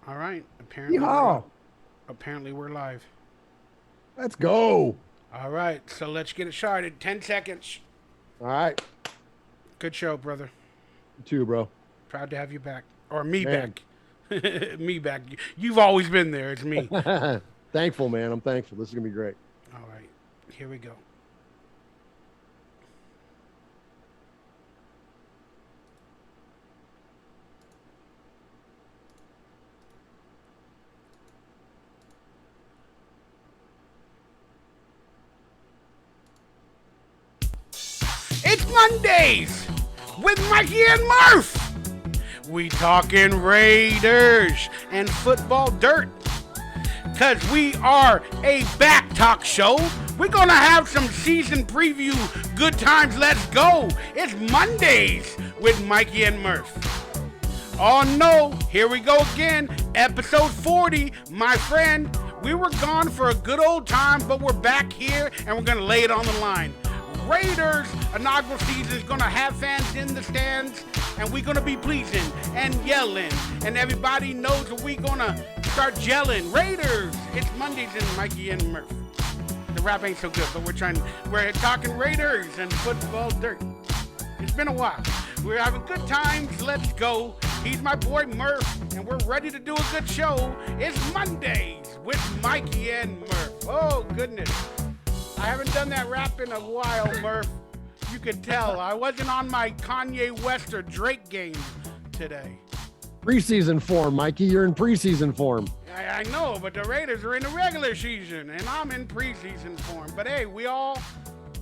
All right. Yeehaw! Apparently we're live. Let's go. All right. So let's get it started. 10 seconds. All right. Good show, brother. You too, bro. Proud to have you back. Or me Man. back. Me back. You've always been there. It's me. Thankful, man. I'm thankful. This is going to be great. All right. Here we go. It's Mondays with Mikey and Murf. We talking Raiders and football dirt. Cause we are a back talk show. We're gonna have some season preview. Good times, let's go. It's Mondays with Mikey and Murf. Oh no, here we go again. Episode 40, my friend. We were gone for a good old time, but we're back here and we're gonna lay it on the line. Raiders inaugural season is gonna have fans in the stands, and we're gonna be pleasing and yelling, and everybody knows that we're gonna start gelling. Raiders, it's Mondays in Mikey and Murf. The rap ain't so good, but we're talking Raiders and football dirt. It's been a while. We're having good times. Let's go. He's my boy Murf, and we're ready to do a good show. It's Mondays with Mikey and Murf. Oh goodness. I haven't done that rap in a while, Murf. You can tell. I wasn't on my Kanye West or Drake game today. Preseason form, Mikey. You're in preseason form. I know, but the Raiders are in the regular season, and I'm in preseason form. But hey, we all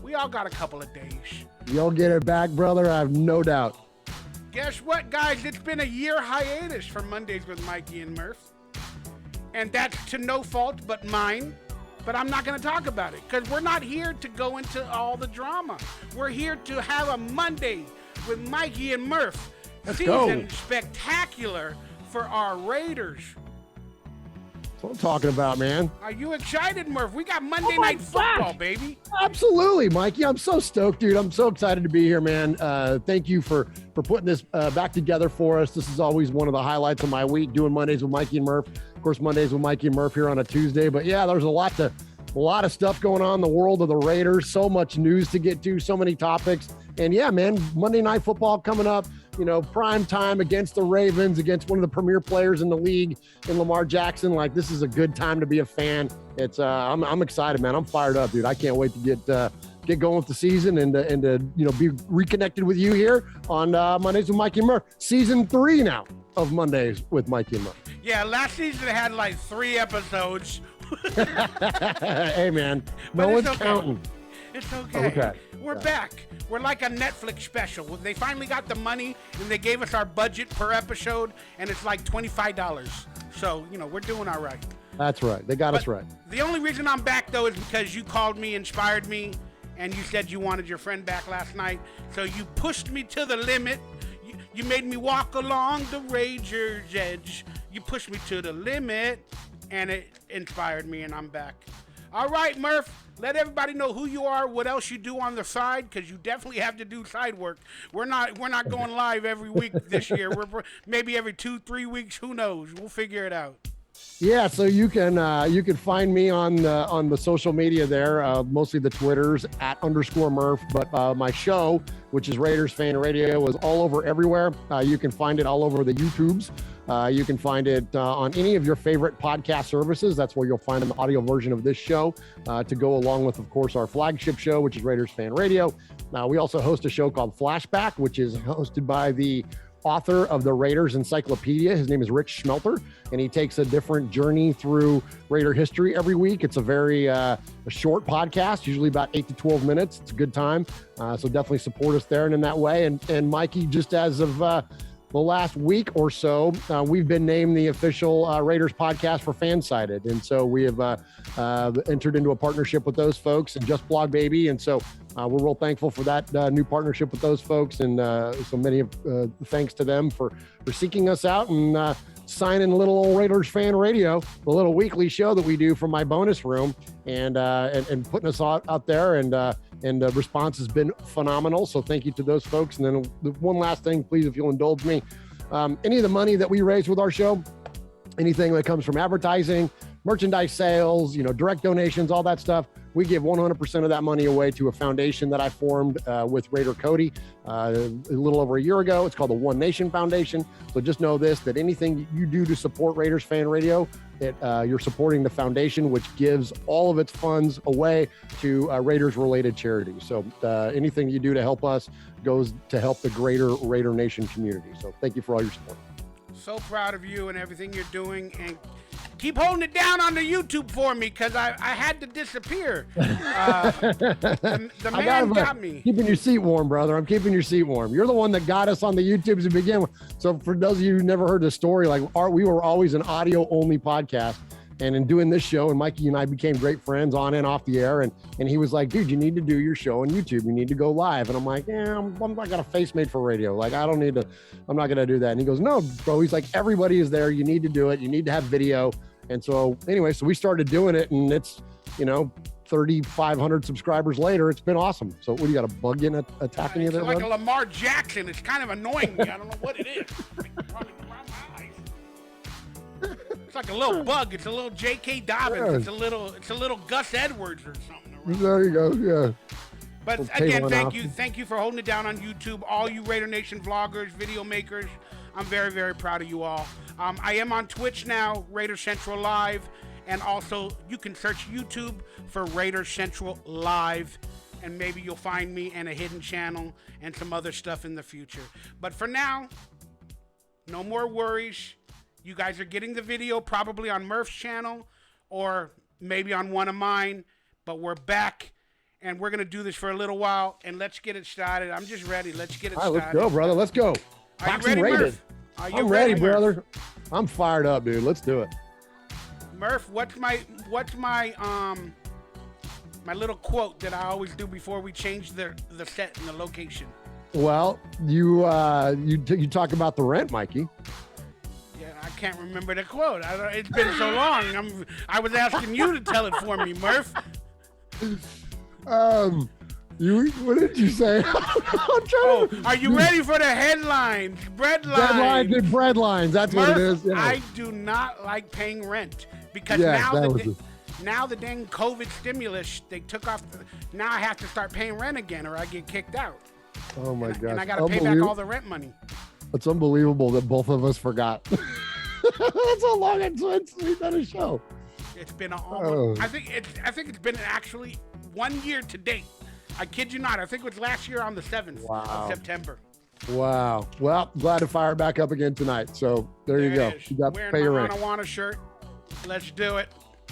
got a couple of days. You'll get it back, brother. I have no doubt. Guess what, guys? It's been a year hiatus for Mondays with Mikey and Murf. And that's to no fault but mine. But I'm not going to talk about it because we're not here to go into all the drama. We're here to have a Monday with Mikey and Murf. Let's Season go. spectacular for our Raiders. That's what I'm talking about, man. Are you excited, Murf? We got Monday Oh my Night Football, God. baby. Absolutely, Mikey. I'm so stoked, dude. I'm so excited to be here, man. Thank you for putting this back together for us. This is always one of the highlights of my week, doing Mondays with Mikey and Murf. Of course, Mondays with Mikey and Murf here on a Tuesday. But yeah, there's a lot of stuff going on in the world of the Raiders. So much news to get to, so many topics. And yeah, man, Monday Night Football coming up. You know, prime time against the Ravens, against one of the premier players in the league, in Lamar Jackson. Like, this is a good time to be a fan. It's I'm excited, man. I'm fired up, dude. I can't wait to get going with the season and to be reconnected with you here on Mondays with Mikey and Murf. Season 3 now of Mondays with Mikey and Murf. Yeah, last season had like 3 episodes. Hey, man, But no it's one's okay. counting. It's okay. Okay. We're back. We're like a Netflix special. They finally got the money, and they gave us our budget per episode, and it's like $25. So, we're doing all right. That's right. They got us right. The only reason I'm back, though, is because you called me, inspired me, and you said you wanted your friend back last night. So you pushed me to the limit. You made me walk along the Rager's edge. You pushed me to the limit, and it inspired me, and I'm back. All right, Murf, let everybody know who you are, what else you do on the side, because you definitely have to do side work. We're not going live every week this year. We're maybe every 2-3 weeks. Who knows? We'll figure it out. Yeah, so you can find me on the social media there, mostly the Twitters @_Murf. But my show, which is Raiders Fan Radio, is all over everywhere. You can find it all over the YouTubes. You can find it on any of your favorite podcast services. That's where you'll find an audio version of this show to go along with, of course, our flagship show, which is Raiders Fan Radio. We also host a show called Flashback, which is hosted by the author of the Raiders Encyclopedia. His name is Rich Schmelter, and he takes a different journey through Raider history every week. It's a very a short podcast, usually about 8 to 12 minutes. It's a good time. So definitely support us there and in that way. And Mikey, just as of the last week or so, we've been named the official Raiders podcast for Fansided. And so we have entered into a partnership with those folks and Just Blog Baby. And so we're real thankful for that new partnership with those folks. And so many thanks to them for seeking us out and signing little old Raiders Fan Radio, the little weekly show that we do from my bonus room, and putting us out there. And the response has been phenomenal. So thank you to those folks. And then one last thing, please, if you'll indulge me, any of the money that we raise with our show, anything that comes from advertising, merchandise sales, direct donations, all that stuff. We give 100% of that money away to a foundation that I formed with Raider Cody a little over a year ago. It's called the One Nation Foundation. So just know this, that anything you do to support Raiders Fan Radio, you're supporting the foundation, which gives all of its funds away to Raiders-related charities. So anything you do to help us goes to help the greater Raider Nation community. So thank you for all your support. So proud of you and everything you're doing, and keep holding it down on the YouTube for me, because I had to disappear. The man got me. Keeping your seat warm, brother. I'm keeping your seat warm. You're the one that got us on the YouTubes to begin with. So for those of you who never heard the story, we were always an audio-only podcast. And in doing this show, and Mikey and I became great friends on and off the air. And he was like, dude, you need to do your show on YouTube. You need to go live. And I'm like, yeah, I'm not got a face made for radio. Like, I don't need to, I'm not going to do that. And he goes, no, bro. He's like, everybody is there. You need to do it. You need to have video. And so anyway, so we started doing it, and it's, 3,500 subscribers later. It's been awesome. So what do you got, a bug in attacking you there? It's like a Lamar Jackson. It's kind of annoying me. I don't know what it is. It's like a little bug. It's a little J.K. Dobbins. Yeah. It's a little Gus Edwards or something. There you go. Yeah. But again, thank you for holding it down on YouTube. All you Raider Nation vloggers, video makers, I'm very, very proud of you all. I am on Twitch now, Raider Central Live, and also you can search YouTube for Raider Central Live, and maybe you'll find me and a hidden channel and some other stuff in the future. But for now, no more worries. You guys are getting the video probably on Murf's channel or maybe on one of mine, but we're back, and we're going to do this for a little while, and let's get it started. I'm just ready. Let's get it started. Let's go, brother. Let's go. Are you ready, Murf? I'm ready, brother. I'm fired up, dude. Let's do it. Murf, what's my my little quote that I always do before we change the set and the location? Well, you talk about the rent, Mikey. Yeah, I can't remember the quote. It's been so long. I was asking you to tell it for me, Murf. What did you say? Are you ready for the headlines? Breadlines. Deadlines and breadlines. That's Murf, what it is. Yeah. I do not like paying rent because now the dang COVID stimulus, they took off. Now I have to start paying rent again, or I get kicked out. Oh my God! And I got to pay back all the rent money. It's unbelievable that both of us forgot. That's how long we've done a show. It's been almost. I think it's been actually 1 year to date. I kid you not. I think it was last year on the 7th of September. Wow. Well, glad to fire back up again tonight. So there you go. You got to pay your rent. I want a shirt. Let's do it.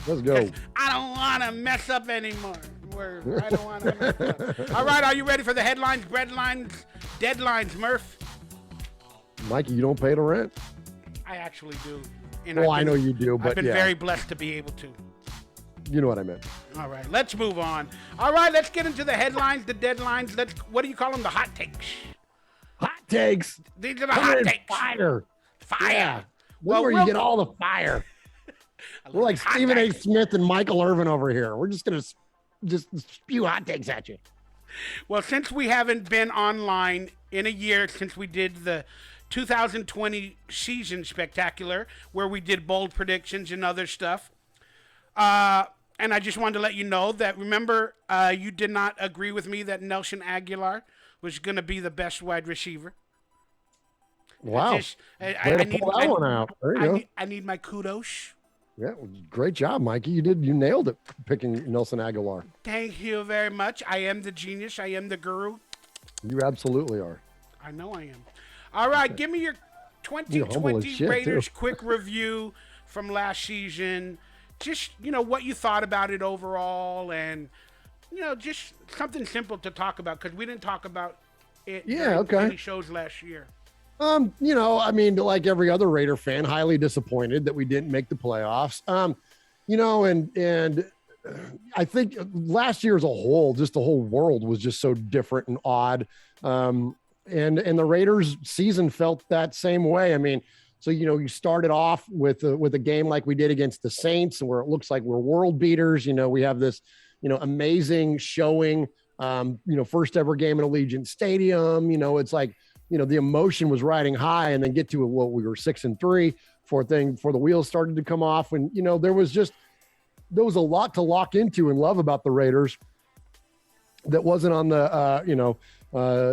Let's go. I don't want to mess up anymore. I don't want to mess up. All right. Are you ready for the headlines, breadlines, deadlines, Murf? Mikey, you don't pay the rent? I actually do. And I know you do, but I've been very blessed to be able to. You know what I meant. All right, let's move on. All right, let's get into the headlines, the deadlines. What do you call them? The hot takes. Hot takes. These are the hot takes. Fire. Yeah. Well, where you get all the fire. We're like Stephen A. Smith and Michael Irvin over here. We're just going to just spew hot takes at you. Well, since we haven't been online in a year since we did the 2020 season spectacular, where we did bold predictions and other stuff, and I just wanted to let you know that, remember, you did not agree with me that Nelson Aguilar was going to be the best wide receiver. Wow. I need my kudos. Yeah, great job, Mikey. You nailed it picking Nelson Aguilar. Thank you very much. I am the genius. I am the guru. You absolutely are. I know I am. All right, give me your 2020 Raiders quick review from last season. Just, what you thought about it overall, and, just something simple to talk about, because we didn't talk about it many shows last year. Like every other Raider fan, highly disappointed that we didn't make the playoffs. And I think last year as a whole, just the whole world was just so different and odd. And the Raiders season felt that same way. I mean, so, you started off with a game like we did against the Saints, where it looks like we're world beaters. We have this, amazing showing, first ever game in Allegiant Stadium. It's like, the emotion was riding high, and then get to we were 6-3 before the wheels started to come off. And, there was a lot to lock into and love about the Raiders that wasn't on the,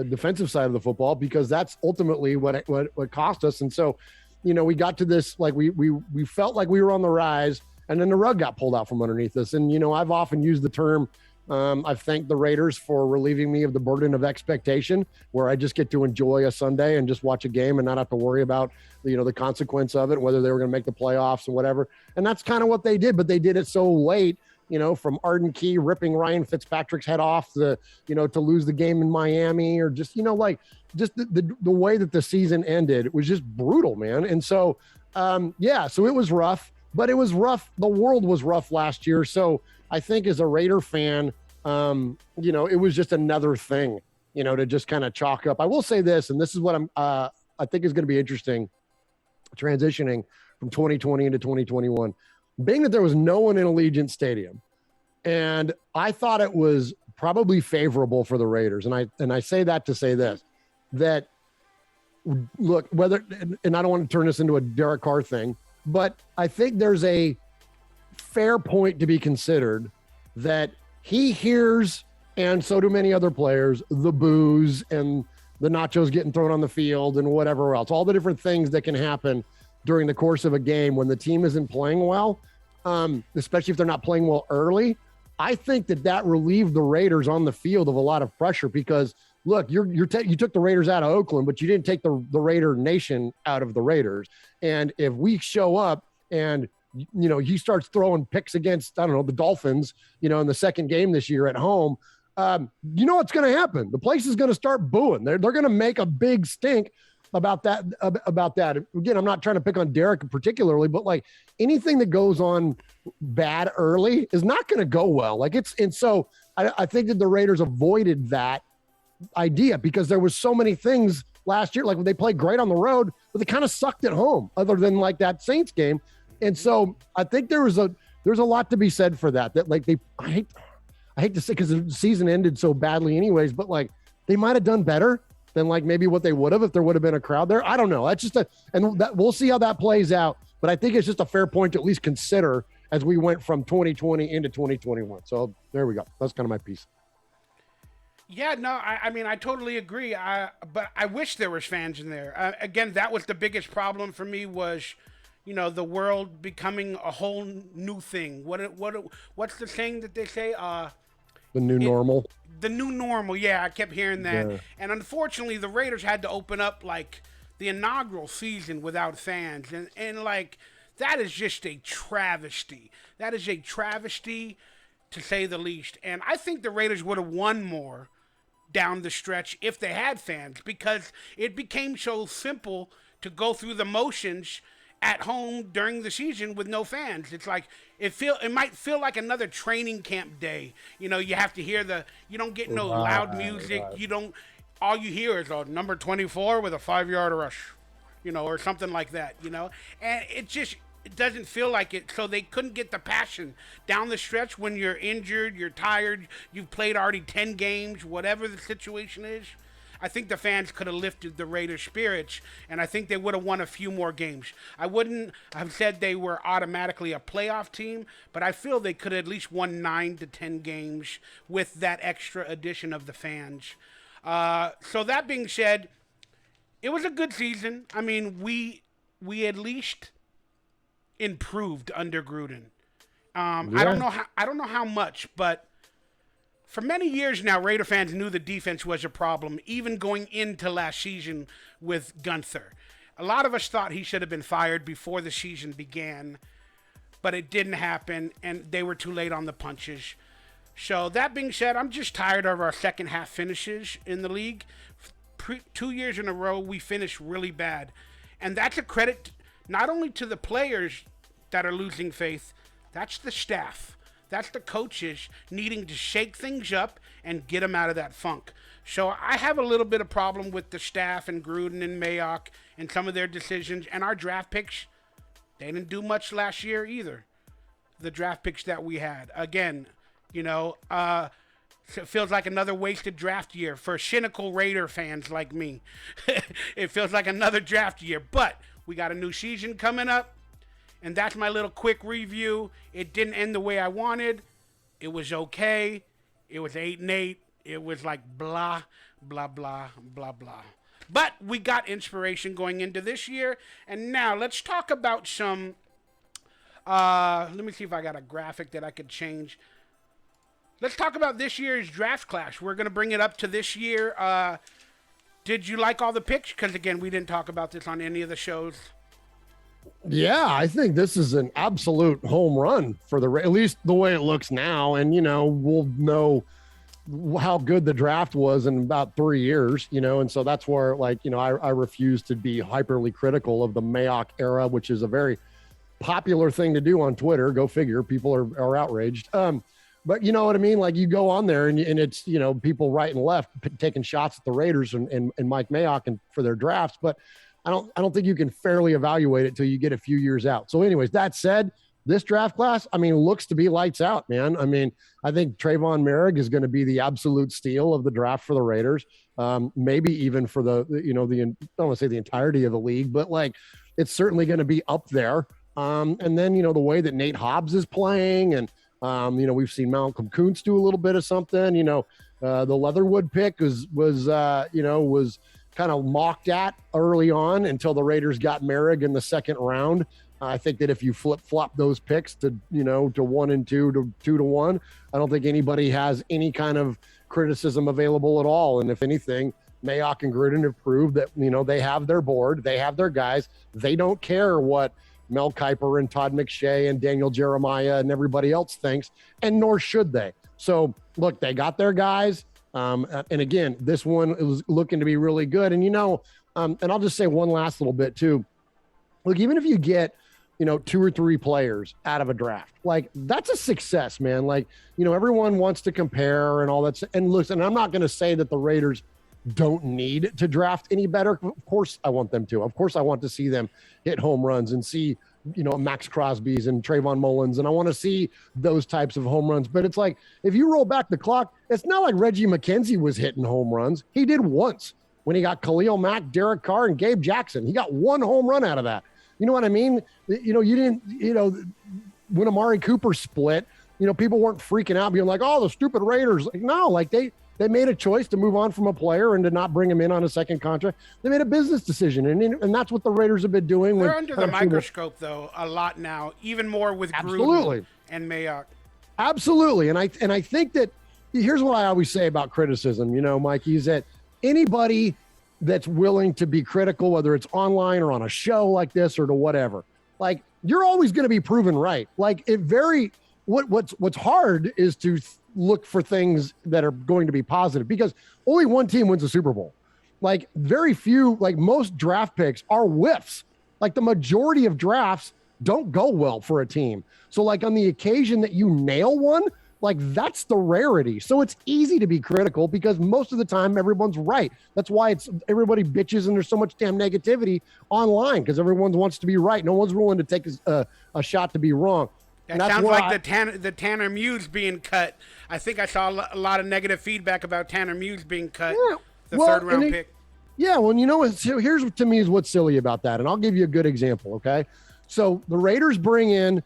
defensive side of the football, because that's ultimately what cost us. And so, we got to this, like we felt like we were on the rise, and then the rug got pulled out from underneath us. And, I've often used the term, I've thanked the Raiders for relieving me of the burden of expectation, where I just get to enjoy a Sunday and just watch a game and not have to worry about, the consequence of it, whether they were going to make the playoffs and whatever. And that's kind of what they did, but they did it so late, from Arden Key ripping Ryan Fitzpatrick's head off to lose the game in Miami, or just, just the way that the season ended. It was just brutal, man. And so, so it was rough, but it was rough. The world was rough last year. So I think as a Raider fan, it was just another thing, to just kind of chalk up. I will say this, and this is what I think is going to be interesting, transitioning from 2020 into 2021, being that there was no one in Allegiant Stadium. And I thought it was probably favorable for the Raiders. And I say that to say this, that look, and I don't want to turn this into a Derek Carr thing, but I think there's a fair point to be considered that he hears, and so do many other players, the boos and the nachos getting thrown on the field and whatever else, all the different things that can happen during the course of a game when the team isn't playing well, especially if they're not playing well early. I think that relieved the Raiders on the field of a lot of pressure, because look, you took the Raiders out of Oakland, but you didn't take the Raider Nation out of the Raiders. And if we show up and he starts throwing picks against, the Dolphins, in the second game this year at home, what's going to happen? The place is going to start booing. They're going to make a big stink about that. Again, I'm not trying to pick on Derek particularly, but like anything that goes on bad early is not going to go well. And so I think that the Raiders avoided that idea, because there was so many things last year, like when they played great on the road, but they kind of sucked at home, other than like that Saints game. And so I think there's a lot to be said for that like I hate to say, because the season ended so badly anyways, but like they might have done better than like maybe what they would have if there would have been a crowd there. I don't know. That's we'll see how that plays out. But I think it's just a fair point to at least consider as we went from 2020 into 2021. So there we go. That's kind of my piece. Yeah, no, I mean, I totally agree. But I wish there was fans in there. Again, that was the biggest problem for me was, the world becoming a whole new thing. What's the saying that they say? The new normal. The new normal. Yeah, I kept hearing that. Yeah. And unfortunately, the Raiders had to open up like the inaugural season without fans. And like, that is just a travesty. That is a travesty, to say the least. And I think the Raiders would have won more down the stretch if they had fans, because it became so simple to go through the motions at home during the season with no fans. It's like it might feel like another training camp day. You have to hear you don't get no loud music. All you hear is a number 24 with a 5-yard rush, or something like that, and it doesn't feel like it. So they couldn't get the passion down the stretch when you're injured, you're tired, you've played already 10 games, whatever the situation is. I think the fans could have lifted the Raiders' spirits, and I think they would have won a few more games. I wouldn't have said they were automatically a playoff team, but I feel they could have at least won 9 to 10 games with that extra addition of the fans. So that being said, it was a good season. I mean, we at least improved under Gruden. I don't know how much, but for many years now, Raider fans knew the defense was a problem, even going into last season with Gunther. A lot of us thought he should have been fired before the season began, but it didn't happen, and they were too late on the punches. So that being said, I'm just tired of our second half finishes in the league. 2 years in a row, we finished really bad. And that's a credit not only to the players that are losing faith, that's the staff. That's the coaches needing to shake things up and get them out of that funk. So I have a little bit of problem with the staff and Gruden and Mayok and some of their decisions. And our draft picks, they didn't do much last year either. The draft picks that we had. Again, it feels like another wasted draft year for cynical Raider fans like me. It feels like another draft year. But We got a new season coming up, and that's my little quick review. It didn't end the way I wanted. It was okay. It was 8-8. It was like blah, blah, blah, blah, blah. But we got inspiration going into this year. And now let's talk about some, let me see if I got a graphic that I could change. Let's talk about this year's draft class. We're going to bring it up to this year. Did you like all the picks? Because, again, we didn't talk about this on any of the shows. Yeah, I think this is an absolute home run for at least the way it looks now. And, we'll know how good the draft was in about 3 years, and so that's where, I refuse to be hyperly critical of the Mayok era, which is a very popular thing to do on Twitter. Go figure. People are outraged. But you know what I mean? Like, you go on there and it's, people right and left taking shots at the Raiders and Mike Mayok and for their drafts. But I don't think you can fairly evaluate it till you get a few years out. So anyways, that said, this draft class, looks to be lights out, man. I think Trayvon Merrick is going to be the absolute steal of the draft for the Raiders. Maybe even for I don't want to say the entirety of the league, but it's certainly going to be up there. And then, the way that Nate Hobbs is playing and, we've seen Malcolm Kuntz do a little bit of something, the Leatherwood pick was kind of mocked at early on until the Raiders got Merrick in the second round. I think that if you flip-flop those picks to 1 and 2 to 2 to 1, I don't think anybody has any kind of criticism available at all. And if anything, Mayok and Gruden have proved that, they have their board, they have their guys. They don't care what Mel Kiper and Todd McShay and Daniel Jeremiah and everybody else thinks, and nor should they. So, look, they got their guys. And again, this one is looking to be really good. And, and I'll just say one last little bit too. Look, even if you get, 2 or 3 players out of a draft, that's a success, man. Everyone wants to compare and all that. And listen, I'm not going to say that the Raiders don't need to draft any better. Of course I want them to. Of course I want to see them hit home runs and see, Max Crosby's and Trayvon Mullins. And I want to see those types of home runs. But it's like, if you roll back the clock, it's not like Reggie McKenzie was hitting home runs. He did once when he got Khalil Mack, Derek Carr, and Gabe Jackson. He got 1 home run out of that. You know what I mean? You didn't, when Amari Cooper split, people weren't freaking out being like, oh, the stupid Raiders. No, they made a choice to move on from a player and to not bring him in on a second contract. They made a business decision, and that's what the Raiders have been doing. They're under the microscope, though, a lot now, even more with Gruden and Mayok. Absolutely, and I think that here's what I always say about criticism, Mikey, is that anybody that's willing to be critical, whether it's online or on a show like this or to whatever, you're always going to be proven right. What's hard is to look for things that are going to be positive, because only one team wins a Super Bowl. Very few, most draft picks are whiffs. The majority of drafts don't go well for a team. So on the occasion that you nail one, that's the rarity. So it's easy to be critical because most of the time everyone's right. That's why everybody bitches and there's so much damn negativity online, because everyone wants to be right. No one's willing to take a shot to be wrong. That sounds like the Tanner Muse being cut. I think I saw a lot of negative feedback about Tanner Muse being cut, third round pick. Yeah, well, here's to me is what's silly about that, and I'll give you a good example, okay? So the Raiders bring in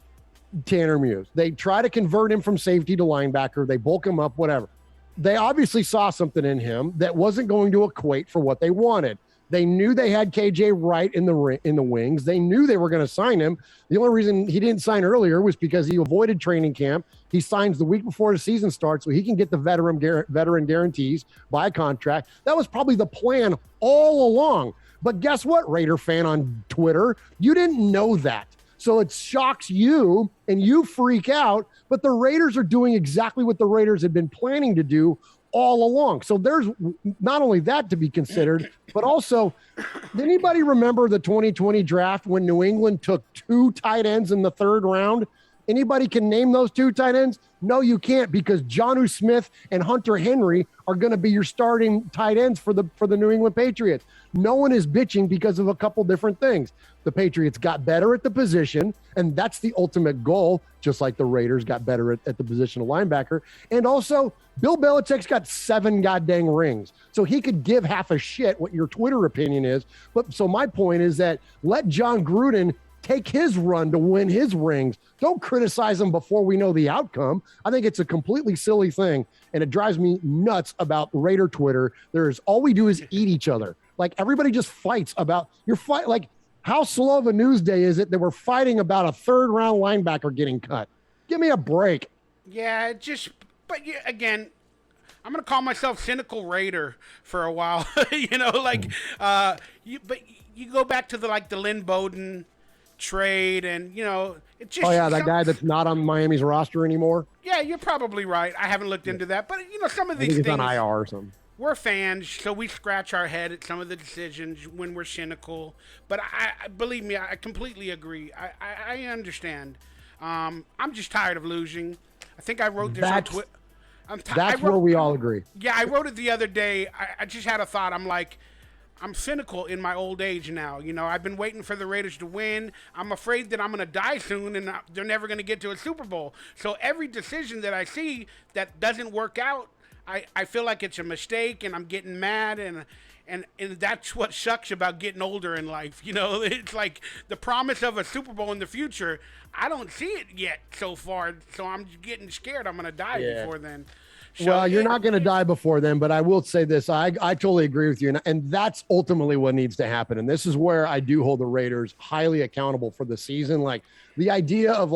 Tanner Muse. They try to convert him from safety to linebacker. They bulk him up, whatever. They obviously saw something in him that wasn't going to equate for what they wanted. They knew they had Kj Wright in the wings. They knew they were going to sign him. The only reason he didn't sign earlier was because he avoided training camp. He signs the week before the season starts so he can get the veteran guarantees by a contract. That was probably the plan all along. But guess what, Raider fan on Twitter? You didn't know that. So it shocks you and you freak out, but the Raiders are doing exactly what the Raiders had been planning to do all along. So there's not only that to be considered, but also, did anybody remember the 2020 draft when New England took 2 tight ends in the 3rd round Anybody can name those 2 tight ends? No, you can't, because Jonnu Smith and Hunter Henry are going to be your starting tight ends for the New England Patriots. No one is bitching because of a couple different things. The Patriots got better at the position, and that's the ultimate goal, just like the Raiders got better at the position of linebacker. And also, Bill Belichick's got 7 goddamn rings, so he could give half a shit what your Twitter opinion is. But so my point is that let John Gruden take his run to win his rings. Don't criticize him before we know the outcome. I think it's a completely silly thing, and it drives me nuts about Raider Twitter. All we do is eat each other. Like, everybody just fights about like, how slow of a news day is it that we're fighting about a 3rd-round linebacker getting cut? Give me a break. Yeah, again, I'm going to call myself cynical Raider for a while. But you go back to the Lynn Bowden trade, and it just that guy that's not on Miami's roster anymore. Yeah, you're probably right. I haven't looked into that, but some of these things on IR or something. We're fans, so we scratch our head at some of the decisions when we're cynical. But I believe me, I completely agree. I understand. I'm just tired of losing. I think I wrote this on Twitter. That's where we all agree. Yeah, I wrote it the other day. I just had a thought. I'm like, I'm cynical in my old age now. I've been waiting for the Raiders to win. I'm afraid that I'm going to die soon and they're never going to get to a Super Bowl. So every decision that I see that doesn't work out, I feel like it's a mistake, and I'm getting mad, and that's what sucks about getting older in life. It's like the promise of a Super Bowl in the future. I don't see it yet so far, so I'm getting scared I'm going to die before then. So, well, you're not going to die before then, but I will say this. I totally agree with you, and that's ultimately what needs to happen. And this is where I do hold the Raiders highly accountable for the season. Like, the idea of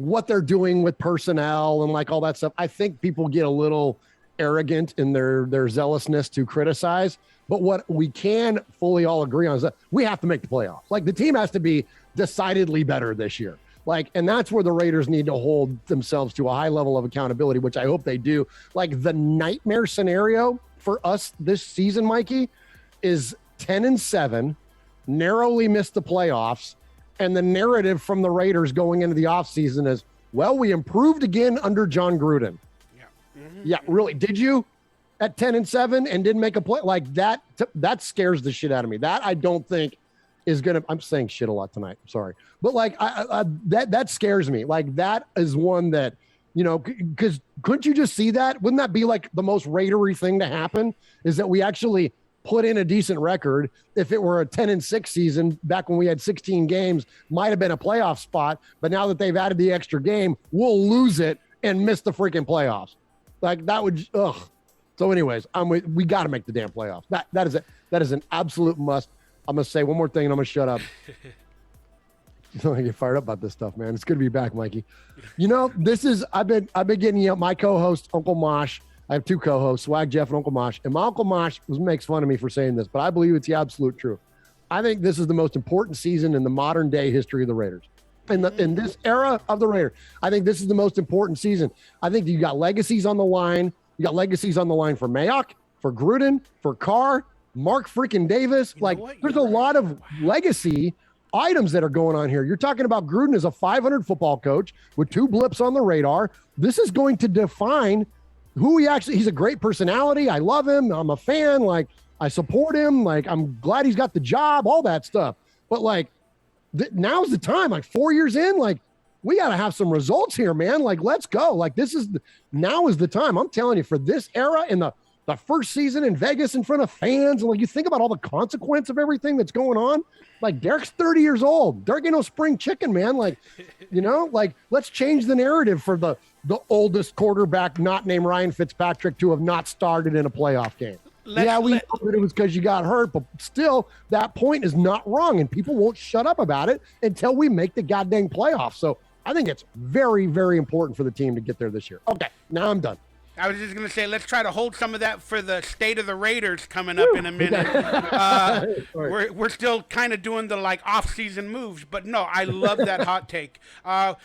what they're doing with personnel and all that stuff. I think people get a little arrogant in their zealousness to criticize. But what we can fully all agree on is that we have to make the playoffs. Like, the team has to be decidedly better this year. And that's where the Raiders need to hold themselves to a high level of accountability, which I hope they do. The nightmare scenario for us this season, Mikey, is 10-7, narrowly miss the playoffs. And the narrative from the Raiders going into the offseason is, well, we improved again under John Gruden. Yeah. Mm-hmm. Yeah, really. Did you at 10-7 and didn't make a play like that? That scares the shit out of me. That I don't think is going to, I'm saying shit a lot tonight. I'm sorry. But that scares me. That is one that, because couldn't you just see that? Wouldn't that be the most Raidery thing to happen, is that we actually put in a decent record? If it were a 10-6 season back when we had 16 games, might have been a playoff spot. But now that they've added the extra game, we'll lose it and miss the freaking playoffs. That would, ugh. So anyways, we got to make the damn playoffs. That is an absolute must. I'm going to say one more thing and I'm going to shut up. I get fired up about this stuff, man. It's good to be back, Mikey. I've been getting my co-host, Uncle Mosh. I have 2 co-hosts, Swag Jeff and Uncle Mosh. And my Uncle Mosh makes fun of me for saying this, but I believe it's the absolute truth. I think this is the most important season in the modern day history of the Raiders. In this era of the Raiders, I think this is the most important season. I think you got legacies on the line. You got legacies on the line for Mayok, for Gruden, for Carr, Mark freaking Davis. There's a lot of legacy items that are going on here. You're talking about Gruden as a 500 football coach with 2 blips on the radar. This is going to define who he's a great personality. I love him. I'm a fan. I support him. I'm glad he's got the job, all that stuff. But now's the time, 4 years in, we got to have some results here, man. Let's go. Now is the time. I'm telling you, for this era in the first season in Vegas in front of fans. And you think about all the consequence of everything that's going on. Derek's 30 years old. Derek ain't no spring chicken, man. Let's change the narrative for the oldest quarterback not named Ryan Fitzpatrick to have not started in a playoff game. We know that it was because you got hurt, but still, that point is not wrong, and people won't shut up about it until we make the goddamn playoffs. So I think it's very, very important for the team to get there this year. Okay, now I'm done. I was just going to say, let's try to hold some of that for the State of the Raiders coming up in a minute. We're still kind of doing the off-season moves, but no, I love that hot take. And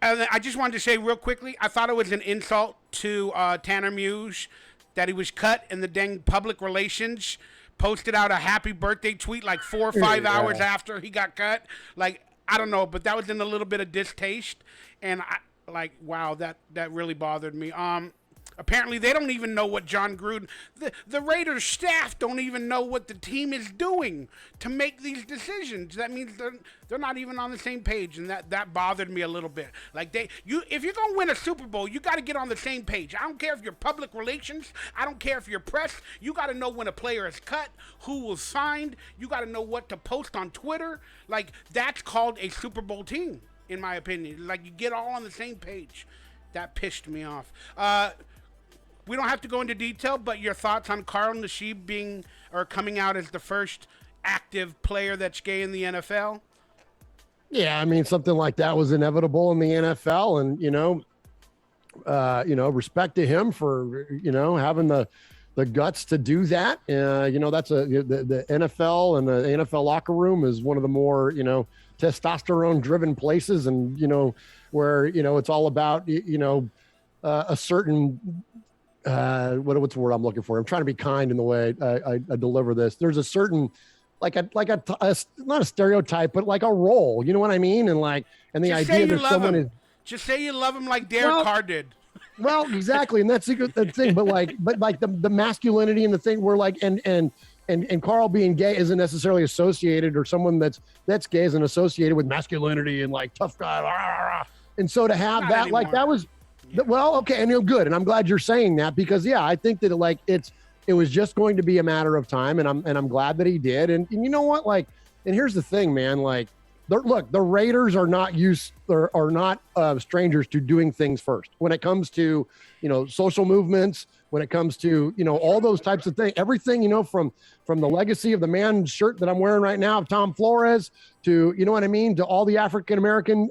I just wanted to say real quickly, I thought it was an insult to Tanner Muse that he was cut, and the dang public relations posted out a happy birthday tweet 4 or 5 hours after he got cut. I don't know, but that was in a little bit of distaste, and wow, that really bothered me. Apparently, they don't even know what John Gruden, the Raiders staff don't even know what the team is doing to make these decisions. That means they're not even on the same page, and that bothered me a little bit. Like if you're gonna win a Super Bowl, you got to get on the same page. I don't care if you're public relations, I don't care if you're press. You got to know when a player is cut, who was signed. You got to know what to post on Twitter. Like that's called a Super Bowl team, in my opinion. Like you get all on the same page. That pissed me off. We don't have to go into detail, but your thoughts on Carl Nassib coming out as the first active player that's gay in the NFL? Yeah, I mean, something like that was inevitable in the NFL, and respect to him for having the guts to do that. That's the NFL, and the NFL locker room is one of the more testosterone-driven places, and where it's all about a certain. What's the word I'm looking for? I'm trying to be kind in the way I deliver this. There's a certain, not a stereotype, but like a role. You know what I mean? And the just idea that someone is. Just say you love him like Derek Carr did. Well, exactly, and that's the thing. But the masculinity and the thing where and Carl being gay isn't necessarily associated, or someone that's gay isn't associated with masculinity and like tough guy. Rah, rah, rah. And so to have that, anymore. that was. Well, okay, and you're good, and I'm glad you're saying that because I think that it was just going to be a matter of time, and I'm glad that he did, and you know what, and here's the thing, man, the Raiders are not strangers to doing things first when it comes to social movements, when it comes to all those types of things, everything from the legacy of the man shirt that I'm wearing right now of Tom Flores to what I mean, to all the African American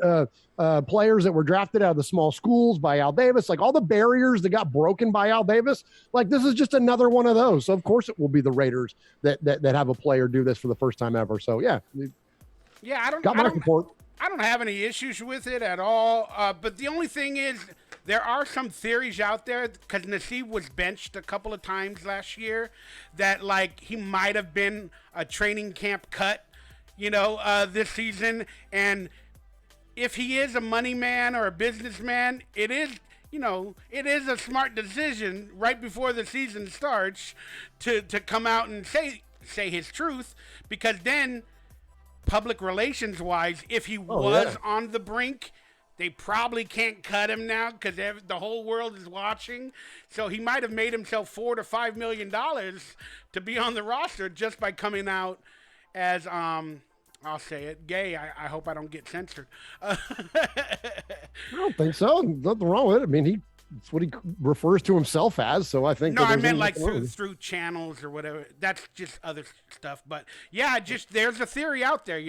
players that were drafted out of the small schools by Al Davis, like all the barriers that got broken by Al Davis, this is just another one of those. So of course it will be the Raiders that have a player do this for the first time ever. So yeah, I don't have any issues with it at all. But the only thing is, there are some theories out there, because Nassib was benched a couple of times last year, that he might have been a training camp cut, this season. And if he is a money man or a businessman, it is a smart decision right before the season starts to come out and say his truth, because then public relations wise, if he was on the brink, they probably can't cut him now because the whole world is watching. So he might have made himself $4 to $5 million to be on the roster just by coming out as I'll say it, gay. I hope I don't get censored. I don't think so. Nothing wrong with it. I mean, it's what he refers to himself as. So I think. No, I meant through channels or whatever. That's just other stuff. But yeah, there's a theory out there,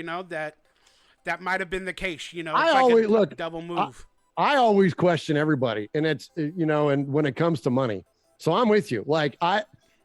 that might have been the case. I always look double move. I always question everybody, and it's and when it comes to money. So I'm with you. The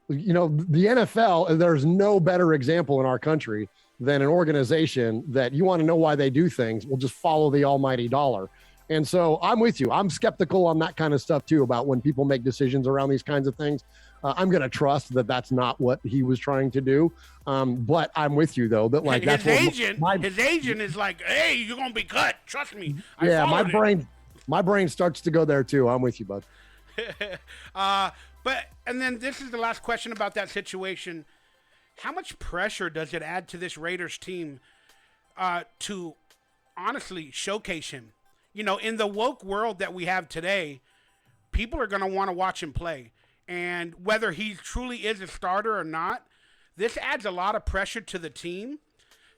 NFL, there's no better example in our country than an organization that you want to know why they do things will just follow the almighty dollar. And so I'm with you. I'm skeptical on that kind of stuff too, about when people make decisions around these kinds of things. I'm going to trust that that's not what he was trying to do. But I'm with you though, that that's his agent is like, hey, you're going to be cut. Trust me. My brain starts to go there too. I'm with you, bud. And then this is the last question about that situation. How much pressure does it add to this Raiders team to honestly showcase him? In the woke world that we have today, people are going to want to watch him play. And whether he truly is a starter or not, this adds a lot of pressure to the team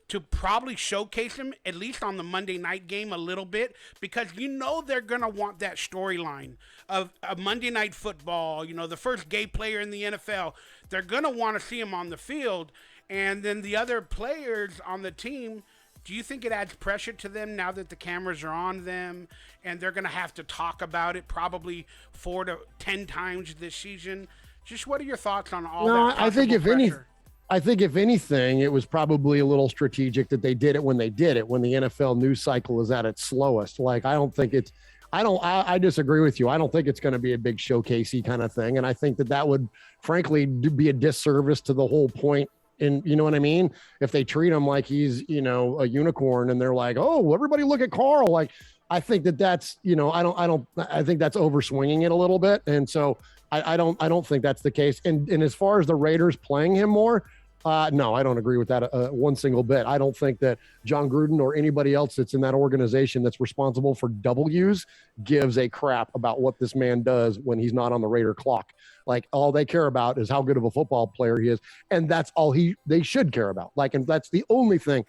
to probably showcase him, at least on the Monday night game a little bit, because they're going to want that storyline of Monday Night Football, the first gay player in the NFL. They're going to want to see him on the field. And then the other players on the team, do you think it adds pressure to them now that the cameras are on them and they're going to have to talk about it probably 4 to 10 times this season? Just what are your thoughts on all that? I think if anything, it was probably a little strategic that they did it when they did it, when the NFL news cycle is at its slowest. I disagree with you. I don't think it's going to be a big showcasey kind of thing. And I think that would frankly be a disservice to the whole point And you know what I mean? If they treat him like he's, you know, a unicorn and they're like, oh, everybody look at Carl. Like, I think that's, you know, I think that's overswinging it a little bit. And so I don't think that's the case. And as far as the Raiders playing him more, no, I don't agree with that one single bit. I don't think that John Gruden or anybody else that's in that organization that's responsible for W's gives a crap about what this man does when he's not on the Raider clock. Like, all they care about is how good of a football player he is, and that's all they should care about. Like, and that's the only thing.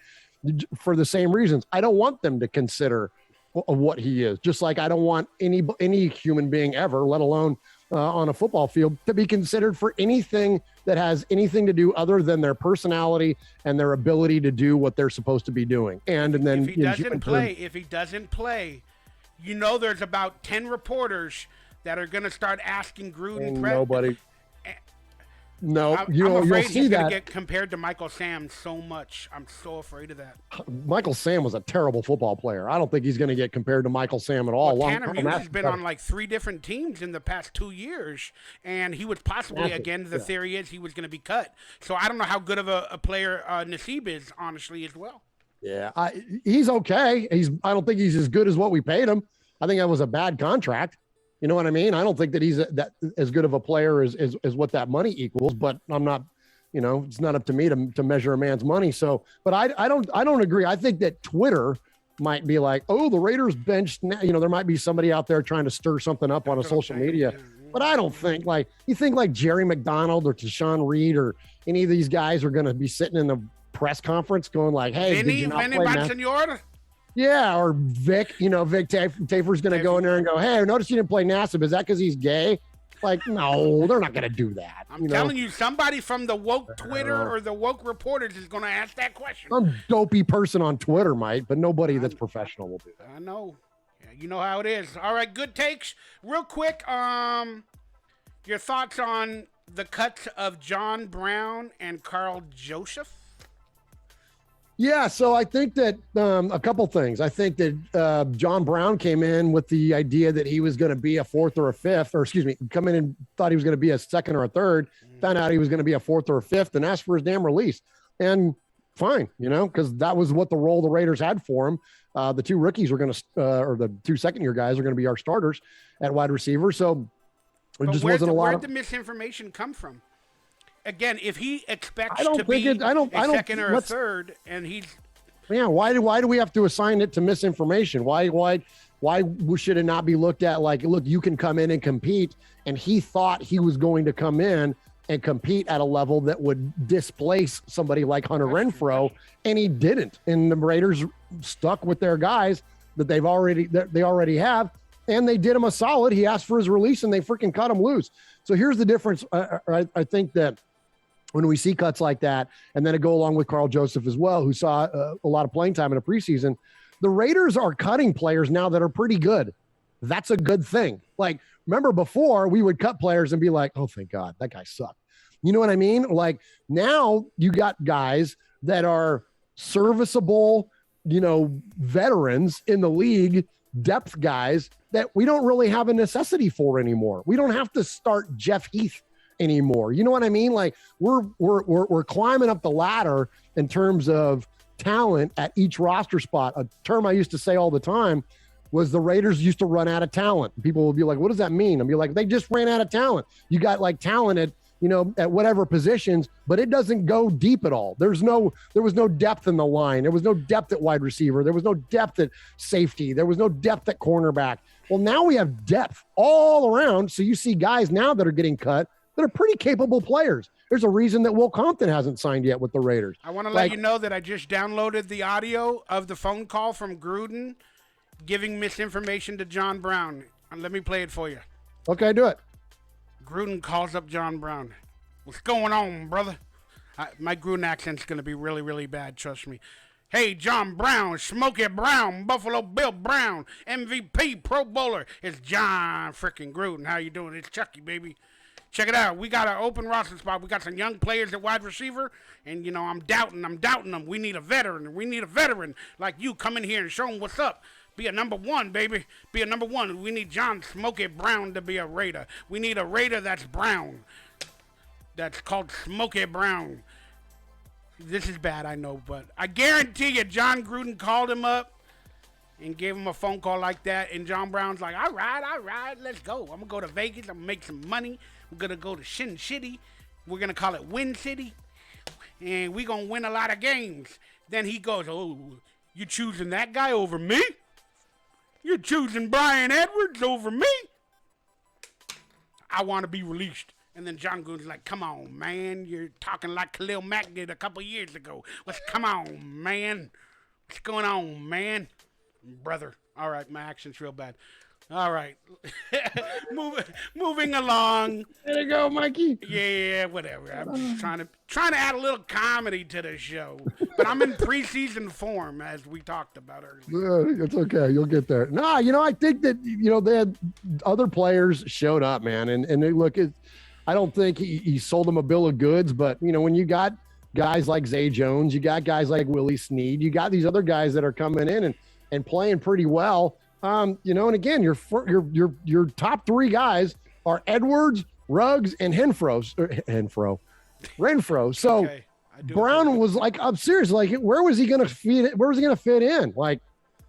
For the same reasons, I don't want them to consider what he is. Just like I don't want any human being ever, let alone on a football field, to be considered for anything that has anything to do other than their personality and their ability to do what they're supposed to be doing. And then if he doesn't play, you know, there's about 10 reporters that are going to start asking Gruden. Nobody. No, I'm afraid he's going to get compared to Michael Sam so much. I'm so afraid of that. Michael Sam was a terrible football player. I don't think he's going to get compared to Michael Sam at all. Tanner Muse has been on like 3 different teams in the past 2 years, and he was possibly, again, the theory is he was going to be cut. So I don't know how good of a player Nassib is, honestly, as well. Yeah, he's okay. I don't think he's as good as what we paid him. I think that was a bad contract. You know what I mean? I don't think that he's that as good of a player as what that money equals, but I'm not, you know, it's not up to me to measure a man's money. So, but I don't agree. I think that Twitter might be like, oh, the Raiders benched now. You know, there might be somebody out there trying to stir something up on a social media, but I don't think you think like Jerry McDonald or Tashawn Reed or any of these guys are going to be sitting in the press conference going like, hey, did you not play Yeah, or Vic, you know, Vic Tafer's going to go in there and go, hey, I noticed you didn't play Nassib. Is that because he's gay? Like, no, they're not going to do that. I'm telling you, somebody from the woke Twitter or the woke reporters is going to ask that question. Some dopey person on Twitter might, but nobody that's professional will do that. I know. Yeah, you know how it is. All right, good takes. Real quick, your thoughts on the cuts of John Brown and Carl Joseph? Yeah, so I think that a couple things. I think that John Brown came in with the idea that he was going to be a 4th or a 5th, or excuse me, come in and thought he was going to be a 2nd or a 3rd, found out he was going to be a 4th or a 5th, and asked for his damn release. And fine, you know, because that was what the role the Raiders had for him. The 2 rookies were going to, or the 2 second-year guys are going to be our starters at wide receiver. So it just wasn't a lot. Where'd the misinformation come from? Again, if he expects to be a 2nd or a 3rd, and he's why do we have to assign it to misinformation? Why should it not be looked at like, look, you can come in and compete, and he thought he was going to come in and compete at a level that would displace somebody like Hunter Renfrow, and he didn't. And the Raiders stuck with their guys that they already have, and they did him a solid. He asked for his release, and they freaking cut him loose. So here's the difference. I think that when we see cuts like that, and then it go along with Carl Joseph as well, who saw a lot of playing time in the preseason, the Raiders are cutting players now that are pretty good. That's a good thing. Like, remember before we would cut players and be like, oh, thank God, that guy sucked. You know what I mean? Like, now you got guys that are serviceable, you know, veterans in the league, depth guys that we don't really have a necessity for anymore. We don't have to start Jeff Heath anymore. You know what I mean? Like, we're climbing up the ladder in terms of talent at each roster spot. A term I used to say all the time was the Raiders used to run out of talent. People will be like, what does that mean? I'll be like, they just ran out of talent. You got like talent at, you know, at whatever positions, but it doesn't go deep at all. There was no depth in the line. There was no depth at wide receiver. There was no depth at safety. There was no depth at cornerback. Well, now we have depth all around. So you see guys now that are getting cut that are pretty capable players. There's a reason that Will Compton hasn't signed yet with the Raiders. I want to let you know that I just downloaded the audio of the phone call from Gruden giving misinformation to John Brown. Let me play it for you. Okay, do it. Gruden calls up John Brown. What's going on, brother? My Gruden accent's going to be really, really bad, trust me. Hey, John Brown, Smokey Brown, Buffalo Bill Brown, MVP, Pro Bowler. It's John freaking Gruden. How you doing? It's Chucky, baby. Check it out. We got an open roster spot. We got some young players at wide receiver, and, you know, I'm doubting them. We need a veteran like you. Come in here and show them what's up. Be a number 1, baby. Be a number 1. We need John Smokey Brown to be a Raider. We need a Raider that's brown. That's called Smokey Brown. This is bad, I know, but I guarantee you John Gruden called him up and gave him a phone call like that, and John Brown's like, all right, let's go. I'm going to go to Vegas. I'm going to make some money. We're going to go to Shin City. We're going to call it Win City, and we're going to win a lot of games. Then he goes, oh, you choosing that guy over me? You're choosing Brian Edwards over me? I want to be released. And then John Gruden's like, come on, man. You're talking like Khalil Mack did a couple years ago. Come on, man. What's going on, man? Brother. All right, my accent's real bad. All right. Moving along. There you go, Mikey. Yeah, whatever. I'm just trying to add a little comedy to the show. But I'm in preseason form, as we talked about earlier. It's okay. You'll get there. No, I think that, they had other players showed up, man. And they look, I don't think he sold them a bill of goods, but, when you got guys like Zay Jones, you got guys like Willie Snead, you got these other guys that are coming in and playing pretty well. And again, your top three guys are Edwards, Ruggs, and Renfro. So okay, Brown was like, I'm serious. Like, where was he going to fit in? Like,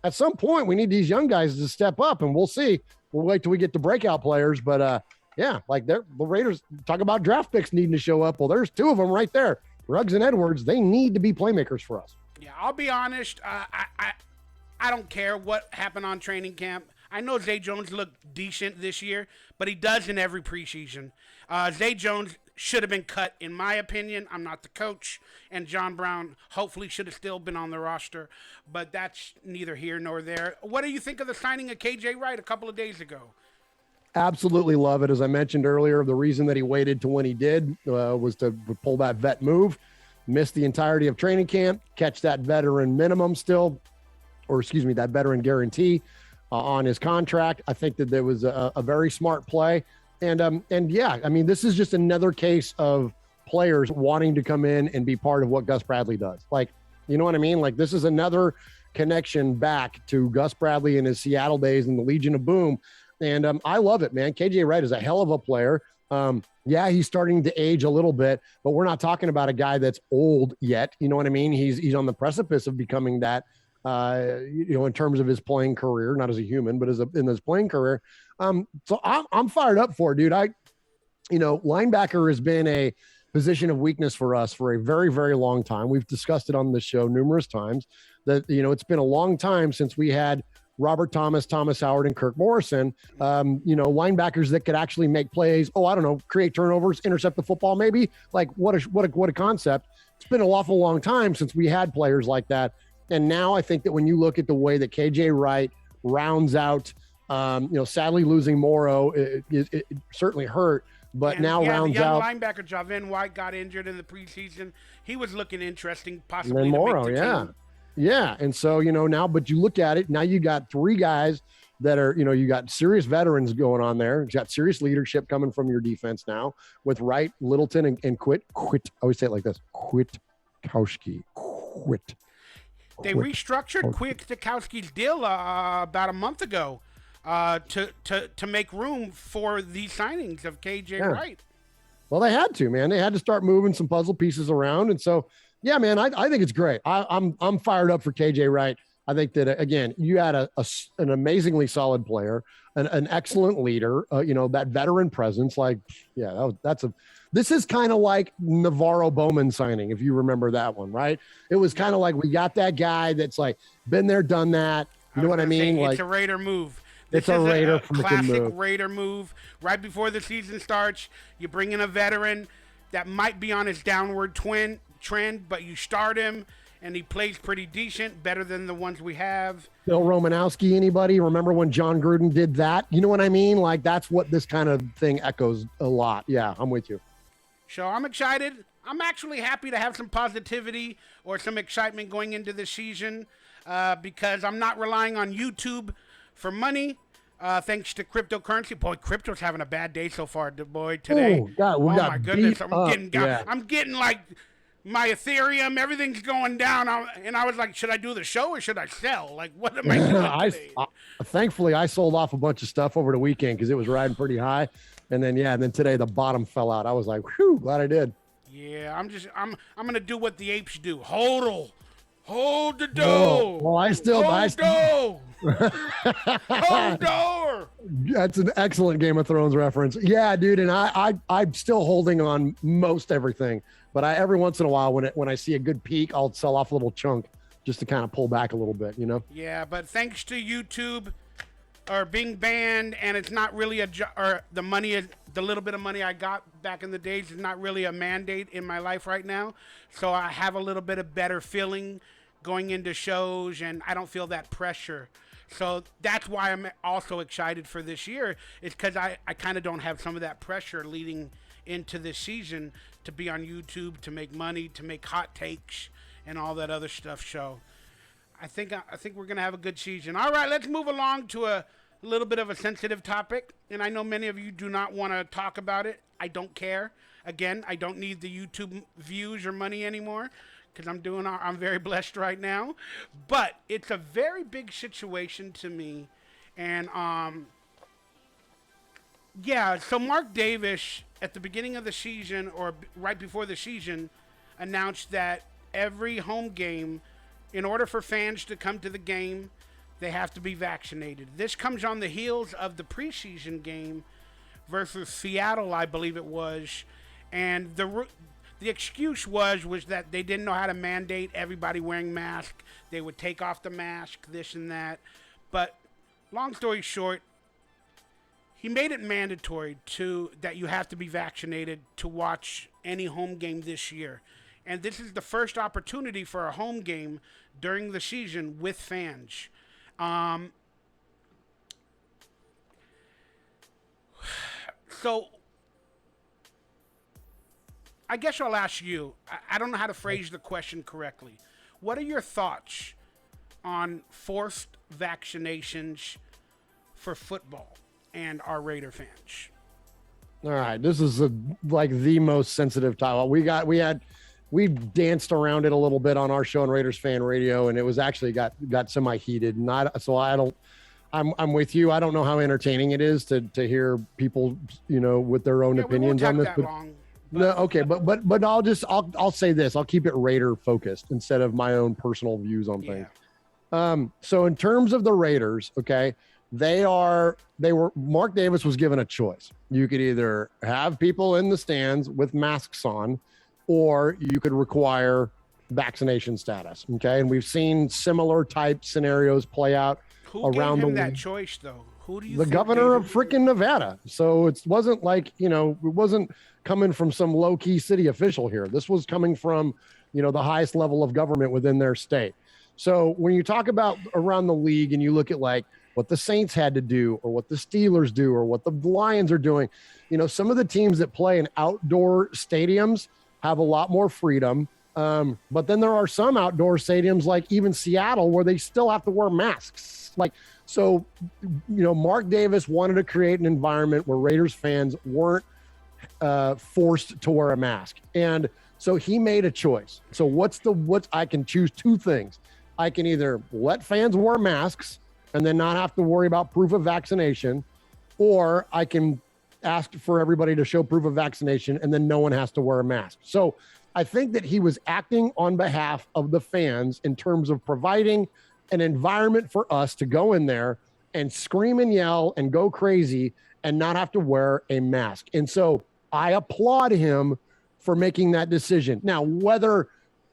at some point, we need these young guys to step up, and we'll see. We'll wait till we get the breakout players. But yeah, like the Raiders talk about draft picks needing to show up. Well, there's two of them right there, Ruggs and Edwards. They need to be playmakers for us. Yeah, I'll be honest. I don't care what happened on training camp. I know Zay Jones looked decent this year, but he does in every preseason. Zay Jones should have been cut, in my opinion. I'm not the coach. And John Brown hopefully should have still been on the roster, but that's neither here nor there. What do you think of the signing of Kj Wright a couple of days ago? Absolutely love it. As I mentioned earlier, the reason that he waited to when he did was to pull that vet move, miss the entirety of training camp, catch that veteran minimum still, that veteran guarantee on his contract. I think that there was a very smart play. And yeah, I mean, this is just another case of players wanting to come in and be part of what Gus Bradley does. Like, you know what I mean? Like, this is another connection back to Gus Bradley in his Seattle days and the Legion of Boom. And I love it, man. KJ Wright is a hell of a player. Yeah, he's starting to age a little bit, but we're not talking about a guy that's old yet. You know what I mean? He's on the precipice of becoming that, in terms of his playing career, not as a human, but in his playing career. So I'm fired up for it, dude. Linebacker has been a position of weakness for us for a very, very long time. We've discussed it on the show numerous times that, it's been a long time since we had Robert Thomas, Thomas Howard, and Kirk Morrison, linebackers that could actually make plays. Oh, I don't know, create turnovers, intercept the football, maybe. Like, what a concept. It's been an awful long time since we had players like that. And now I think that when you look at the way that KJ Wright rounds out, sadly losing Morrow, it certainly hurt, but rounds the out. Linebacker Javin White got injured in the preseason. He was looking interesting, possibly. And Morrow, team. Yeah. And so, now, but you look at it, now you got three guys that are, you got serious veterans going on there. You got serious leadership coming from your defense now with Wright, Littleton, and Quit. I always say it like this. Kwiatkowski. They restructured Kwiatkowski's deal about a month ago to make room for these signings of KJ Wright. Well, they had to, man. They had to start moving some puzzle pieces around. And so, yeah, man, I think it's great. I'm fired up for KJ Wright. I think that, again, you had an amazingly solid player, an excellent leader, that veteran presence. Like, yeah, this is kind of like Navarro Bowman signing, if you remember that one, right? It was kind of like we got that guy that's like been there, done that. You know what I mean? It's a Raider move. It's a Raider classic Raider move. Right before the season starts, you bring in a veteran that might be on his downward trend, but you start him and he plays pretty decent, better than the ones we have. Bill Romanowski, anybody remember when John Gruden did that? You know what I mean? Like, that's what this kind of thing echoes a lot. Yeah, I'm with you. So I'm excited. I'm actually happy to have some positivity or some excitement going into the season because I'm not relying on YouTube for money. Thanks to cryptocurrency. Boy, crypto's having a bad day so far, boy, today. Oh, God, my goodness. I'm getting like my Ethereum, everything's going down. And I was like, should I do the show or should I sell? Like, what am I doing today? Thankfully, I sold off a bunch of stuff over the weekend because it was riding pretty high. And then today the bottom fell out. I was like, whew, glad I did. Yeah, I'm gonna do what the apes do. Hold the Oh, door. well, I still. Hold door. That's an excellent Game of Thrones reference. Yeah, dude, and I'm still holding on most everything, but every once in a while when I see a good peak, I'll sell off a little chunk just to kind of pull back a little bit, you know. Yeah, but thanks to YouTube or being banned, and it's not really or the little bit of money I got back in the days is not really a mandate in my life right now. So I have a little bit of better feeling going into shows, and I don't feel that pressure. So that's why I'm also excited for this year, is because I kind of don't have some of that pressure leading into this season to be on YouTube, to make money, to make hot takes, and all that other stuff. So I think we're going to have a good season. All right, let's move along to a little bit of a sensitive topic, and I know many of you do not want to talk about it. I don't care. Again, I don't need the YouTube views or money anymore, because I'm very blessed right now. But it's a very big situation to me. And yeah, so Mark Davis at the beginning of the season, or right before the season, announced that every home game, in order for fans to come to the game, they have to be vaccinated. This comes on the heels of the preseason game versus Seattle, I believe it was. And the excuse was that they didn't know how to mandate everybody wearing masks. They would take off the mask, this and that. But long story short, he made it mandatory that you have to be vaccinated to watch any home game this year. And this is the first opportunity for a home game during the season with fans. So I guess I'll ask you, I don't know how to phrase the question correctly. What are your thoughts on forced vaccinations for football and our Raider fans? All right, this is like the most sensitive topic. We danced around it a little bit on our show on Raiders Fan Radio, and it was actually got semi-heated. I'm with you. I don't know how entertaining it is to hear people, with their own opinions on this. But I'll say this. I'll keep it Raider focused instead of my own personal views on things. So in terms of the Raiders, okay, Mark Davis was given a choice. You could either have people in the stands with masks on, or you could require vaccination status. Okay. And we've seen similar type scenarios play out around the league. That choice though? Who do you The governor of freaking Nevada. So it wasn't like, it wasn't coming from some low key city official here. This was coming from, the highest level of government within their state. So when you talk about around the league and you look at like what the Saints had to do or what the Steelers do or what the Lions are doing, some of the teams that play in outdoor stadiums have a lot more freedom. But then there are some outdoor stadiums like even Seattle where they still have to wear masks. Mark Davis wanted to create an environment where Raiders fans weren't forced to wear a mask. And so he made a choice. So I can choose two things. I can either let fans wear masks and then not have to worry about proof of vaccination, or I can ask for everybody to show proof of vaccination and then no one has to wear a mask. So I think that he was acting on behalf of the fans in terms of providing an environment for us to go in there and scream and yell and go crazy and not have to wear a mask. And so I applaud him for making that decision. Now, whether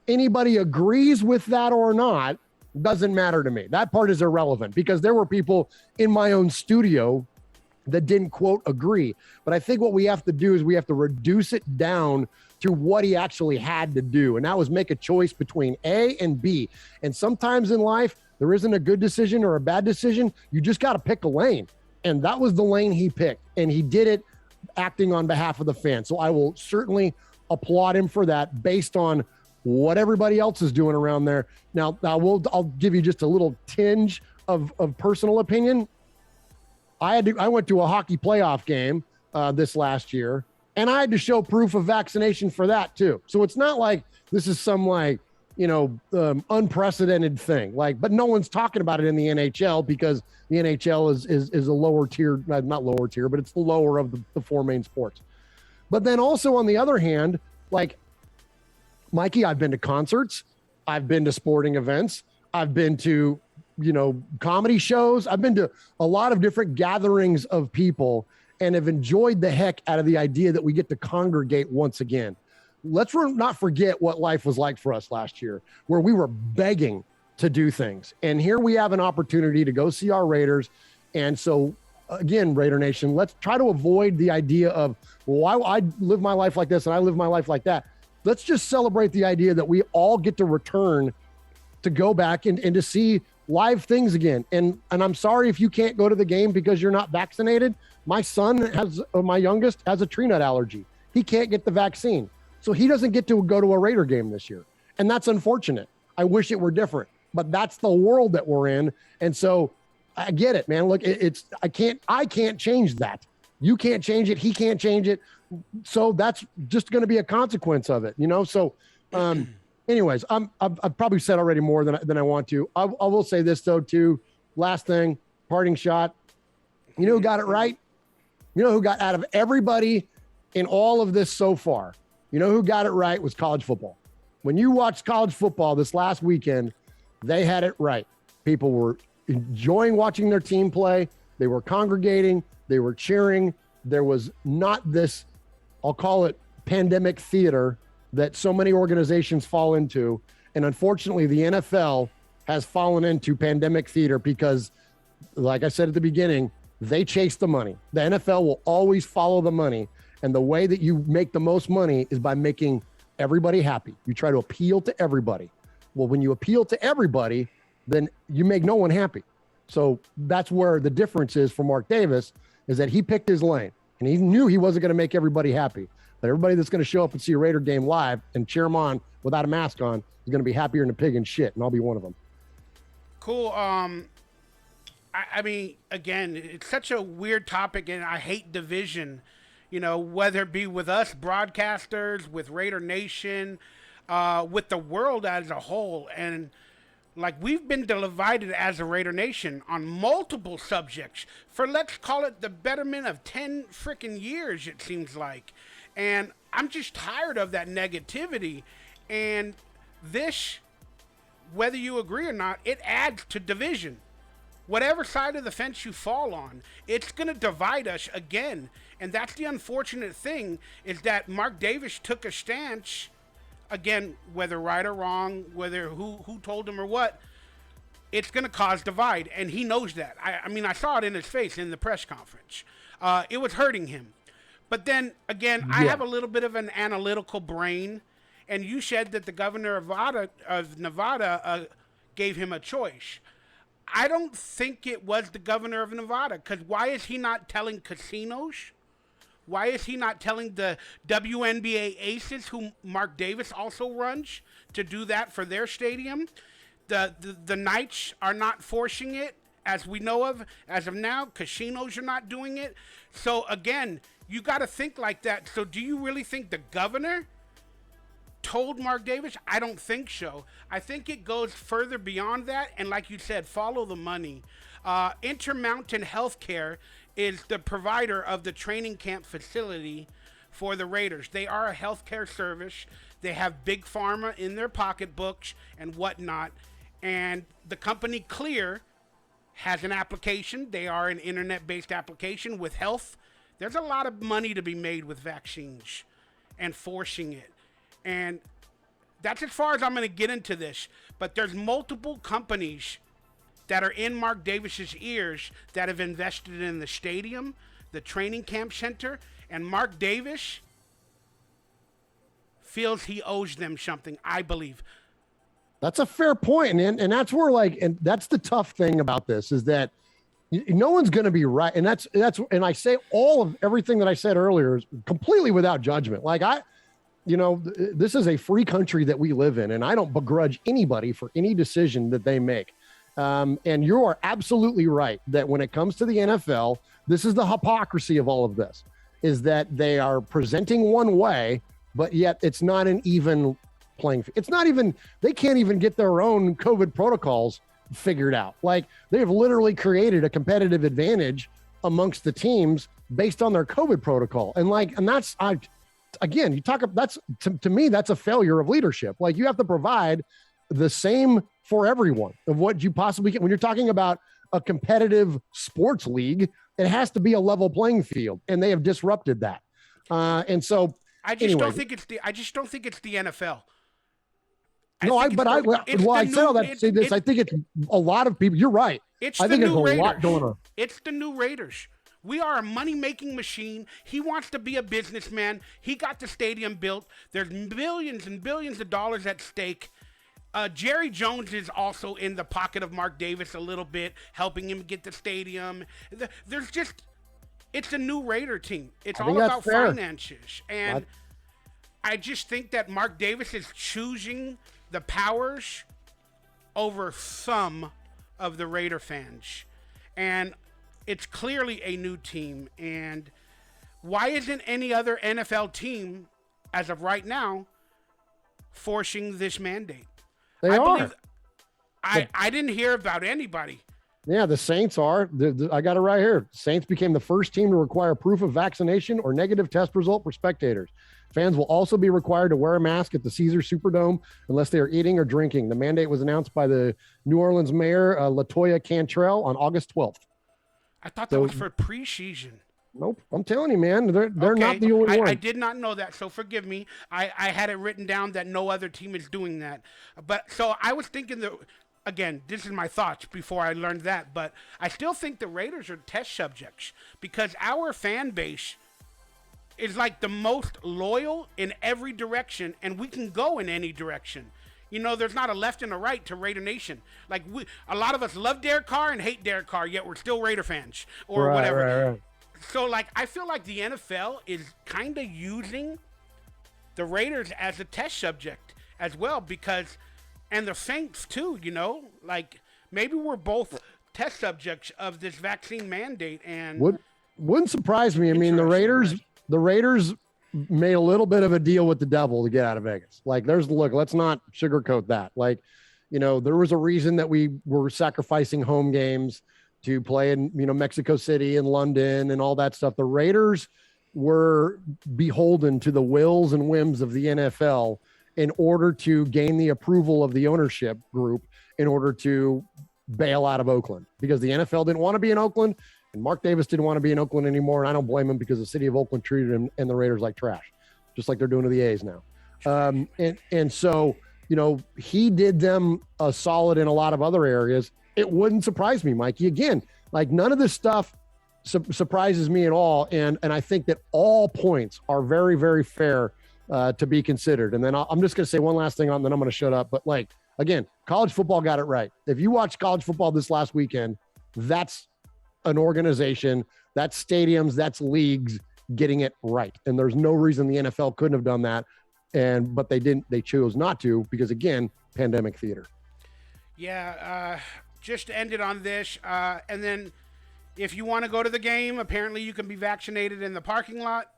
anybody agrees with that or not doesn't matter to me. That part is irrelevant because there were people in my own studio that didn't, quote, agree. But I think what we have to do is we have to reduce it down to what he actually had to do. And that was make a choice between A and B. And sometimes in life, there isn't a good decision or a bad decision. You just got to pick a lane. And that was the lane he picked. And he did it acting on behalf of the fans. So I will certainly applaud him for that based on what everybody else is doing around there. Now I'll give you just a little tinge of personal opinion. I went to a hockey playoff game this last year, and I had to show proof of vaccination for that too. So it's not like this is some unprecedented thing. But no one's talking about it in the NHL because the NHL is a lower tier, not lower tier, but it's the lower of the four main sports. But then also on the other hand, Mikey, I've been to concerts. I've been to sporting events. I've been to, comedy shows. I've been to a lot of different gatherings of people and have enjoyed the heck out of the idea that we get to congregate once again. Let's not forget what life was like for us last year, where we were begging to do things. And here we have an opportunity to go see our Raiders. And so, again, Raider Nation, let's try to avoid the idea of, well, I live my life like this and I live my life like that. Let's just celebrate the idea that we all get to return to go back and to see live things again. And I'm sorry if you can't go to the game because you're not vaccinated. My son my youngest has a tree nut allergy. He can't get the vaccine. So he doesn't get to go to a Raider game this year. And that's unfortunate. I wish it were different, but that's the world that we're in. And so I get it, man. Look, I can't change that. You can't change it. He can't change it. So that's just going to be a consequence of it, So, anyways, I've probably said already more than I want to. I will say this though, too. Last thing, parting shot. You know who got it right? You know who got out of everybody in all of this so far? You know who got it right was college football. When you watched college football this last weekend, they had it right. People were enjoying watching their team play. They were congregating. They were cheering. There was not this, I'll call it pandemic theater that so many organizations fall into. And unfortunately, the NFL has fallen into pandemic theater because, like I said at the beginning, they chase the money. The NFL will always follow the money. And the way that you make the most money is by making everybody happy. You try to appeal to everybody. Well, when you appeal to everybody, then you make no one happy. So that's where the difference is for Mark Davis, is that he picked his lane and he knew he wasn't going to make everybody happy. But everybody that's going to show up and see a Raider game live and cheer them on without a mask on is going to be happier than a pig in shit. And I'll be one of them. Cool. I mean, again, it's such a weird topic, and I hate division, whether it be with us broadcasters, with Raider Nation, with the world as a whole. And like, we've been divided as a Raider Nation on multiple subjects for, let's call it, the betterment of 10 freaking years, it seems like. And I'm just tired of that negativity. And this, whether you agree or not, it adds to division. Whatever side of the fence you fall on, it's going to divide us again. And that's the unfortunate thing, is that Mark Davis took a stance, again, whether right or wrong, whether who told him or what, it's going to cause divide. And he knows that. I mean, I saw it in his face in the press conference. It was hurting him. But then, again, I have a little bit of an analytical brain. And you said that the governor of Nevada gave him a choice. I don't think it was the governor of Nevada, because why is he not telling casinos? Why is he not telling the WNBA Aces, who Mark Davis also runs, to do that for their stadium? The Knights are not forcing it, as we know of, as of now. Casinos are not doing it. So, again, you got to think like that. So do you really think the governor told Mark Davis? I don't think so. I think it goes further beyond that. And like you said, follow the money. Intermountain Healthcare is the provider of the training camp facility for the Raiders. They are a healthcare service. They have big pharma in their pocketbooks and whatnot. And the company Clear has an application. They are an internet-based application with health. There's a lot of money to be made with vaccines and forcing it. And that's as far as I'm going to get into this. But there's multiple companies that are in Mark Davis's ears that have invested in the stadium, the training camp center, and Mark Davis feels he owes them something, I believe. That's a fair point. And that's where, and that's the tough thing about this, is that no one's going to be right. And and I say all of everything that I said earlier is completely without judgment. This is a free country that we live in, and I don't begrudge anybody for any decision that they make. And you are absolutely right that when it comes to the NFL, this is the hypocrisy of all of this, is that they are presenting one way, but yet it's not an even playing field. It's not even, they can't even get their own COVID protocols figured out. They have literally created a competitive advantage amongst the teams based on their COVID protocol. And that's, again, you talk about that's to me, that's a failure of leadership. Like you have to provide the same for everyone of what you possibly can. When you're talking about a competitive sports league, it has to be a level playing field, and they have disrupted that. And so I just don't think it's the NFL. I said all that to say this. I think it's a lot of people. You're right. I think there's a lot going on. It's the new Raiders. We are a money-making machine. He wants to be a businessman. He got the stadium built. There's billions and billions of dollars at stake. Jerry Jones is also in the pocket of Mark Davis a little bit, helping him get the stadium. It's a new Raider team. It's all about finances. And I just think that Mark Davis is choosing the powers over some of the Raider fans. And it's clearly a new team. And why isn't any other NFL team, as of right now, forcing this mandate? I didn't hear about anybody. Yeah, the Saints are. I got it right here. Saints became the first team to require proof of vaccination or negative test result for spectators. Fans will also be required to wear a mask at the Caesars Superdome unless they are eating or drinking. The mandate was announced by the New Orleans mayor, LaToya Cantrell, on August 12th. I thought that was for preseason. Nope. I'm telling you, man, they're not the only one. I did not know that, so forgive me. I had it written down that no other team is doing that. But so I was thinking that, again, this is my thoughts before I learned that, but I still think the Raiders are test subjects because our fan base is like the most loyal in every direction, and we can go in any direction. You know, there's not a left and a right to Raider Nation. Like, a lot of us love Derek Carr and hate Derek Carr, yet we're still Raider fans or whatever. Right. So, like, I feel like the NFL is kind of using the Raiders as a test subject as well because, and the Saints too, you know, like maybe we're both test subjects of this vaccine mandate. And wouldn't surprise me. I mean, the Raiders made a little bit of a deal with the devil to get out of Vegas. Like, let's not sugarcoat that. Like, you know, there was a reason that we were sacrificing home games to play in, you know, Mexico City and London and all that stuff. The Raiders were beholden to the wills and whims of the NFL in order to gain the approval of the ownership group in order to bail out of Oakland, because the NFL didn't want to be in Oakland and Mark Davis didn't want to be in Oakland anymore. And I don't blame him because the city of Oakland treated him and the Raiders like trash, just like they're doing to the A's now. And so, you know, he did them a solid in a lot of other areas. It wouldn't surprise me, Mikey. Again, like none of this stuff surprises me at all. And I think that all points are very, very fair to be considered. And then I'm just going to say one last thing on, then I'm going to shut up. But like, again, college football got it right. If you watch college football this last weekend, that's an organization, that's stadiums, that's leagues getting it right. And there's no reason the NFL couldn't have done that. But they chose not to because, again, pandemic theater. Yeah. Just to end it on this. And then if you want to go to the game, apparently you can be vaccinated in the parking lot.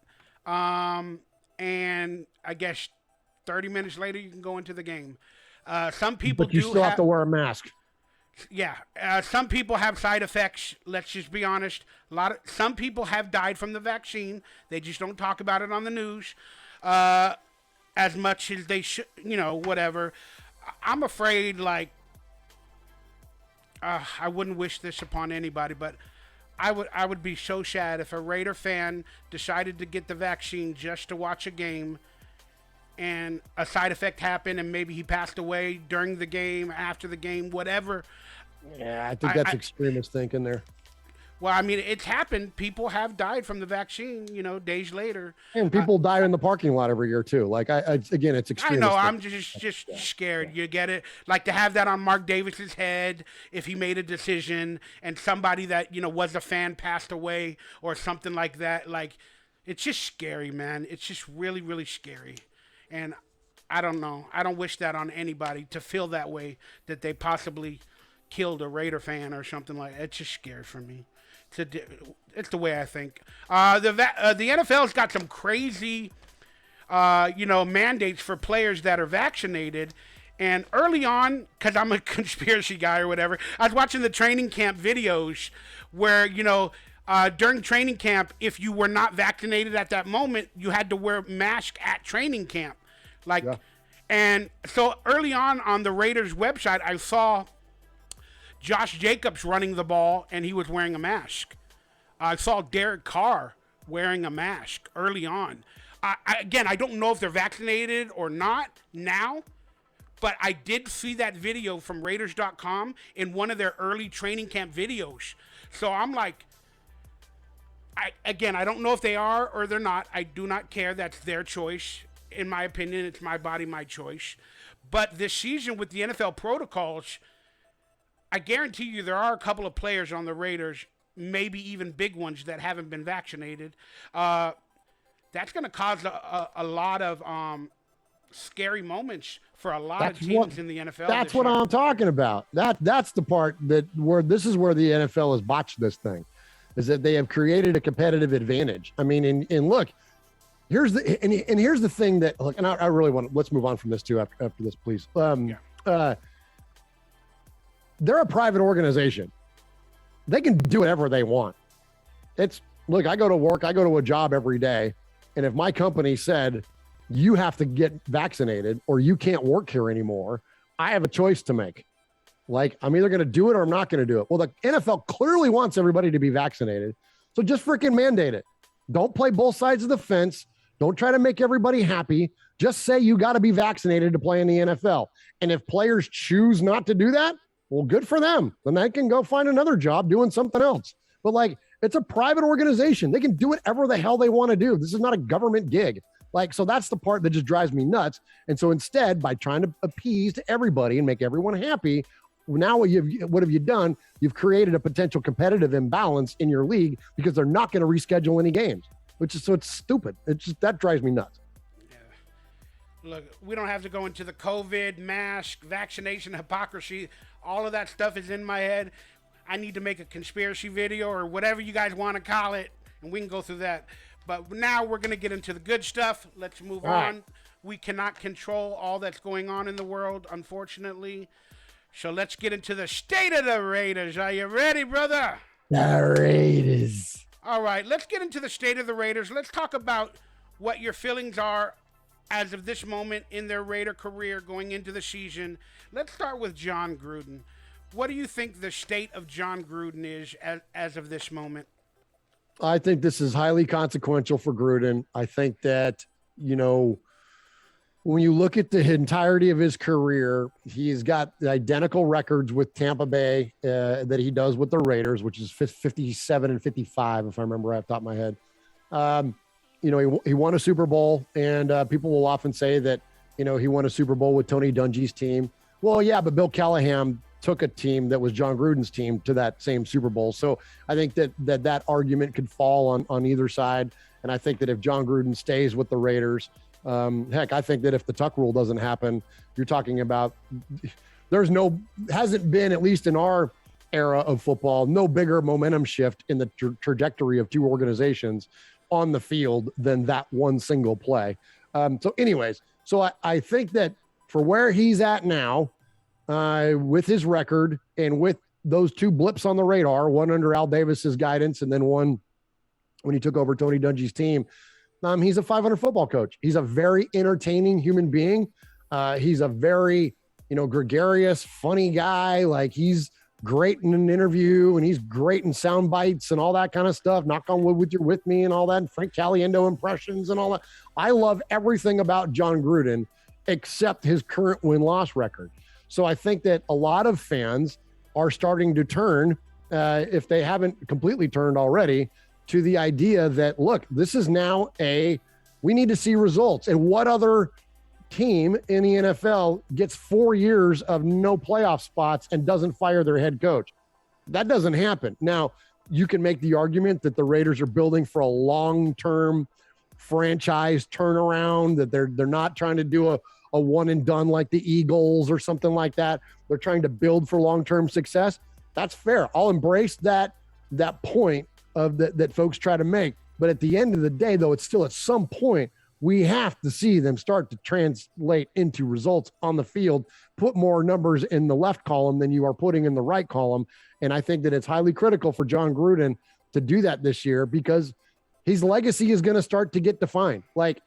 And I guess 30 minutes later, you can go into the game. Some people but you still have to wear a mask. Yeah. Some people have side effects. Let's just be honest. Some people have died from the vaccine. They just don't talk about it on the news as much as they should, you know, whatever. I'm afraid, like, I wouldn't wish this upon anybody, but I would be so sad if a Raider fan decided to get the vaccine just to watch a game and a side effect happened and maybe he passed away during the game, after the game, whatever. Yeah, I think that's extremist thinking there. Well, I mean, it's happened. People have died from the vaccine, you know, days later. And people die in the parking lot every year too. Like, again, it's extremist. I know. I'm just scared. You get it? Like to have that on Mark Davis's head if he made a decision and somebody that, you know, was a fan passed away or something like that. Like, it's just scary, man. It's just really, really scary. And I don't know. I don't wish that on anybody to feel that way, that they possibly killed a Raider fan or something like that. It's just scary for me. It's the way I think. The NFL's got some crazy, mandates for players that are vaccinated. And early on, because I'm a conspiracy guy or whatever, I was watching the training camp videos where, you know, During training camp, if you were not vaccinated at that moment, you had to wear a mask at training camp. Like, Yeah. and so early on the Raiders website, I saw Josh Jacobs running the ball and he was wearing a mask. I saw Derek Carr wearing a mask early on. Again, I don't know if they're vaccinated or not now, but I did see that video from Raiders.com in one of their early training camp videos. So I'm like, I don't know if they are or they're not. I do not care. That's their choice. In my opinion, it's my body, my choice. But this season with the NFL protocols, I guarantee you there are a couple of players on the Raiders, maybe even big ones, that haven't been vaccinated. That's going to cause a lot of scary moments for a lot of teams in the NFL. That's what I'm talking about. That's the part where the NFL has botched this thing, is that they have created a competitive advantage. I mean, and look, here's the thing that, look, and I really want, let's move on from this too after this, please. They're a private organization. They can do whatever they want. Look, I go to work, I go to a job every day, and if my company said, you have to get vaccinated or you can't work here anymore, I have a choice to make. Like, I'm either going to do it or I'm not going to do it. Well, the NFL clearly wants everybody to be vaccinated. So just freaking mandate it. Don't play both sides of the fence. Don't try to make everybody happy. Just say you got to be vaccinated to play in the NFL. And if players choose not to do that, well, good for them. Then they can go find another job doing something else. But like, it's a private organization. They can do whatever the hell they want to do. This is not a government gig. Like, so that's the part that just drives me nuts. And so instead, by trying to appease to everybody and make everyone happy, now what have you done? You've created a potential competitive imbalance in your league because they're not going to reschedule any games, so it's stupid. That drives me nuts. Yeah. Look, we don't have to go into the COVID, mask, vaccination, hypocrisy. All of that stuff is in my head. I need to make a conspiracy video or whatever you guys want to call it, and we can go through that. But now we're going to get into the good stuff. Let's move on. We cannot control all that's going on in the world, unfortunately. So let's get into the state of the Raiders. Are you ready, brother? The Raiders. All right, let's get into the state of the Raiders. Let's talk about what your feelings are as of this moment in their Raider career going into the season. Let's start with John Gruden. What do you think the state of John Gruden is as of this moment? I think this is highly consequential for Gruden. I think that, when you look at the entirety of his career, he's got the identical records with Tampa Bay that he does with the Raiders, which is 57 and 55, if I remember right off the top of my head. He won a Super Bowl, and people will often say that, he won a Super Bowl with Tony Dungy's team. Well, yeah, but Bill Callahan took a team that was John Gruden's team to that same Super Bowl. So I think that argument could fall on either side. And I think that if John Gruden stays with the Raiders, I think that if the Tuck rule doesn't happen, you're talking about hasn't been, at least in our era of football, no bigger momentum shift in the trajectory of two organizations on the field than that one single play. So I think that for where he's at now, with his record and with those two blips on the radar, one under Al Davis's guidance and then one when he took over Tony Dungy's team, he's a 500 football coach. He's a very entertaining human being. He's a very, gregarious, funny guy. Like, he's great in an interview and he's great in sound bites and all that kind of stuff. Knock on wood with me and all that. And Frank Caliendo impressions and all that. I love everything about John Gruden except his current win-loss record. So I think that a lot of fans are starting to turn, if they haven't completely turned already, to the idea that, look, this is now we need to see results. And what other team in the NFL gets 4 years of no playoff spots and doesn't fire their head coach? That doesn't happen. Now, you can make the argument that the Raiders are building for a long-term franchise turnaround, that they're not trying to do a one and done like the Eagles or something like that. They're trying to build for long-term success. That's fair. I'll embrace that point of that folks try to make. But at the end of the day, though, it's still at some point we have to see them start to translate into results on the field, put more numbers in the left column than you are putting in the right column. And I think that it's highly critical for John Gruden to do that this year because his legacy is going to start to get defined. Like,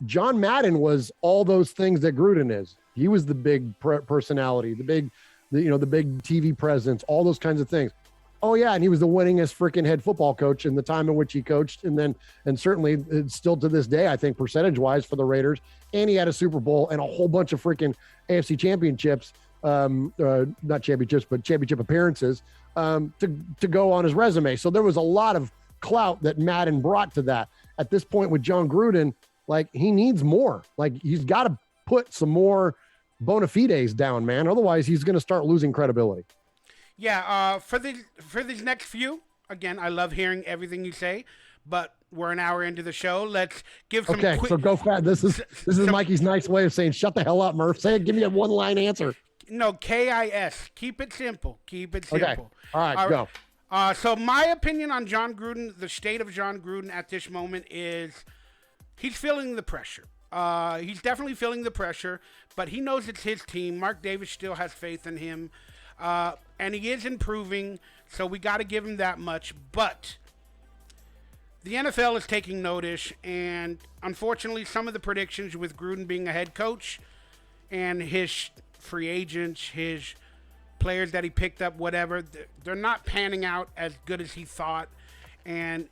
John Madden was all those things that Gruden is. He was the big personality, the big TV presence, all those kinds of things. Oh yeah, and he was the winningest freaking head football coach in the time in which he coached, and certainly still to this day, I think percentage-wise for the Raiders. And he had a Super Bowl and a whole bunch of freaking AFC championships, not championships, but championship appearances to go on his resume. So there was a lot of clout that Madden brought to that. At this point with John Gruden, like he needs more. Like he's got to put some more bona fides down, man. Otherwise, he's going to start losing credibility. Yeah, for these next few, again, I love hearing everything you say, but we're an hour into the show. Let's give some Okay, so go fast. This is Mikey's nice way of saying, shut the hell up, Murf. Say it, give me a one-line answer. No, KIS. Keep it simple. Keep it simple. Okay. All right, go. So my opinion on John Gruden, the state of John Gruden at this moment is he's feeling the pressure. He's definitely feeling the pressure, but he knows it's his team. Mark Davis still has faith in him. And he is improving, so we got to give him that much. But the NFL is taking notice, and unfortunately, some of the predictions with Gruden being a head coach and his free agents, his players that he picked up, whatever, they're not panning out as good as he thought, and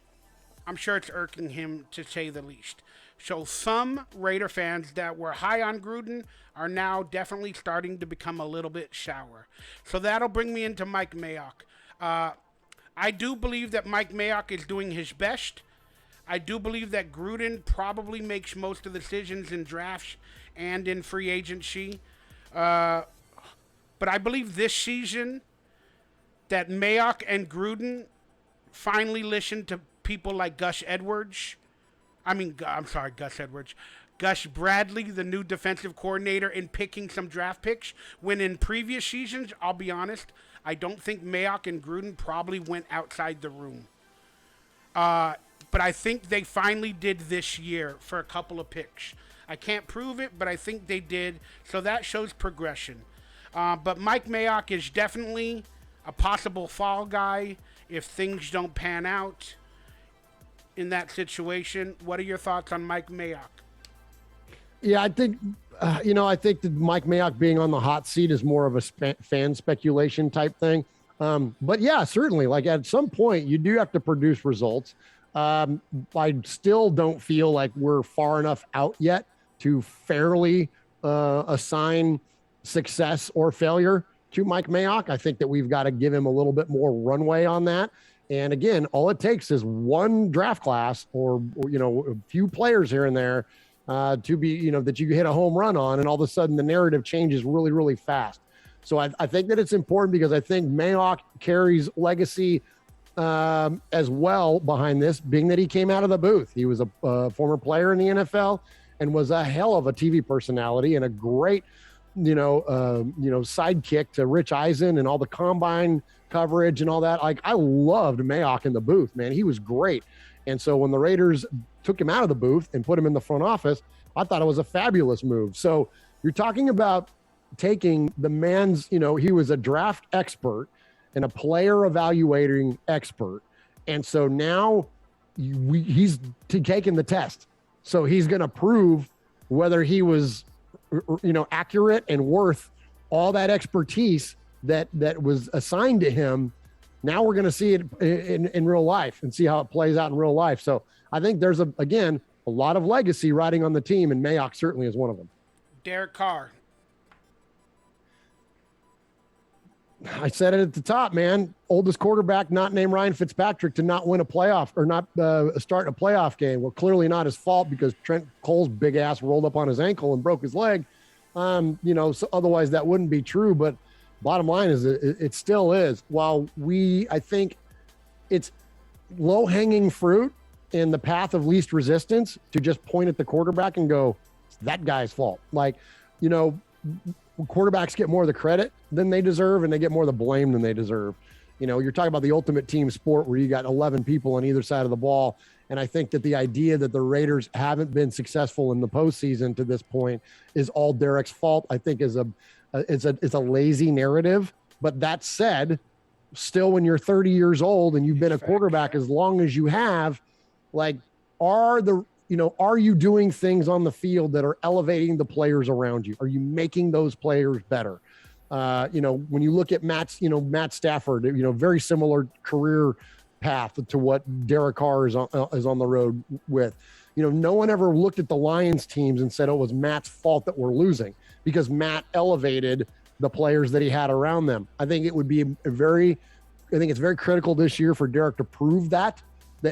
I'm sure it's irking him to say the least. So some Raider fans that were high on Gruden are now definitely starting to become a little bit sour. So that'll bring me into Mike Mayok. I do believe that Mike Mayok is doing his best. I do believe that Gruden probably makes most of the decisions in drafts and in free agency. But I believe this season that Mayok and Gruden finally listened to people like Gus Edwards. Gus Bradley, the new defensive coordinator, in picking some draft picks. When in previous seasons, I'll be honest, I don't think Mayok and Gruden probably went outside the room. But I think they finally did this year for a couple of picks. I can't prove it, but I think they did. So that shows progression. But Mike Mayok is definitely a possible fall guy if things don't pan out in that situation. What are your thoughts on Mike Mayok? Yeah, I think, I think that Mike Mayok being on the hot seat is more of a fan speculation type thing. But yeah, certainly, like at some point you do have to produce results. I still don't feel like we're far enough out yet to fairly assign success or failure to Mike Mayok. I think that we've got to give him a little bit more runway on that. And again, all it takes is one draft class or a few players here and there to be, that you hit a home run on, and all of a sudden the narrative changes really, really fast. So I think that it's important because I think Mayok carries legacy as well behind this, being that he came out of the booth. He was a former player in the NFL and was a hell of a TV personality and a great, sidekick to Rich Eisen and all the combine coverage and all that. Like, I loved Mayok in the booth, man. He was great. And so when the Raiders took him out of the booth and put him in the front office, I thought it was a fabulous move. So you're talking about taking the man's, he was a draft expert and a player evaluating expert. And so now he's taking the test. So he's going to prove whether he was, accurate and worth all that expertise that was assigned to him. Now we're going to see it in real life and see how it plays out in real life. So I think there's a lot of legacy riding on the team, and Mayok certainly is one of them. Derek Carr. I said it at the top, man. Oldest quarterback not named Ryan Fitzpatrick to not win a playoff or not start a playoff game. Well, clearly not his fault because Trent Cole's big ass rolled up on his ankle and broke his leg. So otherwise that wouldn't be true. But bottom line is it still is. While I think it's low-hanging fruit in the path of least resistance to just point at the quarterback and go, it's that guy's fault. Like, quarterbacks get more of the credit than they deserve, and they get more of the blame than they deserve. You're talking about the ultimate team sport where you got 11 people on either side of the ball. And I think that the idea that the Raiders haven't been successful in the postseason to this point is all Derek's fault, I think is a lazy narrative. But that said, still, when you're 30 years old and you've been a quarterback as long as you have, like, are you doing things on the field that are elevating the players around you? Are you making those players better? When you look at Matt Stafford, very similar career path to what Derek Carr is on the road with. No one ever looked at the Lions teams and said, oh, it was Matt's fault that we're losing, because Matt elevated the players that he had around them. I think it would be it's very critical this year for Derek to prove that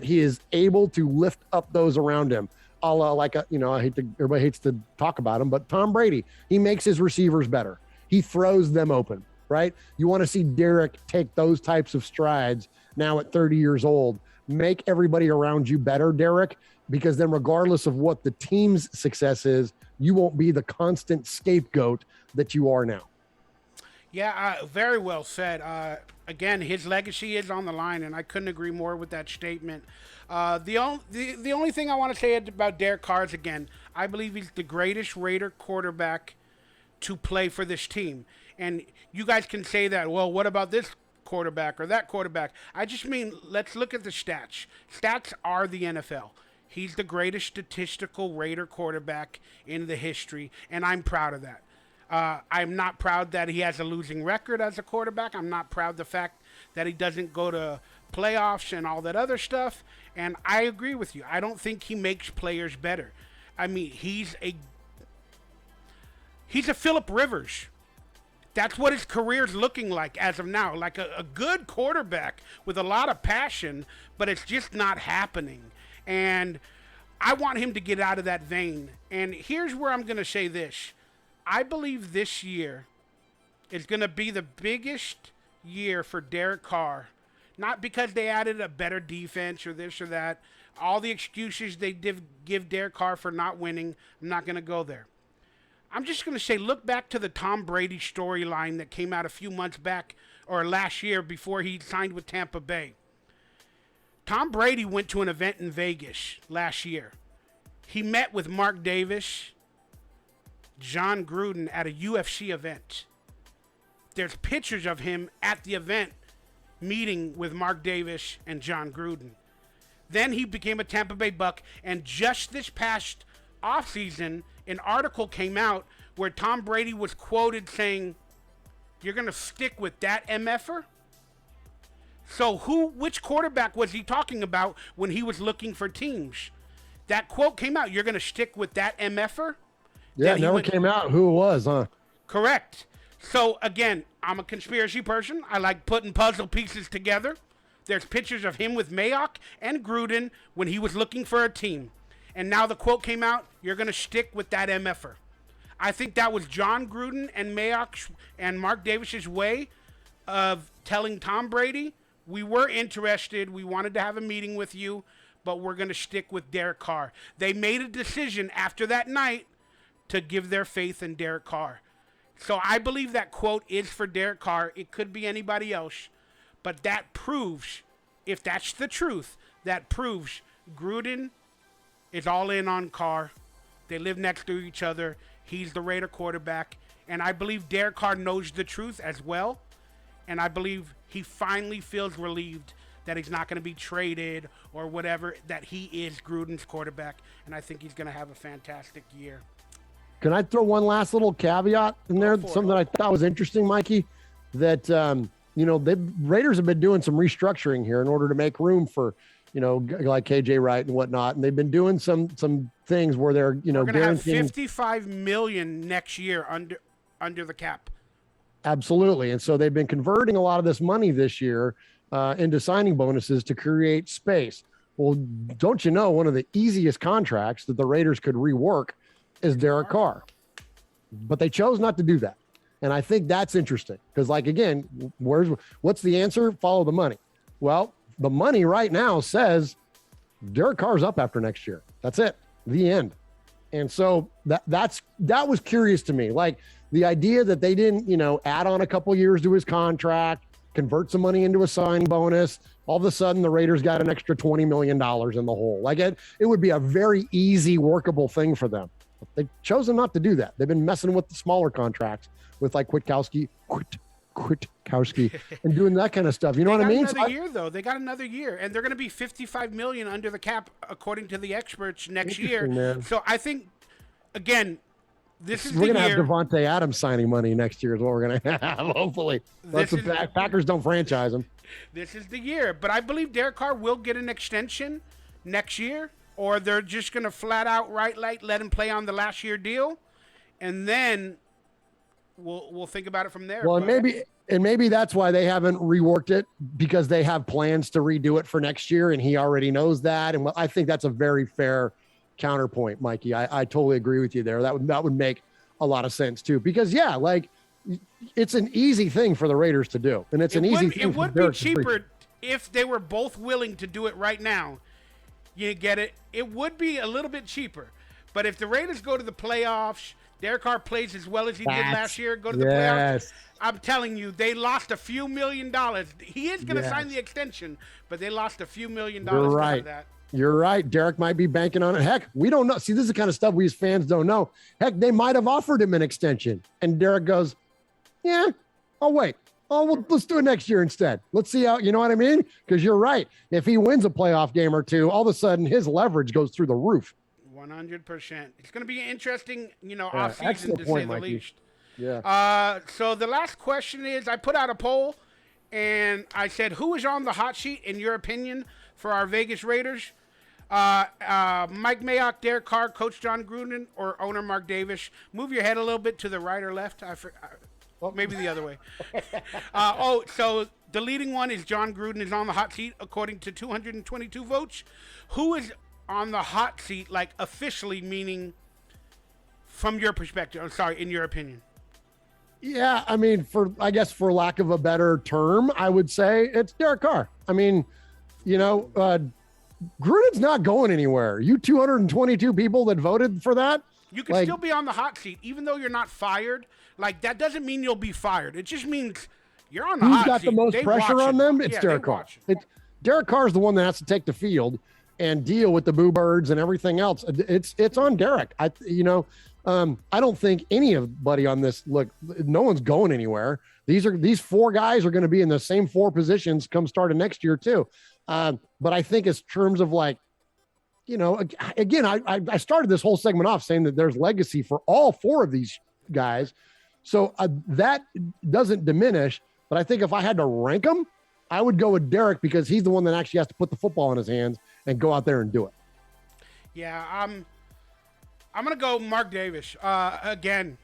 he is able to lift up those around him. Everybody hates to talk about him, but Tom Brady, he makes his receivers better. He throws them open, right? You want to see Derek take those types of strides now at 30 years old. Make everybody around you better, Derek, because then regardless of what the team's success is, you won't be the constant scapegoat that you are now. Yeah, very well said. Again, his legacy is on the line, and I couldn't agree more with that statement. The only thing I want to say about Derek Carr is, again, I believe he's the greatest Raider quarterback to play for this team. And you guys can say that, well, what about this quarterback or that quarterback? I just mean, let's look at the stats. Stats are the NFL. He's the greatest statistical Raider quarterback in the history, and I'm proud of that. I'm not proud that he has a losing record as a quarterback. I'm not proud of the fact that he doesn't go to playoffs and all that other stuff. And I agree with you. I don't think he makes players better. I mean, he's a Phillip Rivers. That's what his career's looking like as of now. Like a good quarterback with a lot of passion, but it's just not happening. And I want him to get out of that vein. And here's where I'm going to say this. I believe this year is going to be the biggest year for Derek Carr. Not because they added a better defense or this or that. All the excuses they give Derek Carr for not winning, I'm not going to go there. I'm just going to say, look back to the Tom Brady storyline that came out a few months back or last year before he signed with Tampa Bay. Tom Brady went to an event in Vegas last year. He met with Mark Davis, John Gruden at a UFC event. There's pictures of him at the event meeting with Mark Davis and John Gruden. Then he became a Tampa Bay Buck, and just this past offseason, an article came out where Tom Brady was quoted saying, "You're going to stick with that MFer?" So which quarterback was he talking about when he was looking for teams? That quote came out, "You're going to stick with that MFer?" Yeah, it never came out who it was, huh? Correct. So, again, I'm a conspiracy person. I like putting puzzle pieces together. There's pictures of him with Mayok and Gruden when he was looking for a team. And now the quote came out, "You're going to stick with that MFer." I think that was John Gruden and Mayok and Mark Davis's way of telling Tom Brady, we were interested, we wanted to have a meeting with you, but we're going to stick with Derek Carr. They made a decision after that night to give their faith in Derek Carr. So I believe that quote is for Derek Carr. It could be anybody else, but that proves, if that's the truth, that proves Gruden is all in on Carr. They live next to each other. He's the Raider quarterback. And I believe Derek Carr knows the truth as well. And I believe he finally feels relieved that he's not going to be traded or whatever, that he is Gruden's quarterback. And I think he's going to have a fantastic year. Can I throw one last little caveat in there? Something that I thought was interesting, Mikey, that, the Raiders have been doing some restructuring here in order to make room for, like Kj Wright and whatnot. And they've been doing some things where they're, We're going to have $55 million next year under the cap. Absolutely. And so they've been converting a lot of this money this year into signing bonuses to create space. Well, don't you know, one of the easiest contracts that the Raiders could rework is Derek Carr, but they chose not to do that. And I think that's interesting because, like, again, what's the answer? Follow the money. Well, the money right now says Derek Carr's up after next year. That's it. The end. And so that was curious to me. Like the idea that they didn't, add on a couple years to his contract, convert some money into a signing bonus. All of a sudden the Raiders got an extra $20 million in the hole. Like it would be a very easy workable thing for them. They've chosen not to do that. They've been messing with the smaller contracts with like Kwiatkowski Kwiatkowski and doing that kind of stuff. You know what I mean? Another year, though. They got another year, and they're going to be $55 million under the cap, according to the experts, next year. Man. So I think, again, this is we're the gonna year. have Devontae Adams signing money next year is what we're gonna have. Hopefully, Packers don't franchise him. This is the year, but I believe Derek Carr will get an extension next year, or they're just gonna flat out let him play on the last year deal, and then we'll think about it from there. Well, and maybe that's why they haven't reworked it, because they have plans to redo it for next year, and he already knows that. And I think that's a very fair counterpoint, Mikey. I totally agree with you there. That would make a lot of sense too, because it's an easy thing for the Raiders to do, and it's an easy thing. It would be cheaper if they were both willing to do it right now. You get it? It would be a little bit cheaper, but if the Raiders go to the playoffs, Derek Carr plays as well as he did last year, go to the playoffs. I'm telling you, they lost a few $1 million. He is going to sign the extension, but they lost a few $1 million out of that. You're right. Derek might be banking on it. Heck, we don't know. See, this is the kind of stuff we as fans don't know. Heck, they might have offered him an extension. And Derek goes, yeah, I'll wait. Let's do it next year instead. Let's see how, you know what I mean? Because you're right. If he wins a playoff game or two, all of a sudden his leverage goes through the roof. 100%. It's going to be an interesting, off-season to say the least. Yeah. So the last question is, I put out a poll, and I said, who is on the hot sheet, in your opinion, for our Vegas Raiders? Mike Mayok, Derek Carr, Coach John Gruden, or owner Mark Davis? Move your head a little bit to the right or left. Maybe the other way. So the leading one is John Gruden is on the hot seat, according to 222 votes. Who is on the hot seat, like officially, meaning from your perspective? I'm sorry, in your opinion. Yeah, I mean, for lack of a better term, I would say it's Derek Carr. I mean, Gruden's not going anywhere. You 222 people that voted for that. You can still be on the hot seat, even though you're not fired. Like, that doesn't mean you'll be fired. It just means you're on the hot seat. Who's got the most pressure on them? It's Derek Carr. Derek Carr is the one that has to take the field and deal with the boo birds and everything else. It's on Derek. I don't think anybody on this, look, no one's going anywhere. These four guys are going to be in the same four positions come starting next year too. But I think in terms of again, I started this whole segment off saying that there's legacy for all four of these guys. So that doesn't diminish, but I think if I had to rank them, I would go with Derek, because he's the one that actually has to put the football in his hands and go out there and do it. Yeah, I'm going to go Mark Davis. Again,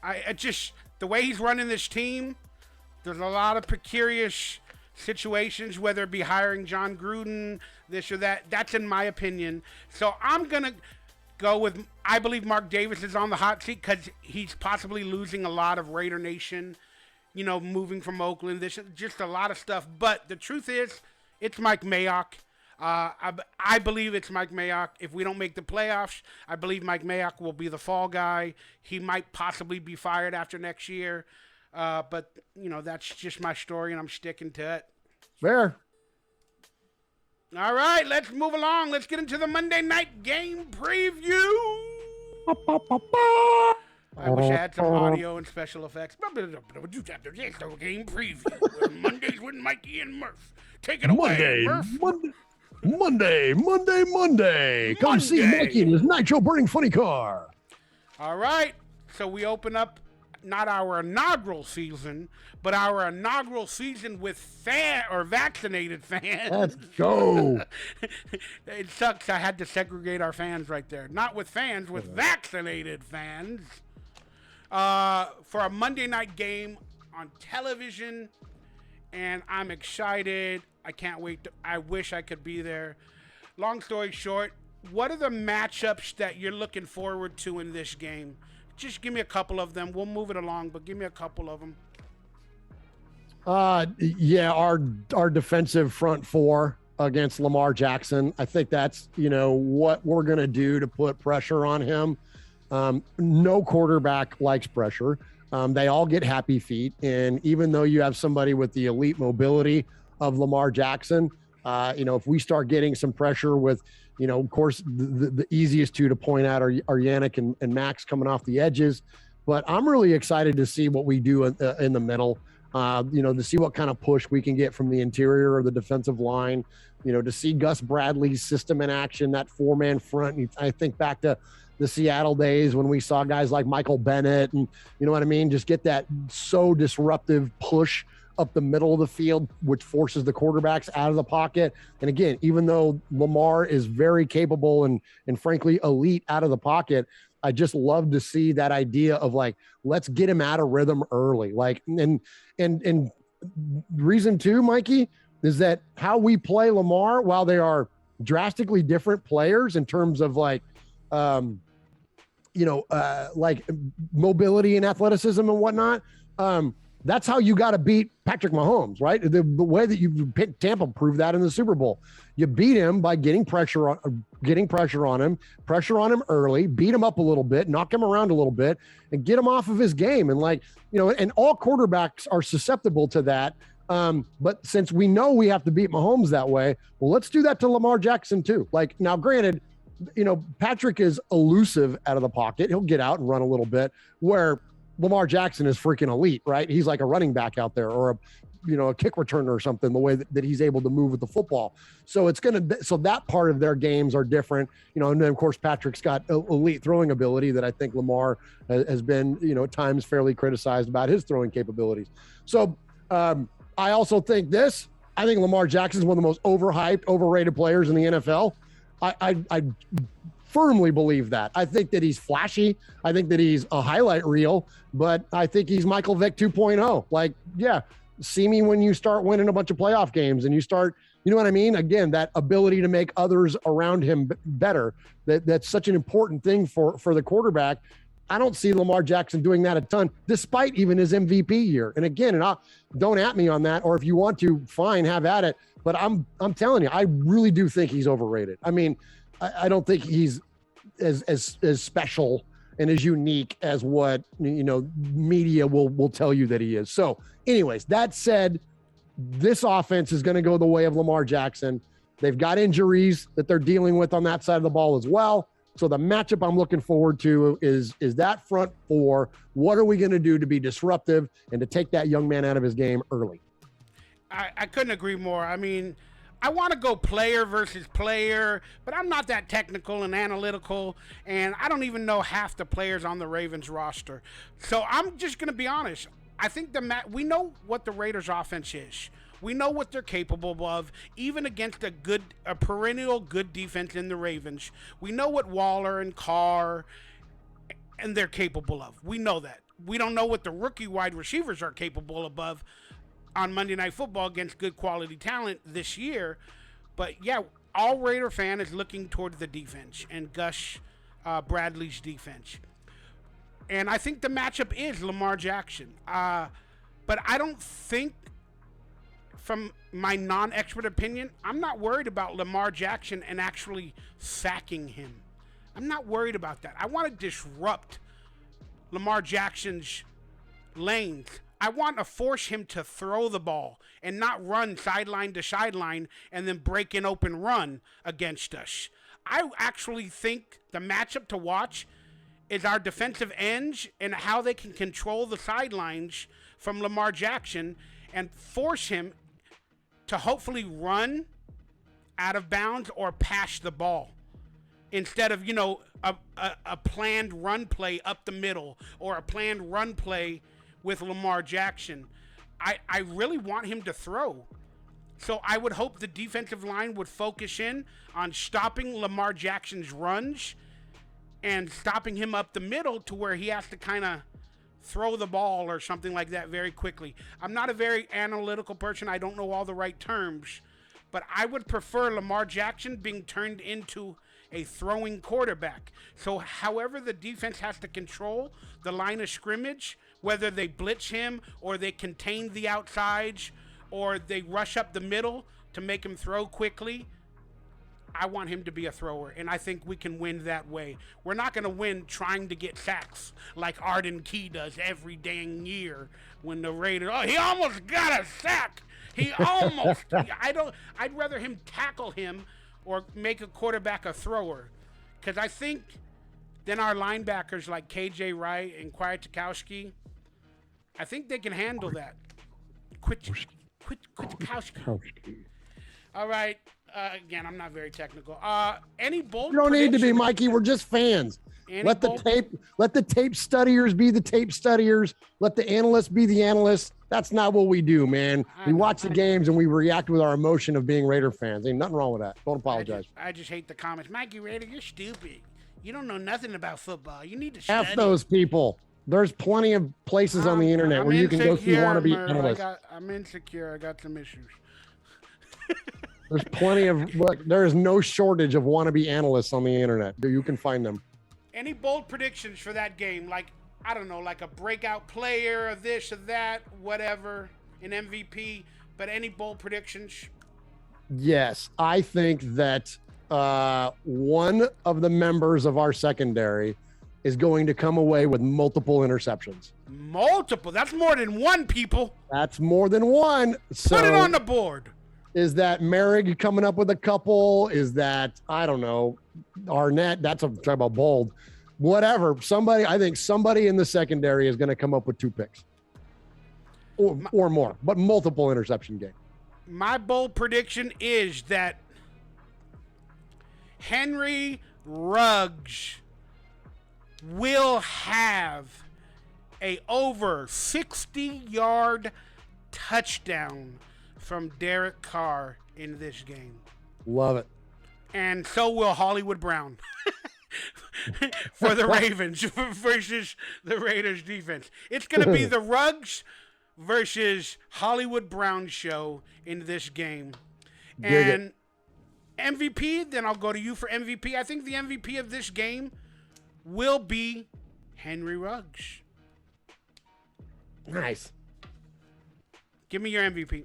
I just, the way he's running this team, there's a lot of precarious situations, whether it be hiring John Gruden, this or that. That's in my opinion. So I'm going to go with, I believe Mark Davis is on the hot seat because he's possibly losing a lot of Raider Nation, moving from Oakland. This is just a lot of stuff. But the truth is, it's Mike Mayok. I believe it's Mike Mayok. If we don't make the playoffs, I believe Mike Mayok will be the fall guy. He might possibly be fired after next year. But, that's just my story, and I'm sticking to it. Fair. All right, let's move along. Let's get into the Monday night game preview. I wish I had some audio and special effects. Game preview. Mondays with Mikey and Murf. Take it away, Murf. Monday. Come see Mikey in his nitro burning funny car. All right, so we open up not our inaugural season, but our inaugural season with vaccinated fans. Let's go. It sucks. I had to segregate our fans right there. Not with fans, with vaccinated fans. For a Monday night game on television, and I'm excited. I can't wait. I wish I could be there. Long story short, what are the matchups that you're looking forward to in this game? Just give me a couple of them. We'll move it along, but give me a couple of them. Yeah, our defensive front four against Lamar Jackson. I think that's, what we're going to do to put pressure on him. No quarterback likes pressure. They all get happy feet. And even though you have somebody with the elite mobility of Lamar Jackson, if we start getting some pressure with, of course, the easiest two to point out are Yannick and Max coming off the edges. But I'm really excited to see what we do in the middle. To see what kind of push we can get from the interior of the defensive line, to see Gus Bradley's system in action, that 4-man front. I think back to the Seattle days when we saw guys like Michael Bennett and, you know what I mean? Just get that so disruptive push up the middle of the field, which forces the quarterbacks out of the pocket. And again, even though Lamar is very capable and frankly elite out of the pocket, I just love to see that idea of like, let's get him out of rhythm early. Like, and reason two, Mikey, is that how we play Lamar, while they are drastically different players in terms of like, like mobility and athleticism and whatnot. That's how you got to beat Patrick Mahomes, right? The way that Tampa proved that in the Super Bowl. You beat him by getting pressure on him early, beat him up a little bit, knock him around a little bit, and get him off of his game. And and all quarterbacks are susceptible to that. But since we know we have to beat Mahomes that way, well, let's do that to Lamar Jackson too. Like, now, granted, Patrick is elusive out of the pocket. He'll get out and run a little bit, where Lamar Jackson is freaking elite, right? He's like a running back out there, or a kick returner or something, the way that he's able to move with the football. So so that part of their games are different, and then of course Patrick's got elite throwing ability that I think Lamar has been, at times fairly criticized about his throwing capabilities. So I also think I think Lamar Jackson is one of the most overhyped, overrated players in the NFL. I firmly believe that. I think that he's flashy. I think that he's a highlight reel, but I think he's Michael Vick 2.0. Like, yeah, see me when you start winning a bunch of playoff games and you start, you know what I mean? Again, that ability to make others around him better. That's such an important thing for the quarterback. I don't see Lamar Jackson doing that a ton, despite even his MVP year. And again, don't at me on that, or if you want to, fine, have at it. But I'm telling you, I really do think he's overrated. I mean, I don't think he's as special and as unique as what media will tell you that he is. So, anyways, that said, this offense is going to go the way of Lamar Jackson. They've got injuries that they're dealing with on that side of the ball as well. So the matchup I'm looking forward to is that front four. What are we going to do to be disruptive and to take that young man out of his game early? I couldn't agree more. I mean, I want to go player versus player, but I'm not that technical and analytical, and I don't even know half the players on the Ravens roster. So I'm just going to be honest. I think we know what the Raiders offense is. We know what they're capable of, even against a perennial good defense in the Ravens. We know what Waller and Carr and they're capable of. We know that. We don't know what the rookie wide receivers are capable of on Monday Night Football against good quality talent this year. But yeah, all Raider fan is looking toward the defense and Gus Bradley's defense. And I think the matchup is Lamar Jackson. But I don't think, from my non-expert opinion, I'm not worried about Lamar Jackson and actually sacking him. I'm not worried about that. I want to disrupt Lamar Jackson's lanes. I want to force him to throw the ball and not run sideline to sideline and then break an open run against us. I actually think the matchup to watch is our defensive ends and how they can control the sidelines from Lamar Jackson and force him to hopefully run out of bounds or pass the ball instead of, a planned run play up the middle or a planned run play with Lamar Jackson. I really want him to throw. So I would hope the defensive line would focus in on stopping Lamar Jackson's runs and stopping him up the middle to where he has to kind of throw the ball or something like that very quickly. I'm not a very analytical person. I don't know all the right terms, but I would prefer Lamar Jackson being turned into a throwing quarterback. So however the defense has to control the line of scrimmage, whether they blitz him or they contain the outsides or they rush up the middle to make him throw quickly, I want him to be a thrower, and I think we can win that way. We're not going to win trying to get sacks like Arden Key does every dang year when the Raiders, he almost got a sack. He almost. I'd rather him tackle him or make a quarterback a thrower, because I think then our linebackers like Kj Wright and Kwiatkowski, I think they can handle that. Kwiatkowski. All right. Again, I'm not very technical. Any bold? You don't need to be, prediction- Mikey. We're just fans. Any Let the bold- tape studiers be the tape studiers. Let the analysts be the analysts. That's not what we do, man. We watch the games and we react with our emotion of being Raider fans. Ain't nothing wrong with that. Don't apologize. I just hate the comments. Mikey Raider, you're stupid. You don't know nothing about football. You need to study. F those people. There's plenty of places on the internet where you can go see wannabe analysts. I'm insecure. I got some issues. There's plenty of look. There is no shortage of wannabe analysts on the internet. You can find them. Any bold predictions for that game? Like, I don't know, like a breakout player, or this or that, whatever, an MVP. But any bold predictions? Yes, I think that one of the members of our secondary is going to come away with multiple interceptions. Multiple? That's more than one, people. That's more than one. So put it on the board. Is that Merrick coming up with a couple? Is that, I don't know, Arnett? That's a talk about bold. Whatever. I think somebody in the secondary is going to come up with 2 picks or more, but multiple interception game. My bold prediction is that Henry Ruggs will have a over 60-yard touchdown from Derek Carr in this game. Love it. And so will Hollywood Brown for the Ravens versus the Raiders defense. It's going to be the Ruggs versus Hollywood Brown show in this game. And MVP, then I'll go to you for MVP. I think the MVP of this game will be Henry Ruggs. Nice. Give me your MVP.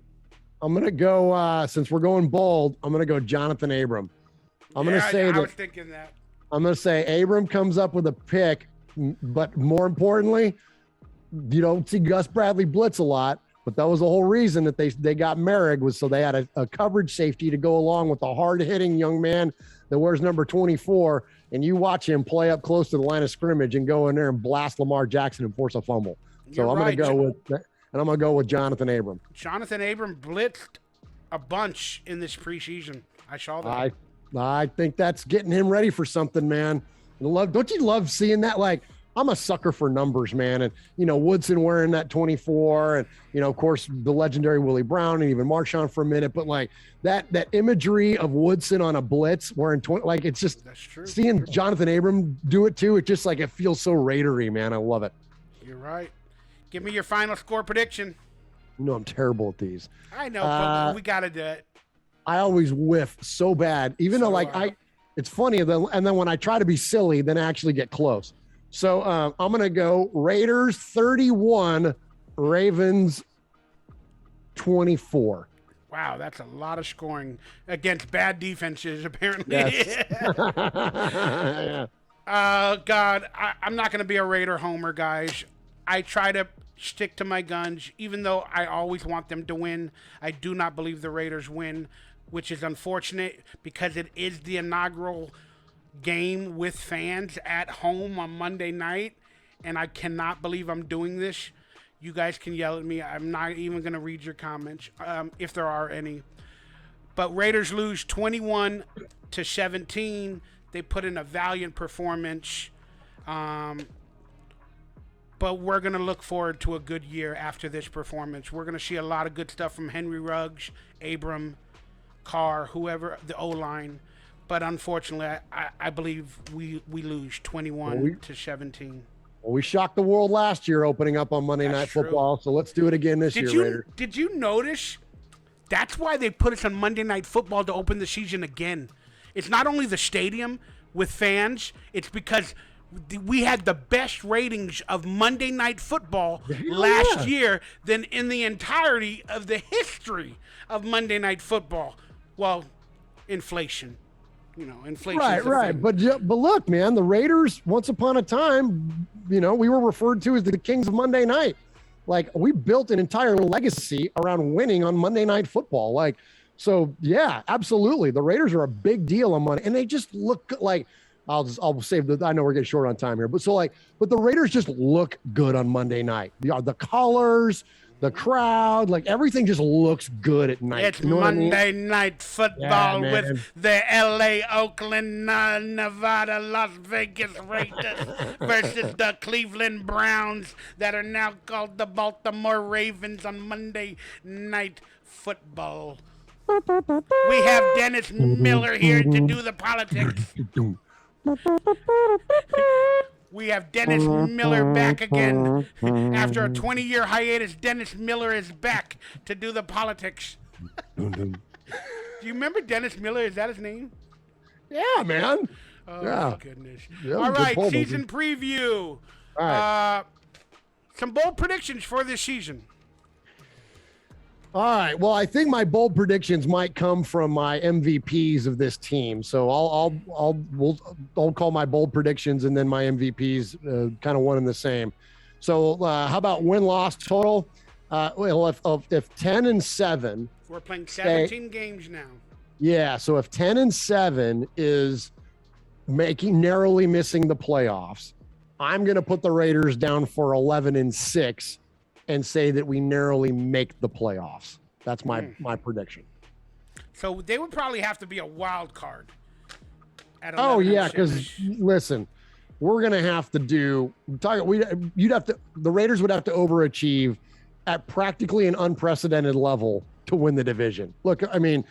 I'm going to go, since we're going bold, I'm going to go Jonathan Abram. I'm going to say I was thinking that. I'm going to say Abram comes up with a pick, but more importantly, you don't see Gus Bradley blitz a lot, but that was the whole reason that they got Merrick was so they had a coverage safety to go along with the hard-hitting young man that wears number 24, and you watch him play up close to the line of scrimmage and go in there and blast Lamar Jackson and force a fumble. So I'm going to go with that. And I'm going to go with Jonathan Abram. Jonathan Abram blitzed a bunch in this preseason. I saw that. I think that's getting him ready for something, man. Don't you love seeing that? Like, I'm a sucker for numbers, man. And, Woodson wearing that 24 and, of course, the legendary Willie Brown and even Marshawn for a minute. But, like, that imagery of Woodson on a blitz wearing 20, like, it's just that's true. Seeing Jonathan Abram do it, too. It just, like, it feels so Raidery, man. I love it. You're right. Give me your final score prediction. I'm terrible at these. I know, but we got to do it. I always whiff so bad, even though it's funny. And then when I try to be silly, then I actually get close. So I'm going to go Raiders 31, Ravens 24. Wow, that's a lot of scoring against bad defenses, apparently. Yes. Yeah. God, I'm not going to be a Raider homer, guys. I try to stick to my guns, even though I always want them to win. I do not believe the Raiders win, which is unfortunate because it is the inaugural game with fans at home on Monday night, and I cannot believe I'm doing this. You guys can yell at me. I'm not even going to read your comments, if there are any. But Raiders lose 21-17. They put in a valiant performance. But we're going to look forward to a good year after this performance. We're going to see a lot of good stuff from Henry Ruggs, Abram, Carr, whoever, the O-line. But unfortunately, I believe we lose 21-17. Well, we shocked the world last year opening up on Monday Night Football, so let's do it again this year, Raiders. Did you notice? That's why they put us on Monday Night Football to open the season again. It's not only the stadium with fans, it's because we had the best ratings of Monday Night Football last year than in the entirety of the history of Monday Night Football. Well, inflation. Inflation. Right. But look, man, the Raiders, once upon a time, we were referred to as the kings of Monday night. Like, we built an entire legacy around winning on Monday Night Football. Like, so yeah, absolutely. The Raiders are a big deal on Monday, and they just look like, I'll save I know we're getting short on time here, but the Raiders just look good on Monday night. The colors, the crowd, like everything just looks good at night. It's You know what I mean? Monday Night Football Yeah, man. with the LA, Oakland, Nevada, Las Vegas Raiders versus the Cleveland Browns that are now called the Baltimore Ravens on Monday Night Football. We have Dennis Miller here to do the politics. We have Dennis Miller back again. After a 20-year hiatus, Dennis Miller is back to do the politics. Do you remember Dennis Miller? Is that his name? Yeah, man. Oh, Yeah. my goodness. Yeah, All good right, poll, season preview. All right. Some bold predictions for this season. All right. Well, I think my bold predictions might come from my MVPs of this team. So I'll call my bold predictions and then my MVPs kind of one and the same. So how about win-loss total? Well, if 10-7, We're playing 17 games now. yeah. So if 10-7 is narrowly missing the playoffs, I'm going to put the Raiders down for 11-6. And say that we narrowly make the playoffs. That's my prediction. So they would probably have to be a wild card. At Oh 11 yeah, and because 6. listen, we're gonna have to the Raiders would have to overachieve at practically an unprecedented level to win the division. Look, I mean,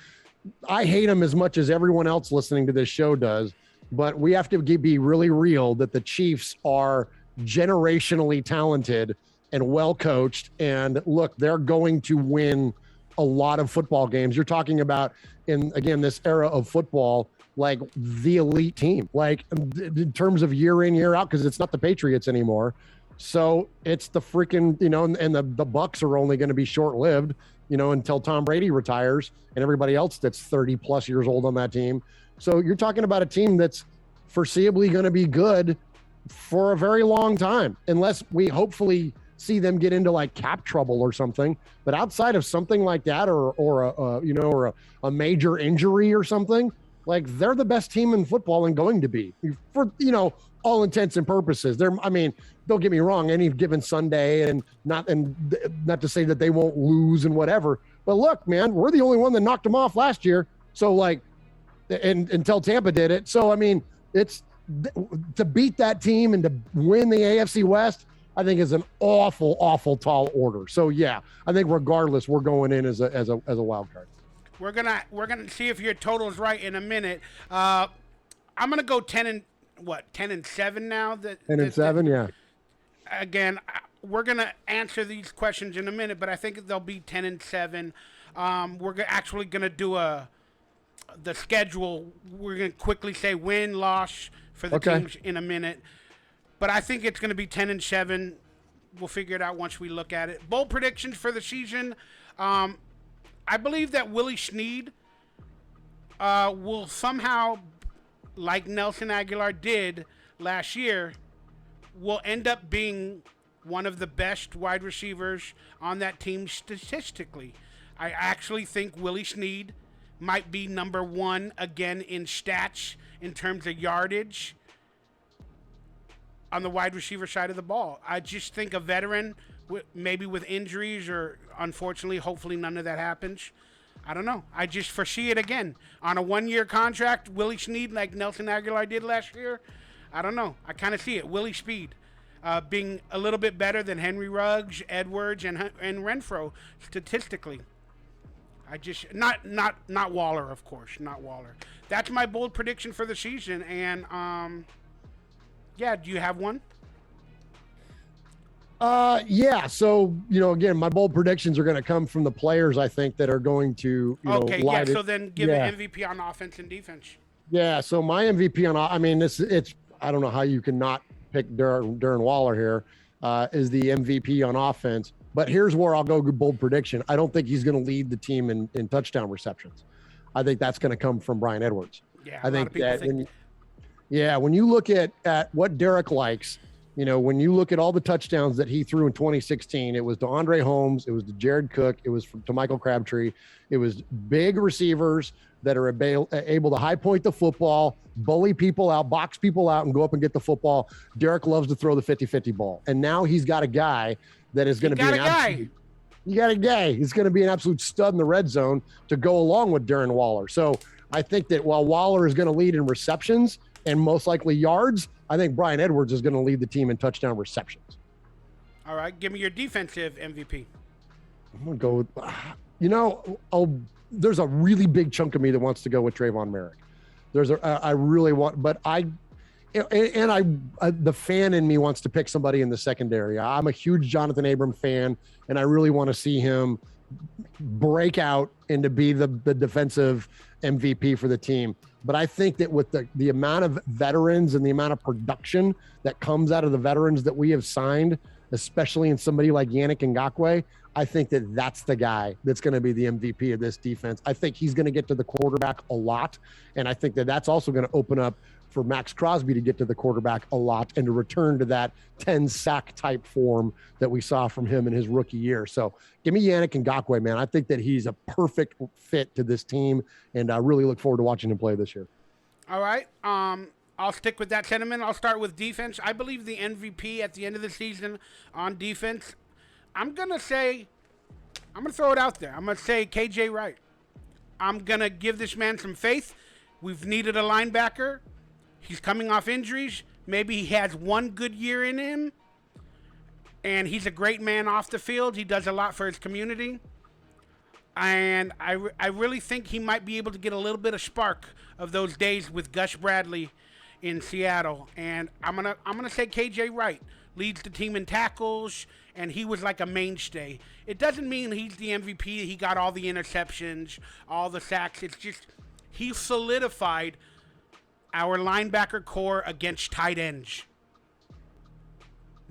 I hate them as much as everyone else listening to this show does, but we have to be really real that the Chiefs are generationally talented and well coached, and look, they're going to win a lot of football games. You're talking about in this era of football, like the elite team, like in terms of year in, year out, because it's not the Patriots anymore. So it's the freaking, and the Bucks are only going to be short lived, until Tom Brady retires and everybody else that's 30 plus years old on that team. So you're talking about a team that's foreseeably going to be good for a very long time, unless we hopefully see them get into like cap trouble or something. But outside of something like that, or a major injury or something, like they're the best team in football and going to be for all intents and purposes. Don't get me wrong, any given Sunday, and not to say that they won't lose and whatever. But look, man, we're the only one that knocked them off last year. So until Tampa did it. So it's to beat that team and to win the AFC West, I think is an awful, awful tall order. So yeah, I think regardless, we're going in as a wild card. We're gonna see if your total's right in a minute. I'm gonna go 10-7 now. 10-7, yeah. Again, we're gonna answer these questions in a minute, but I think they'll be 10-7. We're actually gonna do the schedule. We're gonna quickly say win, loss for the teams in a minute. But I think it's going to be 10-7. We'll figure it out once we look at it. Bold predictions for the season. I believe that Willie Snead will somehow, like Nelson Aguilar did last year, will end up being one of the best wide receivers on that team statistically. I actually think Willie Snead might be number one again in stats in terms of yardage on the wide receiver side of the ball. I just think a veteran, maybe with injuries or unfortunately, hopefully none of that happens. I don't know. I just foresee it again. On a one-year contract, Willie Snead like Nelson Aguilar did last year. I don't know. I kind of see it. Willie Speed being a little bit better than Henry Ruggs, Edwards, and Renfro statistically. I just not Waller, of course, not Waller. That's my bold prediction for the season. And yeah, do you have one? Yeah. So, again, my bold predictions are going to come from the players I think that are going to, yeah. So then give an MVP on offense and defense. Yeah. So my MVP I don't know how you can not pick Darren Waller here, is the MVP on offense. But here's where I'll go bold prediction. I don't think he's going to lead the team in touchdown receptions. I think that's going to come from Bryan Edwards. Yeah. I think when you look at what Derek likes, when you look at all the touchdowns that he threw in 2016, it was to Andre Holmes, it was to Jared Cook, it was to Michael Crabtree. It was big receivers that are able to high point the football, bully people out, box people out, and go up and get the football. Derek loves to throw the 50-50 ball. And now he's got a guy that is going to be an absolute. you got a Gay. He's going to be an absolute stud in the red zone to go along with Darren Waller. So I think that while Waller is going to lead in receptions and most likely yards, I think Bryan Edwards is going to lead the team in touchdown receptions. All right, give me your defensive MVP. I'm going to go with, there's a really big chunk of me that wants to go with Trayvon Merrick. I really want, but the fan in me wants to pick somebody in the secondary. I'm a huge Jonathan Abram fan, and I really want to see him break out and to be the defensive MVP for the team. But I think that with the amount of veterans and the amount of production that comes out of the veterans that we have signed, especially in somebody like Yannick Ngakoue, I think that that's the guy that's going to be the MVP of this defense. I think he's going to get to the quarterback a lot, and I think that that's also going to open up for Max Crosby to get to the quarterback a lot and to return to that 10-sack type form that we saw from him in his rookie year. So give me Yannick Ngakoue, man. I think that he's a perfect fit to this team, and I really look forward to watching him play this year. All right. I'll stick with that sentiment. I'll start with defense. I believe the MVP at the end of the season on defense, I'm going to throw it out there. I'm going to say Kj Wright. I'm going to give this man some faith. We've needed a linebacker. He's coming off injuries. Maybe he has one good year in him. And he's a great man off the field. He does a lot for his community. And I really think he might be able to get a little bit of spark of those days with Gus Bradley in Seattle. And I'm gonna say KJ Wright leads the team in tackles, and he was like a mainstay. It doesn't mean he's the MVP. He got all the interceptions, all the sacks. It's just he solidified our linebacker core against tight ends.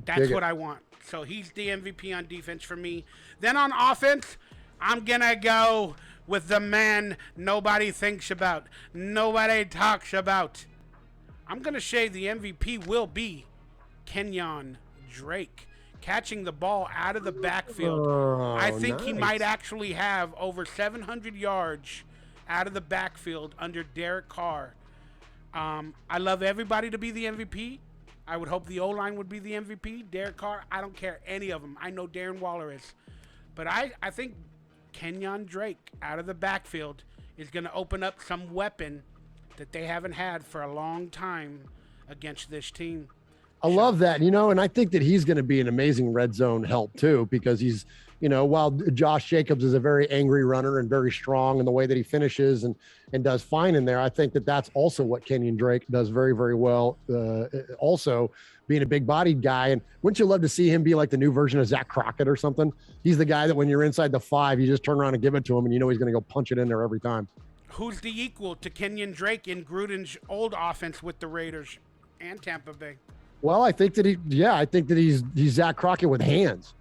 That's what I want. So he's the MVP on defense for me. Then on offense, I'm going to go with the man nobody thinks about, nobody talks about. I'm going to say the MVP will be Kenyon Drake, catching the ball out of the backfield. I think he might actually have over 700 yards out of the backfield under Derek Carr. I love everybody to be the MVP. I would hope the O-line would be the MVP. Derek Carr, I don't care any of them. I know Darren Waller is. But I think Kenyon Drake out of the backfield is going to open up some weapon that they haven't had for a long time against this team. I love that, and I think that he's going to be an amazing red zone help too, because he's, while Josh Jacobs is a very angry runner and very strong in the way that he finishes and does fine in there, I think that that's also what Kenyon Drake does very, very well. Also being a big bodied guy. And wouldn't you love to see him be like the new version of Zach Crockett or something? He's the guy that when you're inside the 5, you just turn around and give it to him and he's going to go punch it in there every time. Who's the equal to Kenyon Drake in Gruden's old offense with the Raiders and Tampa Bay? Well, I think that he's Zach Crockett with hands.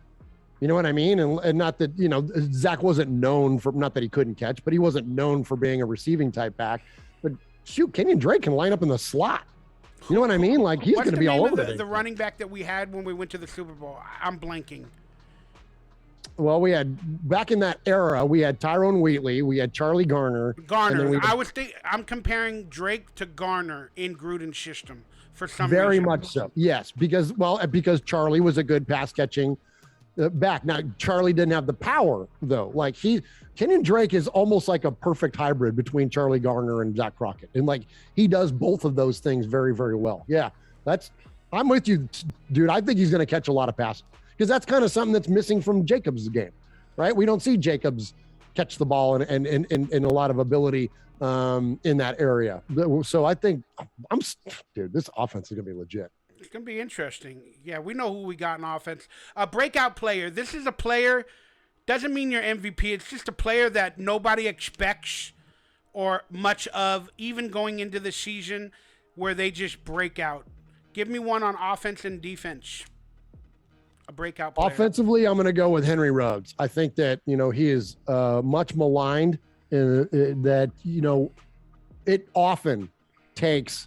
You know what I mean? And not that, Zach wasn't known for, not that he couldn't catch, but he wasn't known for being a receiving type back. But shoot, Kenyon Drake can line up in the slot. You know what I mean? Like he's going to be all over the running back that we had when we went to the Super Bowl. I'm blanking. Well, we had back in that era, we had Tyrone Wheatley, we had Charlie Garner. I'm comparing Drake to Garner in Gruden's system for some very reason. much so. Yes, because Charlie was a good pass catching back. Now Charlie didn't have the power though. Like Kenyon Drake is almost like a perfect hybrid between Charlie Garner and Zach Crockett, and like he does both of those things very, very well. Yeah, I'm with you, dude. I think he's going to catch a lot of passes. Because that's kind of something that's missing from Jacobs' game, right? We don't see Jacobs catch the ball and a lot of ability in that area. So I think, this offense is going to be legit. It's going to be interesting. Yeah, we know who we got in offense. A breakout player. This is a player, doesn't mean you're MVP. It's just a player that nobody expects or much of, even going into the season, where they just break out. Give me one on offense and defense. A breakout player. Offensively, I'm going to go with Henry Ruggs. I think that, he is much maligned that, it often takes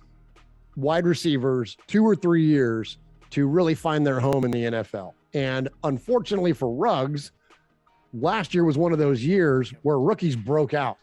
wide receivers 2 or 3 years to really find their home in the NFL. And unfortunately for Ruggs, last year was one of those years where rookies broke out.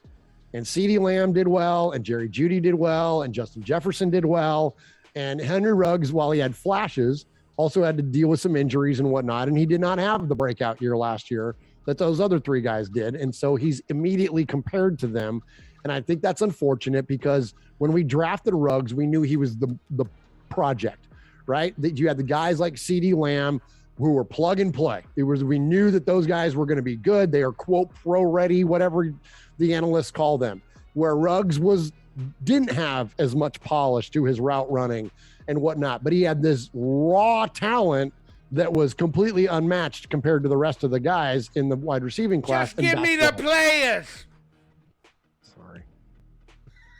And CeeDee Lamb did well, and Jerry Jeudy did well, and Justin Jefferson did well. And Henry Ruggs, while he had flashes, also had to deal with some injuries and whatnot, and he did not have the breakout year last year that those other 3 guys did. And so he's immediately compared to them. And I think that's unfortunate because when we drafted Ruggs, we knew he was the project, right? That you had the guys like CeeDee Lamb who were plug and play. We knew that those guys were going to be good. They are, quote, pro ready, whatever the analysts call them, where Ruggs didn't have as much polish to his route running and whatnot, but he had this raw talent that was completely unmatched compared to the rest of the guys in the wide receiving class. Just give me the players. Sorry.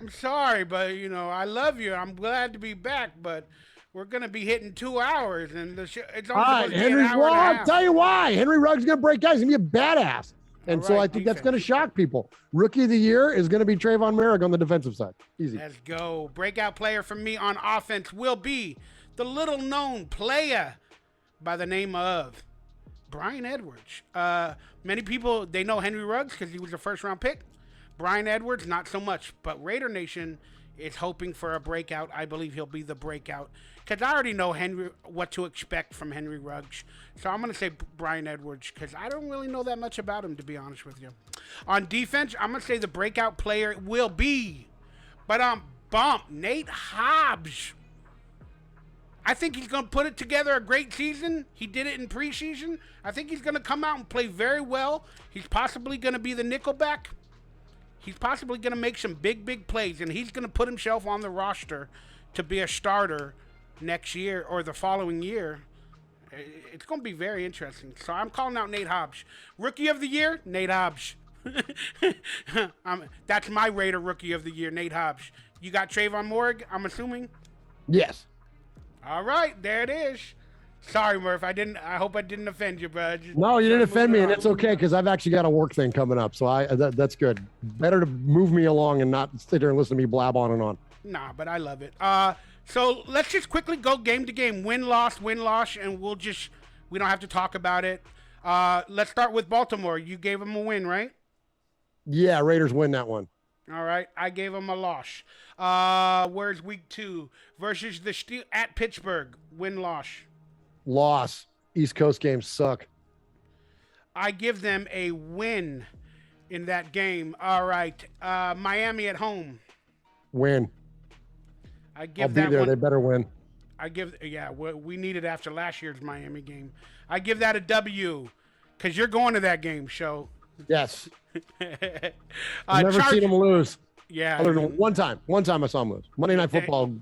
I'm sorry, but, I love you. I'm glad to be back, but we're going to be hitting 2 hours, and it's only supposed to be an hour and a half. I'll tell you why. Henry Ruggs is going to break guys. He's going to be a badass. And so I think that's going to shock people. Rookie of the year is going to be Trayvon Merrick on the defensive side. Easy. Let's go. Breakout player for me on offense will be the little-known player by the name of Bryan Edwards. Many people, they know Henry Ruggs because he was a first-round pick. Bryan Edwards, not so much. But Raider Nation is hoping for a breakout. I believe he'll be the breakout because I already know what to expect from Henry Ruggs. So I'm going to say Bryan Edwards because I don't really know that much about him, to be honest with you. On defense, I'm going to say the breakout player will be, but Nate Hobbs. I think he's going to put it together a great season. He did it in preseason. I think he's going to come out and play very well. He's possibly going to be the nickelback. He's possibly going to make some big plays, and he's going to put himself on the roster to be a starter next year or the following year. It's going to be very interesting. So I'm calling out Nate Hobbs. Rookie of the year, Nate Hobbs. That's my Raider Rookie of the year, Nate Hobbs. You got Trayvon Morrig, I'm assuming? Yes. All right, there it is. Sorry, Murf. I hope I didn't offend you, bro. No, you didn't offend me, and it's okay because I've actually got a work thing coming up, so that's good. Better to move me along and not sit there and listen to me blab on and on. Nah, but I love it. So let's just quickly go game to game, win loss, and we don't have to talk about it. Let's start with Baltimore. You gave them a win, right? Yeah, Raiders win that one. All right, I gave them a loss. Where's week 2 versus the Steelers at Pittsburgh? Win-loss. Loss. East Coast games suck. I give them a win in that game. All right, Miami at home. Win. I give I'll be that there. one. They better win. We need it after last year's Miami game. I give that a W because you're going to that game, so. Yes. I've never seen them lose. Yeah. Other than one time. One time I saw them lose. Monday Night Football.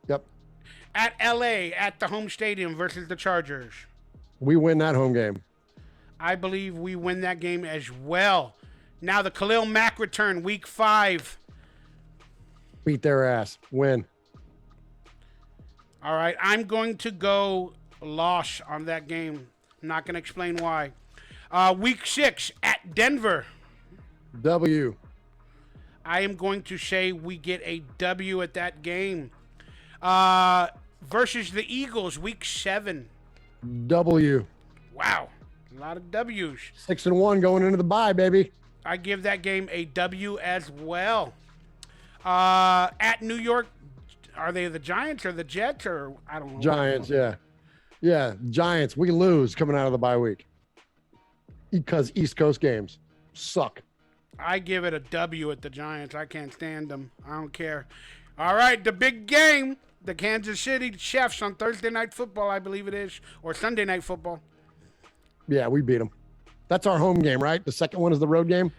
Yep. At LA, at the home stadium versus the Chargers. We win that home game. I believe we win that game as well. Now the Khalil Mack return, week 5. Beat their ass. Win. All right. I'm going to go loss on that game. I'm not going to explain why. Week 6 at Denver. W. I am going to say we get a W at that game. Versus the Eagles, week 7. W. Wow. A lot of W's. 6-1 going into the bye, baby. I give that game a W as well. At New York, are they the Giants or the Jets or I don't know. Giants, yeah. Yeah, Giants. We lose coming out of the bye week. Because East Coast games suck. I give it a W at the Giants. I can't stand them. I don't care. All right, the big game. The Kansas City Chiefs on Thursday Night Football, I believe it is. Or Sunday Night Football. Yeah, we beat them. That's our home game, right? The second one is the road game?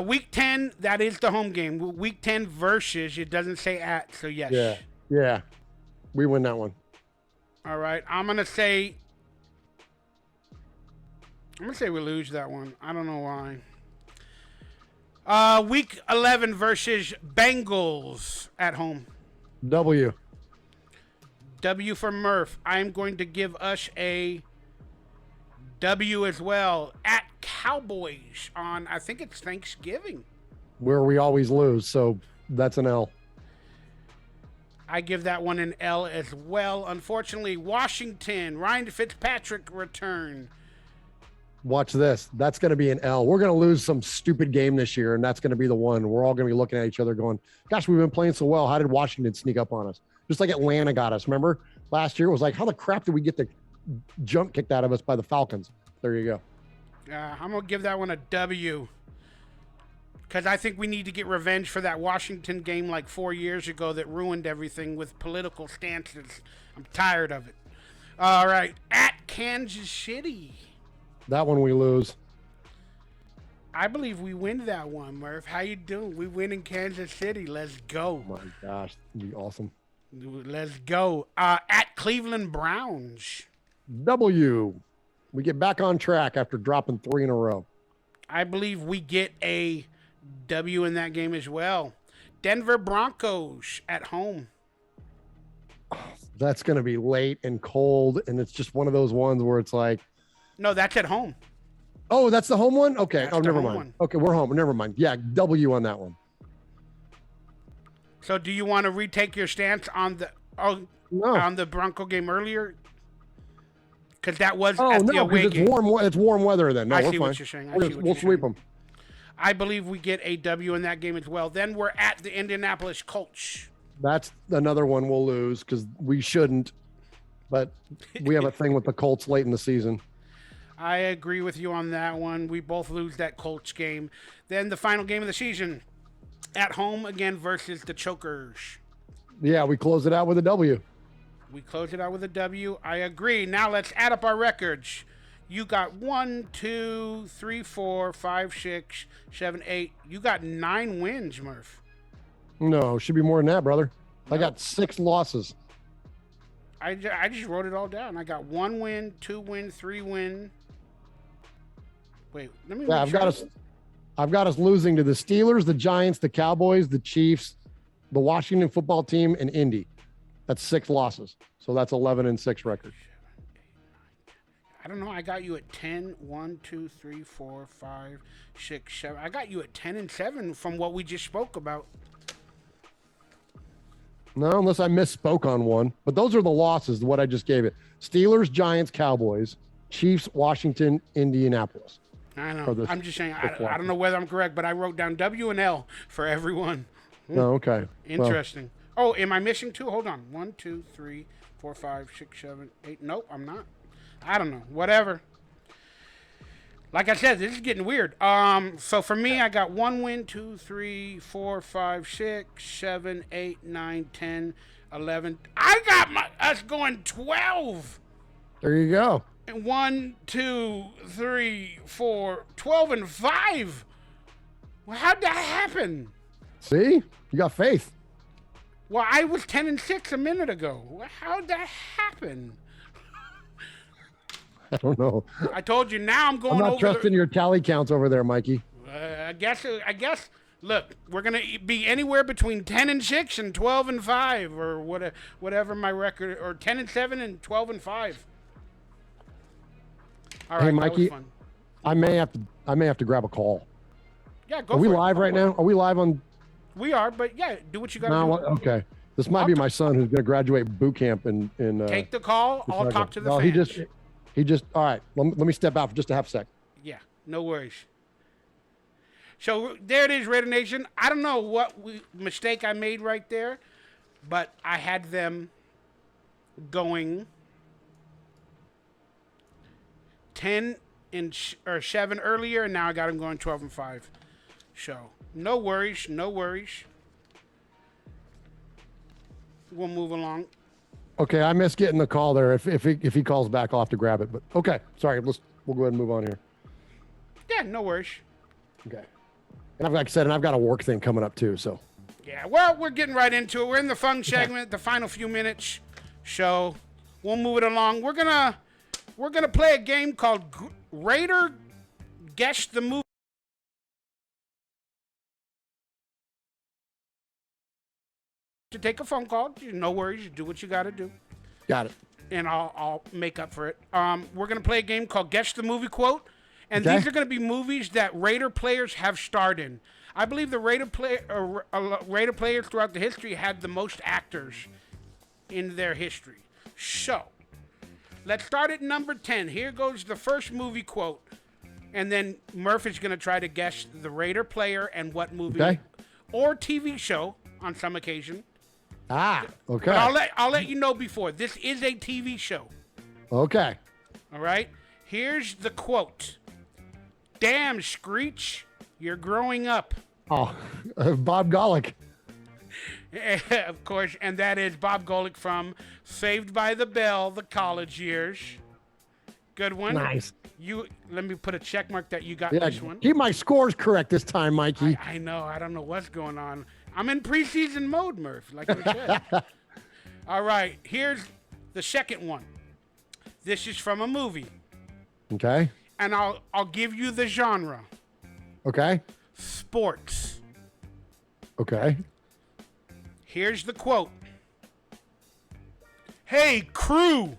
Week 10, that is the home game. Week 10 versus, it doesn't say at, so yes. Yeah. We win that one. All right, I'm going to say we lose that one. I don't know why. Week 11 versus Bengals at home. W. W for Murf. I'm going to give us a W as well. At Cowboys on, I think it's Thanksgiving. Where we always lose, so that's an L. I give that one an L as well. Unfortunately, Washington, Ryan Fitzpatrick return. Watch this. That's going to be an L. We're going to lose some stupid game this year, and that's going to be the one. We're all going to be looking at each other going, gosh, we've been playing so well. How did Washington sneak up on us? Just like Atlanta got us. Remember? Last year it was like, how the crap did we get the junk kicked out of us by the Falcons? There you go. I'm going to give that one a W. Because I think we need to get revenge for that Washington game like 4 years ago that ruined everything with political stances. I'm tired of it. All right. At Kansas City. That one we lose. I believe we win that one, Murph. How you doing? We win in Kansas City. Let's go. Oh, my gosh. That'd be awesome. Let's go. At Cleveland Browns. W. We get back on track after dropping 3 in a row. I believe we get a W in that game as well. Denver Broncos at home. That's going to be late and cold, and it's just one of those ones where it's like... No, that's at home. Oh, that's the home one? Okay. That's never mind. One. Okay, we're home. Never mind. Yeah, W on that one. So do you want to retake your stance on the on the Bronco game earlier? Because that was at the away game. It's warm weather then. No, I we're see fine. what you're saying. We'll sweep them. I believe we get a W in that game as well. Then we're at the Indianapolis Colts. That's another one we'll lose because we shouldn't. But we have a thing with the Colts late in the season. I agree with you on that one. We both lose that Colts game. Then the final game of the season. At home again versus the Chokers. Yeah, we close it out with a W. We close it out with a W. I agree. Now let's add up our records. You got 1, 2, 3, 4, 5, 6, 7, 8. You got 9 wins, Murph. No, should be more than that, brother. Nope. I got 6 losses. I just wrote it all down. I got 1 win, 2 win, 3 win. Wait, let me. Yeah, I've got us losing to the Steelers, the Giants, the Cowboys, the Chiefs, the Washington football team, and Indy. That's 6 losses. So that's 11-6 record. I don't know. I got you at 10. 1, 2, 3, 4, 5, 6, 7. I got you at 10-7 from what we just spoke about. No, unless I misspoke on one. But those are the losses, what I just gave it. Steelers, Giants, Cowboys, Chiefs, Washington, Indianapolis. I know. I'm just saying, I don't know whether I'm correct, but I wrote down W and L for everyone. Oh, okay. Interesting. Well, am I missing 2? Hold on. 1, 2, 3, 4, 5, 6, 7, 8. Nope, I'm not. I don't know. Whatever. Like I said, this is getting weird. So for me, I got 1 win, 2, 3, 4, 5, 6, 7, 8, 9, 10, 11. I got us going 12. There you go. 1, 2, 3, 4, 12-5. Well, how'd that happen? See? You got faith. Well, I was 10-6 a minute ago. Well, how'd that happen? I don't know. I told you. Now I'm going. I'm not trusting your tally counts over there, Mikey. I guess. Look, we're gonna be anywhere between 10-6 and 12-5, or whatever my record, or 10-7 and 12-5. All right, hey, Mikey, that was fun. I may have to grab a call. Yeah, go. Are for we it. live right now? Are we live on? We are, but yeah, do what you got to do. Okay. This might be my son who's going to graduate boot camp in take the call. I'll talk to the fans. He just. All right. Let me step out for just a half sec. Yeah, no worries. So there it is, Raider Nation. I don't know what mistake I made right there, but I had them going 10 or 7 earlier, and now I got them going 12-5. So no worries. We'll move along. Okay, I missed getting the call there. If he calls back, I'll have to grab it. But okay, sorry. We'll go ahead and move on here. Yeah, no worries. Okay. And like I said, I've got a work thing coming up too. So. Yeah. Well, we're getting right into it. We're in the fun segment, the final few minutes. So we'll move it along. We're gonna play a game called Raider Guess the Movie. To take a phone call, no worries. You do what you got to do. Got it. And I'll make up for it. We're gonna play a game called Guess the Movie Quote, and these are gonna be movies that Raider players have starred in. I believe the Raider players throughout the history had the most actors in their history. So let's start at number 10. Here goes the first movie quote, and then Murf is gonna try to guess the Raider player and what movie or TV show on some occasion. Okay. But I'll let you know before. This is a TV show. Okay. All right. Here's the quote. Damn, Screech, you're growing up. Oh, Bob Golick. Of course, and that is Bob Golick from Saved by the Bell, the college years. Good one. Nice. Let me put a check mark that you got Yeah, this one. keep my scores correct this time, Mikey. I know. I don't know what's going on. I'm in preseason mode, Murf, like we said. All right, here's the second one. This is from a movie, Okay. and I'll give you the genre. Okay. Sports. Okay. Here's the quote. Hey, crew,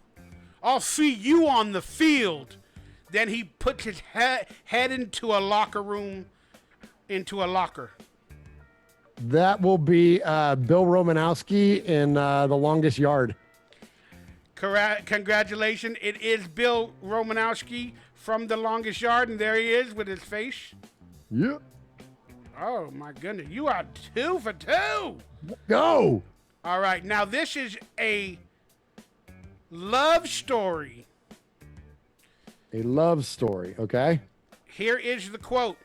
I'll see you on the field. Then he puts his head into a locker room, into a locker. That will be Bill Romanowski in The Longest Yard. Congratulations. It is Bill Romanowski from The Longest Yard, and there he is with his face. Yep. Oh, my goodness. You are 2 for 2. Go. All right. Now, this is a love story. A love story. Okay. Here is the quote.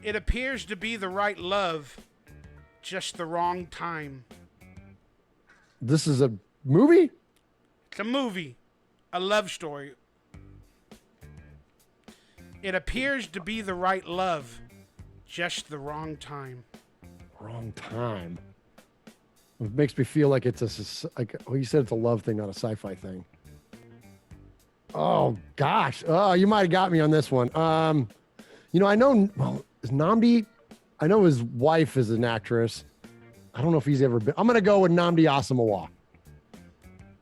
It appears to be the right love, just the wrong time. This is a movie? It's a movie, a love story. It appears to be the right love, just the wrong time. Wrong time. It makes me feel like it's you said it's a love thing, not a sci-fi thing. Oh gosh. Oh, you might have got me on this one. I know, is Nnamdi, I know his wife is an actress. I don't know if he's ever been. I'm going to go with Nnamdi Asomugha.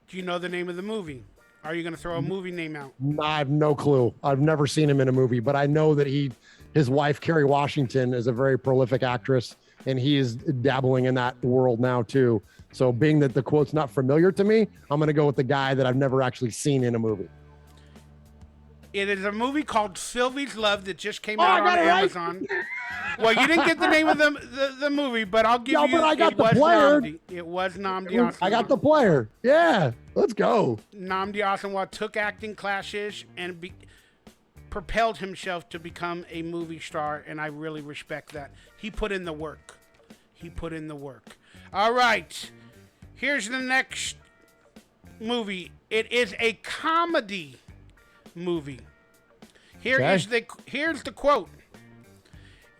Do you know the name of the movie? Are you going to throw a movie name out? I have no clue. I've never seen him in a movie, but I know that his wife, Kerry Washington, is a very prolific actress, and he is dabbling in that world now too. So being that the quote's not familiar to me, I'm going to go with the guy that I've never actually seen in a movie. It is a movie called Sylvie's Love that just came out on Amazon. Well, you didn't get the name of the movie, but I'll give you. But I got the player. It was Nnamdi Asomugha. I got the player. Yeah, let's go. Nnamdi Asomugha took acting classes and propelled himself to become a movie star, and I really respect that. He put in the work. All right, here's the next movie. It is a comedy movie. Here's the quote.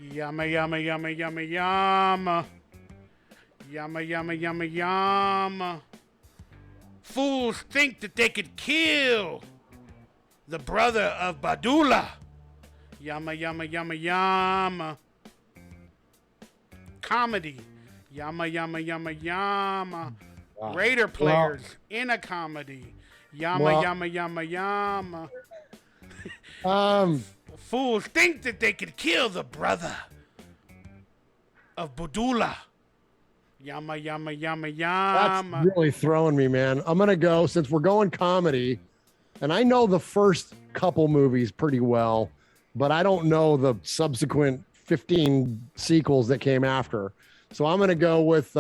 Yumma, yumma, yumma, yumma, yumma. Yumma, yumma, yumma, yumma. Fools think that they could kill the brother of Badula. Yumma, yumma, yumma, yumma. Comedy. Yumma, yumma, yumma, yumma. Wow. Raider players in a comedy. Yumma, yumma, yumma, yumma. Fools think that they could kill the brother of Badula. Yumma, yumma, yumma, yumma. That's really throwing me, man. I'm going to go, since we're going comedy, and I know the first couple movies pretty well, but I don't know the subsequent 15 sequels that came after. So I'm going to go with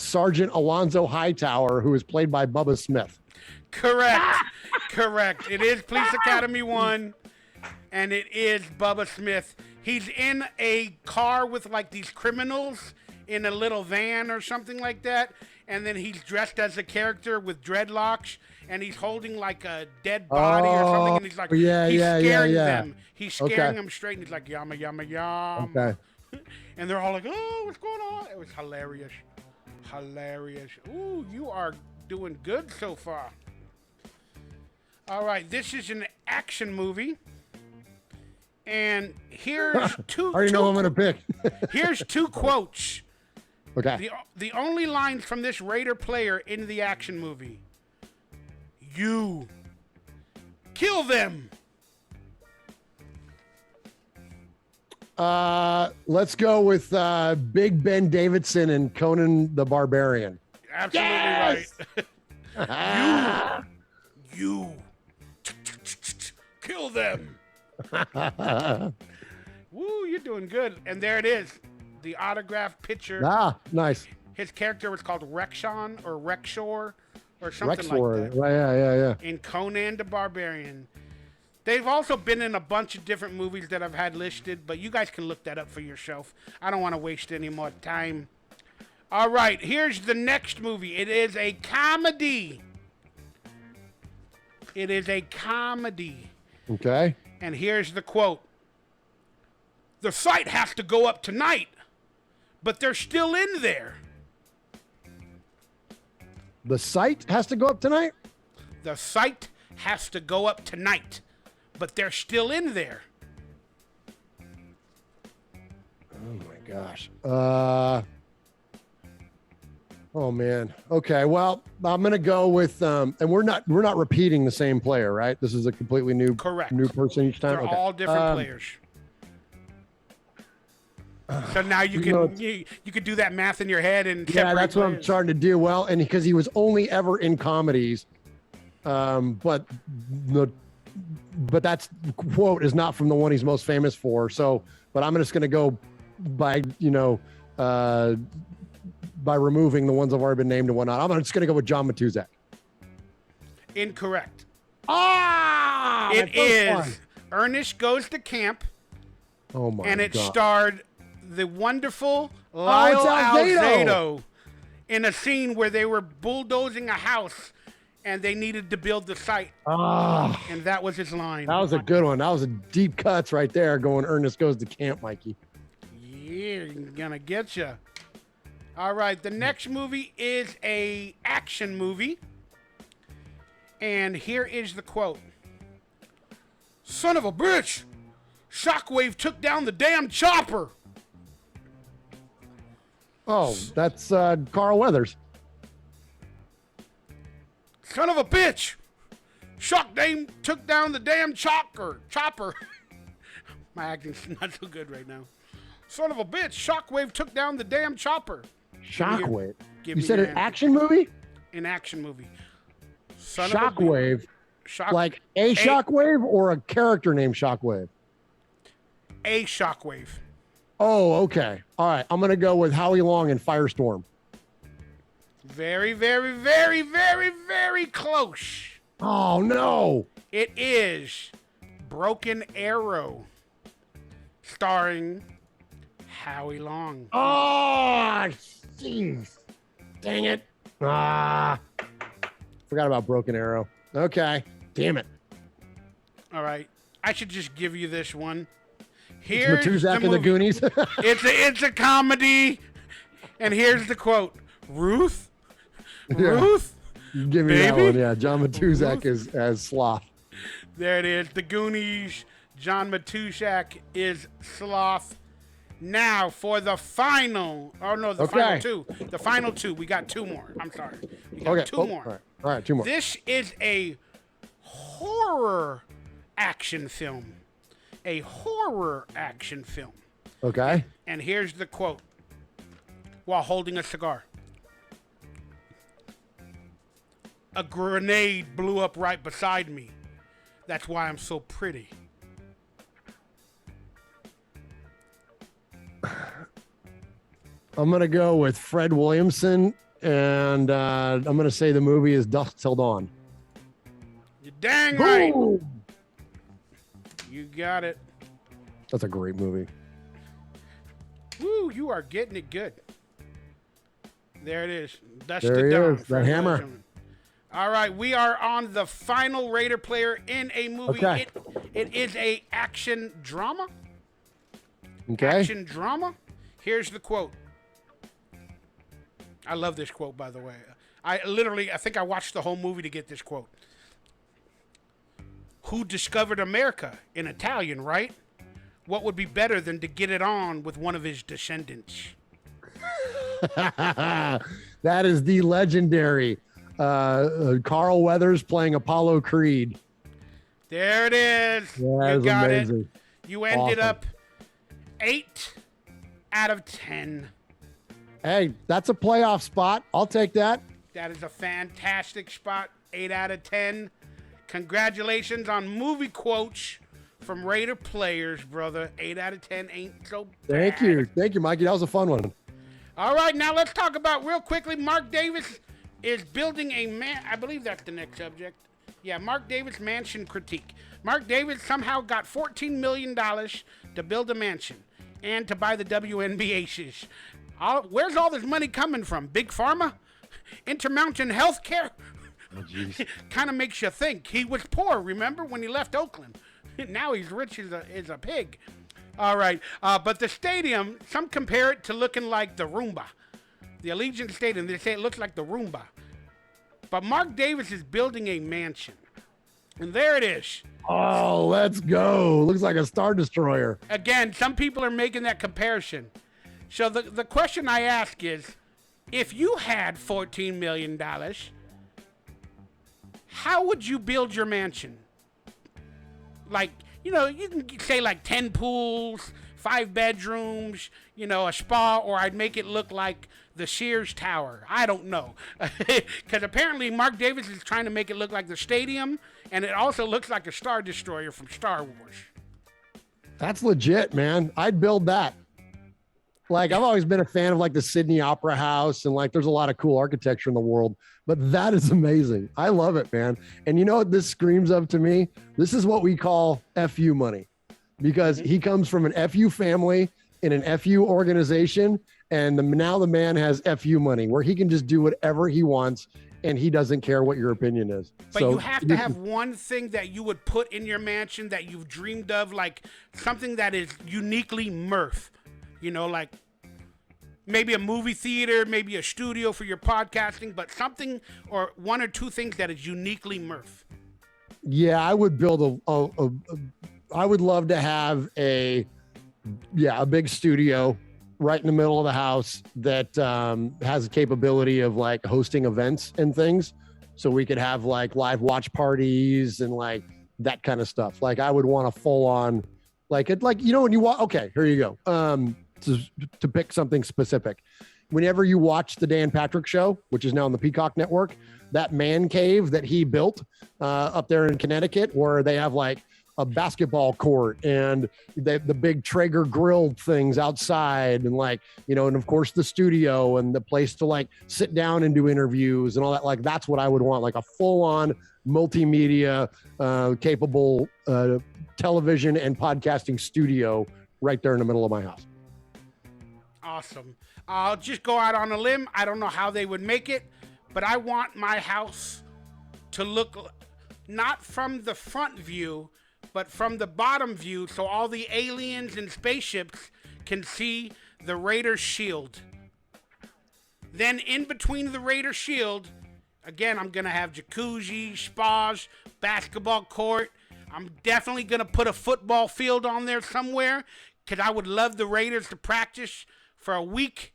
Sergeant Alonzo Hightower, who is played by Bubba Smith. Correct. Correct. It is Police Academy 1, and it is Bubba Smith. He's in a car with like these criminals in a little van or something like that, and then he's dressed as a character with dreadlocks, and he's holding like a dead body or something, and he's like, scaring them. He's scaring them straight, and he's like, yama, yama, yama. Okay. And they're all like, oh, what's going on? It was hilarious. Hilarious. Ooh, you are doing good so far. All right, this is an action movie. And here's two. I already know who I'm going to pick. Here's two quotes. Okay. The only lines from this Raider player in the action movie. You. Kill them. Let's go with Big Ben Davidson and Conan the Barbarian. Absolutely right. You. Kill them. Woo, you're doing good. And there it is. The autographed picture. Ah, nice. His character was called Rexon or Rexor or something Rexor. like that. Right, yeah. In Conan the Barbarian. They've also been in a bunch of different movies that I've had listed, but you guys can look that up for yourself. I don't want to waste any more time. All right, here's the next movie. It is a comedy. It is a comedy. Okay. And here's the quote. The site has to go up tonight, but they're still in there. The site has to go up tonight? The site has to go up tonight, but they're still in there. Oh my gosh. Oh man. Okay. Well, I'm gonna go with and we're not repeating the same player, right? This is a completely new person each time. They're all different players. So now you can do that math in your head and that's what I'm starting to do. Well, and because he was only ever in comedies, but that's quote is not from the one he's most famous for. So, but I'm just going to go by by removing the ones I've already been named and whatnot. I'm just going to go with John Matuzak. Incorrect. It is Ernest Goes to Camp. Oh my! And it God. starred the wonderful Lyle Alzado in a scene where they were bulldozing a house and they needed to build the site. And that was his line. That was a good one. That was a deep cuts right there going Ernest Goes to Camp, Mikey. Yeah, gonna get you. All right, the next movie is a action movie. And here is the quote. Son of a bitch! Shockwave took down the damn chopper. Oh, that's Carl Weathers. Son of a bitch! Shockdame took down the damn chopper. My acting's not so good right now. Son of a bitch! Shockwave took down the damn chopper. Shockwave. You said an action movie? An action movie. Shockwave. Like a Shockwave or a character named Shockwave? A Shockwave. Oh, okay. All right. I'm going to go with Howie Long in Firestorm. Very, very, very, very, very close. Oh, no. It is Broken Arrow, starring Howie Long. Oh, jeez. Dang it. Forgot about Broken Arrow. Okay. Damn it. All right. I should just give you this one. Here's Matuzak and the Goonies. It's a comedy. And here's the quote. Ruth? Ruth? Give me baby? That one. Yeah, John Matuzak is as Sloth. There it is. The Goonies. John Matuzak is Sloth. Now for the final. Oh, no, final two. The final two. We got two more. I'm sorry. We got two more. All right, two more. This is a horror action film. A horror action film. Okay. And here's the quote while holding a cigar. A grenade blew up right beside me. That's why I'm so pretty. I'm going to go with Fred Williamson, and I'm going to say the movie is Dusk Till Dawn. You're dang right. You got it. That's a great movie. Woo, you are getting it good. There it is. Dusk There Till he Dawn. is, the hammer. All right, we are on the final Raider player in a movie. Okay. It is a action drama. Okay. Action drama. Here's the quote. I love this quote, by the way. I think I watched the whole movie to get this quote. Who discovered America? In Italian, right? What would be better than to get it on with one of his descendants? That is the legendary Carl Weathers playing Apollo Creed. There it is. Yeah, you got amazing. it. You ended up 8 out of 10. Hey, that's a playoff spot. I'll take that. That is a fantastic spot. 8 out of 10. Congratulations on movie quotes from Raider players, brother. 8 out of 10 ain't so bad. Thank you, Mikey. That was a fun one. All right, now let's talk about real quickly. Mark Davis is building a man. I believe that's the next subject. Yeah, Mark Davis mansion critique. Mark Davis somehow got $14 million to build a mansion and to buy the WNBA's. Where's all this money coming from? Big Pharma? Intermountain Healthcare? Oh, jeez. Kind of makes you think. He was poor, remember, when he left Oakland. Now he's rich as a pig. All right, but the stadium, some compare it to looking like the Roomba. The Allegiant Stadium, they say it looks like the Roomba. But Mark Davis is building a mansion. And there it is. Oh, let's go. Looks like a Star Destroyer. Again, some people are making that comparison. So the question I ask is, if you had $14 million, how would you build your mansion? Like, you can say like 10 pools, 5 bedrooms, a spa, or I'd make it look like the Sears Tower. I don't know. Because apparently Mark Davis is trying to make it look like the stadium, and it also looks like a Star Destroyer from Star Wars. That's legit, man. I'd build that. Like, I've always been a fan of like the Sydney Opera House, and like there's a lot of cool architecture in the world, but that is amazing. I love it, man. And you know what this screams of to me? This is what we call FU money, because he comes from an FU family in an FU organization, and now the man has FU money where he can just do whatever he wants and he doesn't care what your opinion is. But so, you have to have one thing that you would put in your mansion that you've dreamed of, like something that is uniquely Murf. Like maybe a movie theater, maybe a studio for your podcasting, but something or one or two things that is uniquely Murf. Yeah, I would build I would love to have a big studio right in the middle of the house that has the capability of like hosting events and things. So we could have like live watch parties and like that kind of stuff. Like I would want a full on, when you walk, okay, here you go. To pick something specific, whenever you watch the Dan Patrick Show, which is now on the Peacock Network, that man cave that he built up there in Connecticut, where they have like a basketball court and the big Traeger grill things outside, and and of course the studio and the place to like sit down and do interviews and all that. Like that's what I would want, like a full-on multimedia capable television and podcasting studio right there in the middle of my house. Awesome. I'll just go out on a limb. I don't know how they would make it, but I want my house to look not from the front view, but from the bottom view, so all the aliens and spaceships can see the Raider shield. Then in between the Raider shield, again, I'm going to have jacuzzi, spas, basketball court. I'm definitely going to put a football field on there somewhere, because I would love the Raiders to practice for a week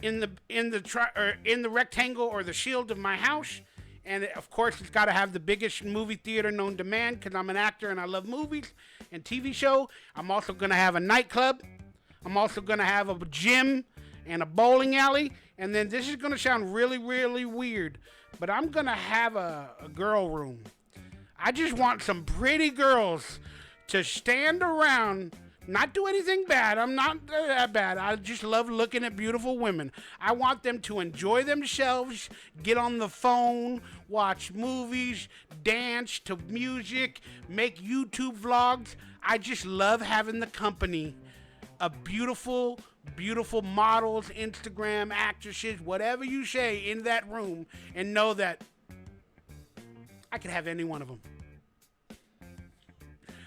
in the rectangle or the shield of my house. And of course, it's got to have the biggest movie theater known to man, because I'm an actor and I love movies and TV show. I'm also going to have a nightclub. I'm also going to have a gym and a bowling alley. And then this is going to sound really, really weird, but I'm going to have a girl room. I just want some pretty girls to stand around, not do anything bad. I'm not that bad. I just love looking at beautiful women. I want them to enjoy themselves, get on the phone, watch movies, dance to music, make YouTube vlogs. I just love having the company of beautiful, beautiful models, Instagram actresses, whatever you say, in that room, and know that I could have any one of them.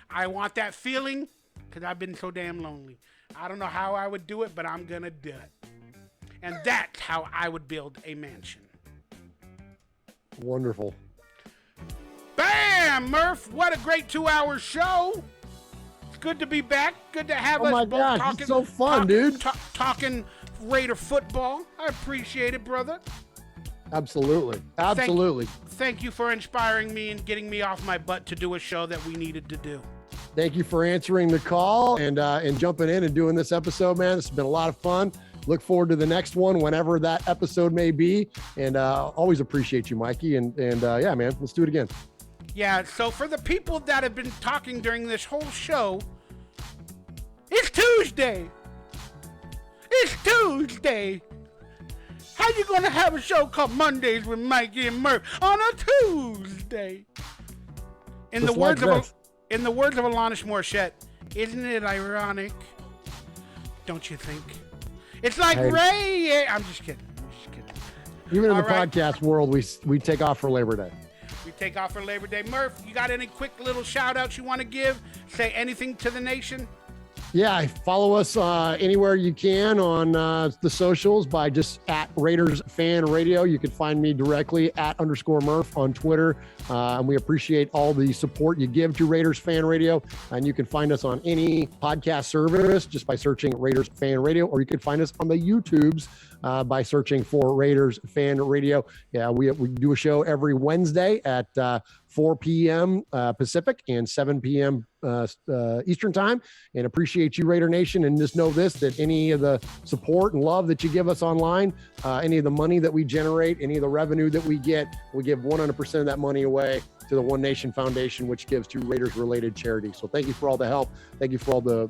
I want that feeling, because I've been so damn lonely. I don't know how I would do it, but I'm going to do it. And that's how I would build a mansion. Wonderful. Bam, Murf. What a great 2-hour show. It's good to be back. Good to have us both gosh, talking. it's so fun, dude. Talking Raider football. I appreciate it, brother. Absolutely. Absolutely. Thank you for inspiring me and getting me off my butt to do a show that we needed to do. Thank you for answering the call and jumping in and doing this episode, man. It's been a lot of fun. Look forward to the next one, whenever that episode may be. And always appreciate you, Mikey. And yeah, man, let's do it again. Yeah, so for the people that have been talking during this whole show, it's Tuesday. It's Tuesday. How you gonna have a show called Mondays with Mikey and Murf on a Tuesday? In the words of Alanis Morissette, isn't it ironic? Don't you think? It's like Ray. I'm just kidding. Even in the podcast world, we take off for Labor Day. We take off for Labor Day. Murf, you got any quick little shout outs you want to give? Say anything to the nation? Yeah, follow us anywhere you can on the socials by just at Raiders Fan Radio. You can find me directly at _Murf on Twitter. And we appreciate all the support you give to Raiders Fan Radio. And you can find us on any podcast service just by searching Raiders Fan Radio, or you can find us on the YouTubes by searching for Raiders Fan Radio. Yeah, we do a show every Wednesday at 4 p.m. Pacific and 7 p.m. Eastern time, and appreciate you, Raider Nation. And just know this, that any of the support and love that you give us online, any of the money that we generate, any of the revenue that we get, we give 100% of that money away to the One Nation Foundation, which gives to Raiders related charities. So thank you for all the help. Thank you for all the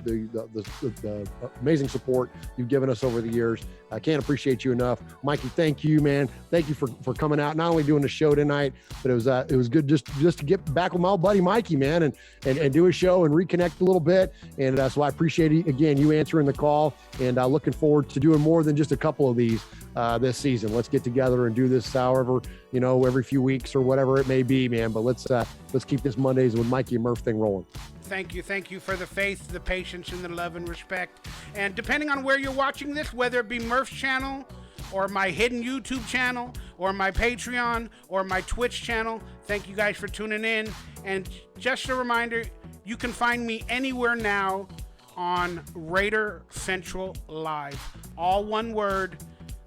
amazing support you've given us over the years. I can't appreciate you enough. Mikey, thank you, man. Thank you for coming out, not only doing the show tonight, but it was good just to get back with my old buddy Mikey, man, and do a show and reconnect a little bit. And so I appreciate again you answering the call, and looking forward to doing more than just a couple of these this season. Let's get together and do this however, every few weeks or whatever it may be, man. But let's keep this Mondays with Mikey and Murf thing rolling. Thank you for the faith, the patience, and the love and respect. And depending on where you're watching this, whether it be Murf's channel or my hidden YouTube channel or my Patreon or my Twitch channel, thank you guys for tuning in. And just a reminder, you can find me anywhere now on Raider Central Live. All one word.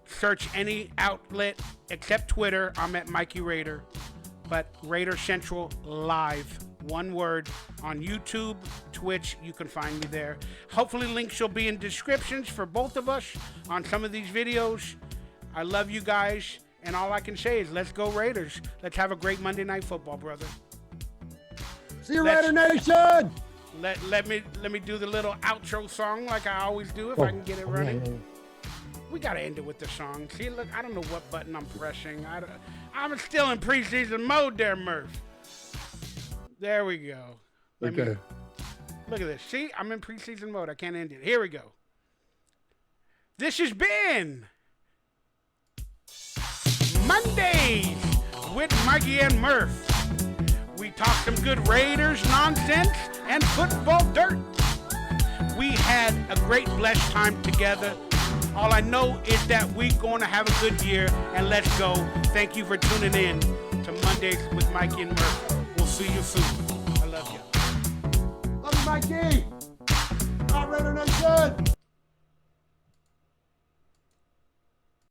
Search any outlet except Twitter. I'm at Mikey Raider. But Raider Central Live, one word, on YouTube, Twitch, you can find me there. Hopefully links will be in descriptions for both of us on some of these videos. I love you guys, and all I can say is let's go Raiders. Let's have a great Monday Night Football, brother. See you, Raider Nation! Let me do the little outro song like I always do if I can get it running. Yeah. We got to end it with the song. See, look, I don't know what button I'm pressing. I'm still in preseason mode there, Murf. There we go. Look at this. See, I'm in preseason mode. I can't end it. Here we go. This has been Mondays with Mikey and Murf. We talk some good Raiders nonsense and football dirt. We had a great blessed time together. All I know is that we're going to have a good year, and let's go. Thank you for tuning in to Mondays with Mikey and Murf. We'll see you soon. I love you. Love you, Mikey.